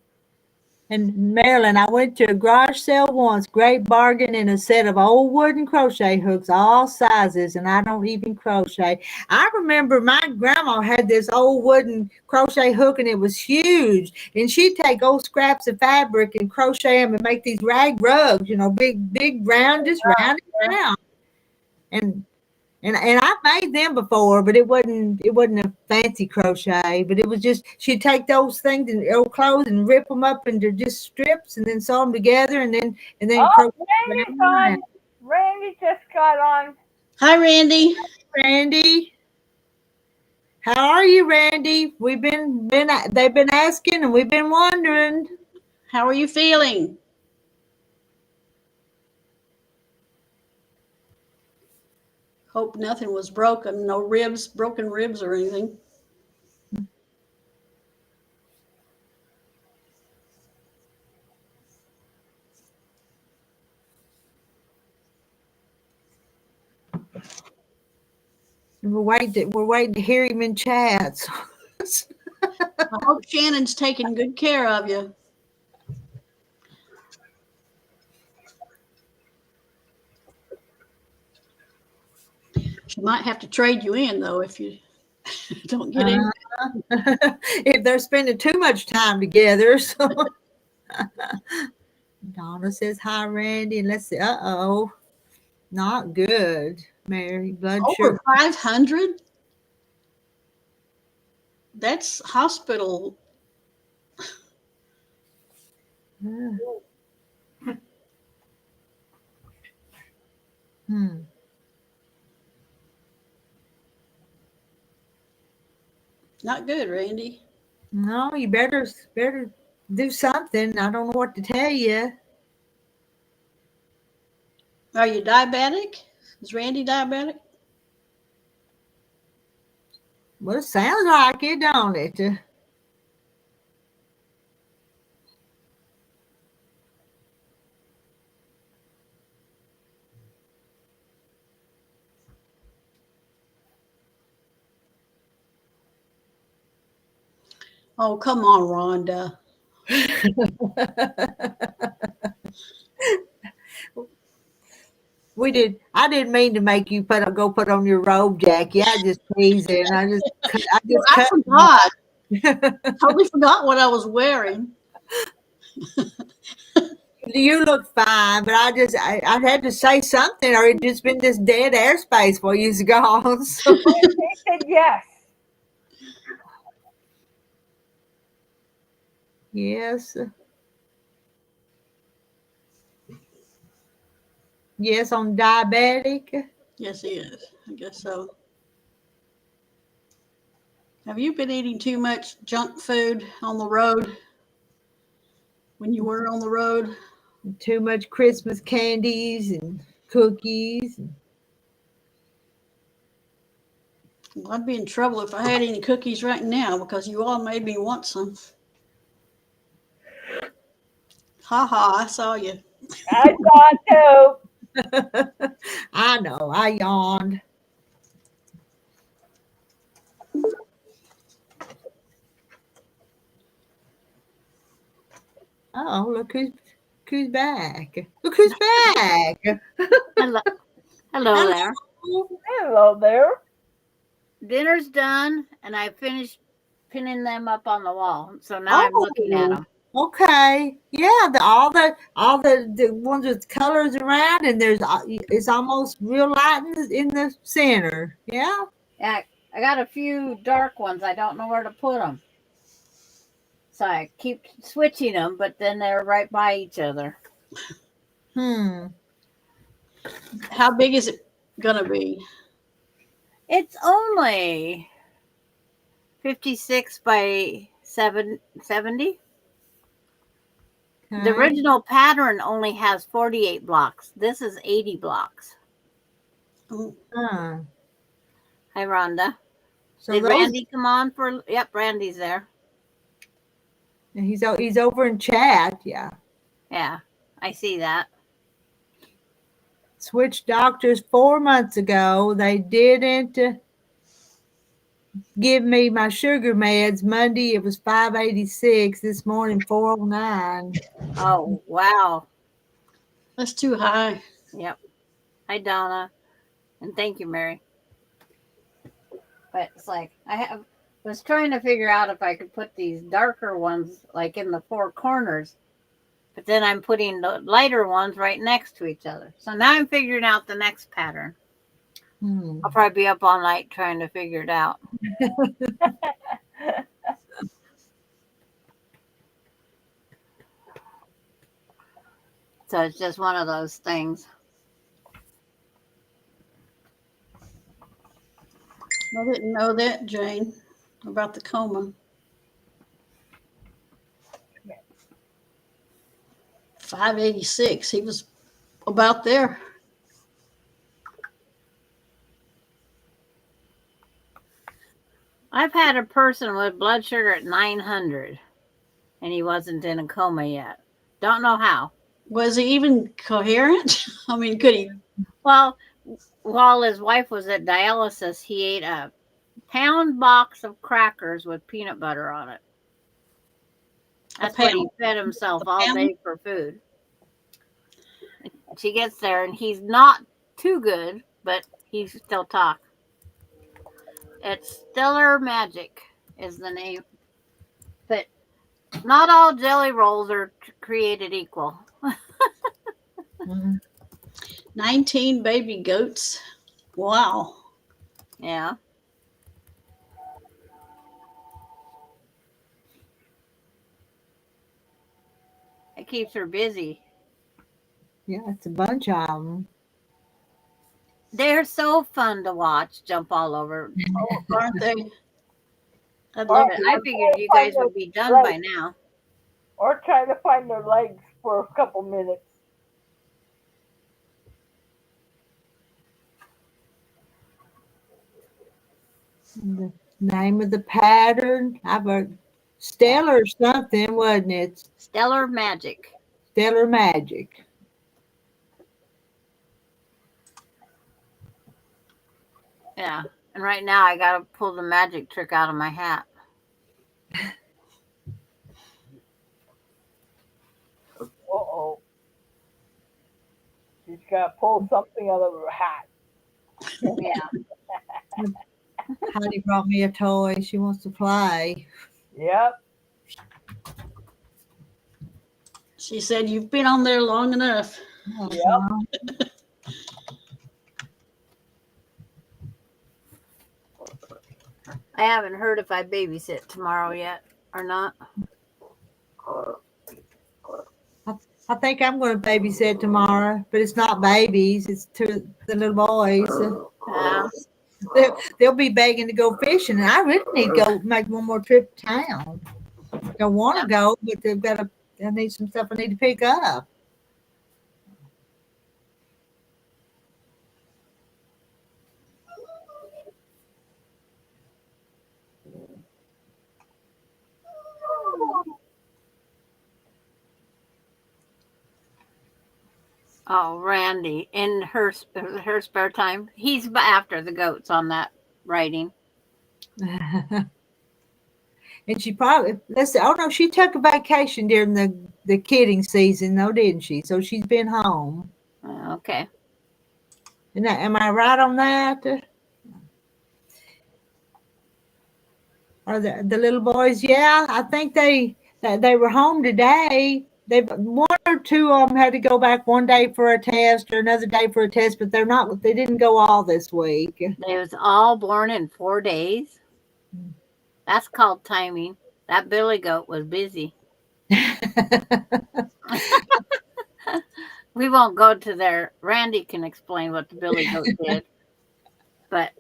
And Marilyn, I went to a garage sale once, great bargain in a set of old wooden crochet hooks, all sizes, and I don't even crochet. I remember my grandma had this old wooden crochet hook and it was huge. And she'd take old scraps of fabric and crochet them and make these rag rugs, big round, just round and round. And I've made them before, but it wasn't a fancy crochet. But it was just she'd take those things and old clothes and rip them up into just strips and then sew them together and then crochet. Randy's on. Randy just got on. Hi, Randy. Randy, how are you, Randy? They've been asking and we've been wondering. How are you feeling? Hope nothing was broken. No broken ribs or anything. We're waiting to hear him in chats. I hope Shannon's taking good care of you. She might have to trade you in, though, if you don't get in. If they're spending too much time together. So. Donna says hi, Randy, and let's see. Not good. Mary, blood sugar. Over 500? That's hospital. Not good, Randy. No, you better do something. I don't know what to tell you. Are you diabetic? Is Randy diabetic? Well, it sounds like it, don't it? Oh, come on, Rhonda. I didn't mean to make you go put on your robe, Jackie. I just teasing. I forgot. Totally forgot what I was wearing. You look fine, but I had to say something, or it'd just been this dead airspace for you gone. So. They said yes. Yes. Yes, on diabetic. Yes, he is. I guess so. Have you been eating too much junk food on the road when you were on the road? Too much Christmas candies and cookies. Well, I'd be in trouble if I had any cookies right now because you all made me want some. Ha ha, I saw you. I saw it too. I know, I yawned. Oh, look who's back. Look who's back. Hello, hello there. Hello there. Dinner's done, and I finished pinning them up on the wall. So now I'm looking at them. Okay. Yeah, all the ones with colors around, and it's almost real light in the center. Yeah. Yeah, I got a few dark ones. I don't know where to put them. So I keep switching them, but then they're right by each other. How big is it gonna be? It's only 56 by 70. Okay. The original pattern only has 48 blocks. This is 80 blocks. Huh. Hi, Rhonda. So Did those, Randy come on for? Yep, Randy's there. he's over in chat. Yeah. Yeah, I see that. Switched doctors 4 months ago. They didn't give me my sugar meds. Monday it was 586. This morning 409. Oh, wow. That's too high. Yep. Hi, Donna. And thank you, Mary. But it's like, was trying to figure out if I could put these darker ones like in the four corners. But then I'm putting the lighter ones right next to each other. So now I'm figuring out the next pattern. I'll probably be up all night trying to figure it out. So it's just one of those things. I didn't know that, Jane, about the coma. 586. He was about there. I've had a person with blood sugar at 900, and he wasn't in a coma yet. Don't know how. Was he even coherent? I mean, could he? Well, while his wife was at dialysis, he ate a pound box of crackers with peanut butter on it. That's what he fed himself all day for food. She gets there, and he's not too good, but he still talks. It's Stellar Magic is the name. But not all jelly rolls are created equal. 19 baby goats. Wow. Yeah. It keeps her busy. Yeah, it's a bunch of them. They're so fun to watch jump all over. Oh, aren't they? I'd Or- love it. I figured you guys would be done by now. Or trying to find their legs for a couple minutes. The name of the pattern, I've heard Stellar something, wasn't it? Stellar Magic. Stellar Magic. Yeah. And right now I got to pull the magic trick out of my hat. Uh-oh. She's got to pull something out of her hat. Yeah. Heidi brought me a toy. She wants to play. Yep. She said, "You've been on there long enough." Yep. I haven't heard if I babysit tomorrow yet or not. I think I'm going to babysit tomorrow, but it's not babies. It's to the little boys. They'll be begging to go fishing, and I really need to go make one more trip to town. I want to go, but I need some stuff I need to pick up. Oh, Randy, in her spare time, he's after the goats on that writing. And she probably, let's see, oh no, she took a vacation during the kidding season, though, didn't she? So she's been home. Okay. And am I right on that? Or the little boys? Yeah, I think they were home today. One or two of them had to go back one day for a test or another day for a test, but they didn't go all this week. They was all born in 4 days. That's called timing. That billy goat was busy. We won't go to there. Randy can explain what the billy goat did. But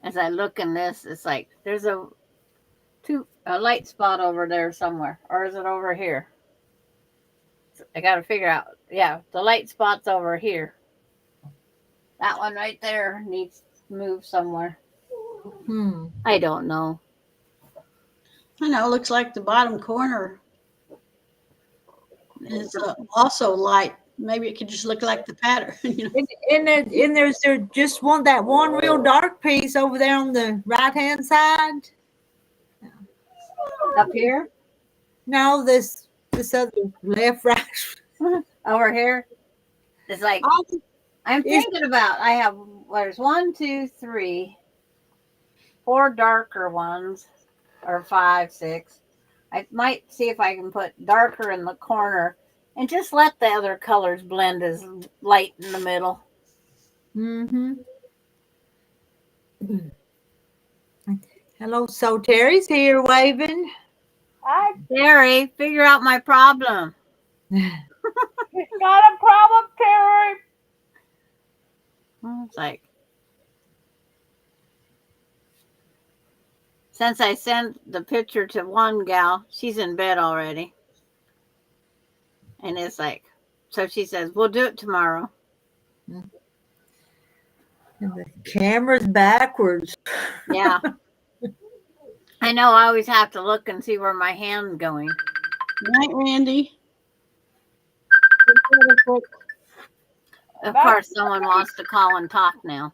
as I look in this, it's like there's a light spot over there somewhere. Or is it over here? I got to figure out. Yeah, the light spot's over here. That one right there needs to move somewhere. I don't know. I know. It looks like the bottom corner is also light. Maybe it could just look like the pattern. You know? And there's just that one real dark piece over there on the right hand side. Up here? No, this other left, right. Over here? It's like I'm thinking about. I have there's 1, 2, 3, 4 darker ones, or 5, 6. I might see if I can put darker in the corner and just let the other colors blend as light in the middle. Hello, so Terry's here waving. Hi, Terry, figure out my problem. it's not a problem, Terry. It's like, since I sent the picture to one gal, she's in bed already. And it's like, so she says, we'll do it tomorrow. And the camera's backwards. Yeah. I know, I always have to look and see where my hand's going. Night, Randy. Of course, someone wants to call and talk now.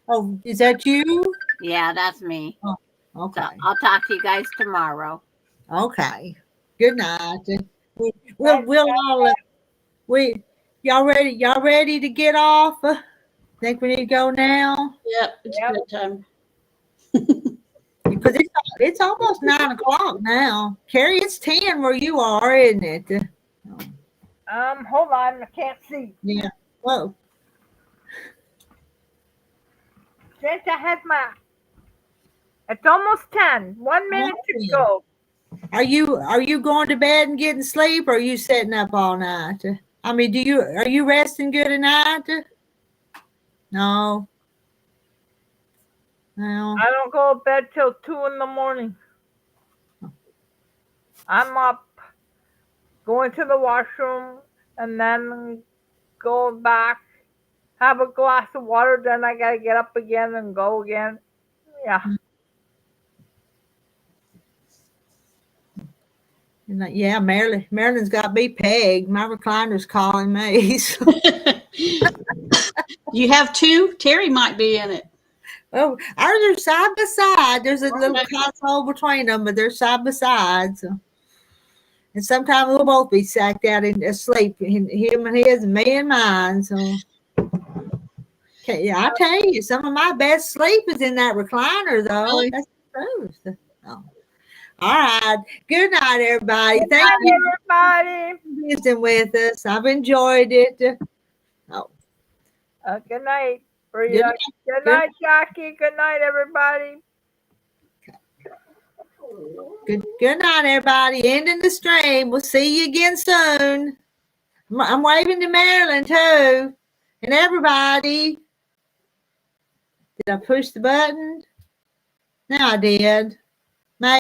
Oh, is that you? Yeah, that's me. Oh, okay. So I'll talk to you guys tomorrow. Okay. Good night. We'll all y'all ready? Y'all ready to get off? Think we need to go now? Yep, it's a good time. Because it's almost 9 o'clock now. Carrie, it's 10 where you are, isn't it? Hold on, I can't see. Yeah. Whoa. Since I had it's almost 10. 1 minute to go. Are you going to bed and getting sleep, or are you sitting up all night? I mean, are you resting good at night? No. No. I don't go to bed till 2 in the morning. I'm up, going to the washroom, and then go back, have a glass of water, then I gotta get up again and go again. Yeah. Yeah, Marilyn's got me pegged. My recliner's calling me. So. You have 2? Terry might be in it. Well, ours are side by side. There's a little console between them, but they're side by side. So. And sometimes we'll both be sacked out and asleep. Him and his, and me and mine. So, okay, yeah, I tell you, some of my best sleep is in that recliner, though. Really? That's the truth. Oh. All right. Good night, everybody. Good Thank night, you everybody. for visiting with us. I've enjoyed it. Oh. Good night. Good night. Good night, Jackie. Good night, everybody. Good night, everybody. Ending the stream. We'll see you again soon. I'm waving to Marilyn, too. And everybody. Did I push the button? No, I did.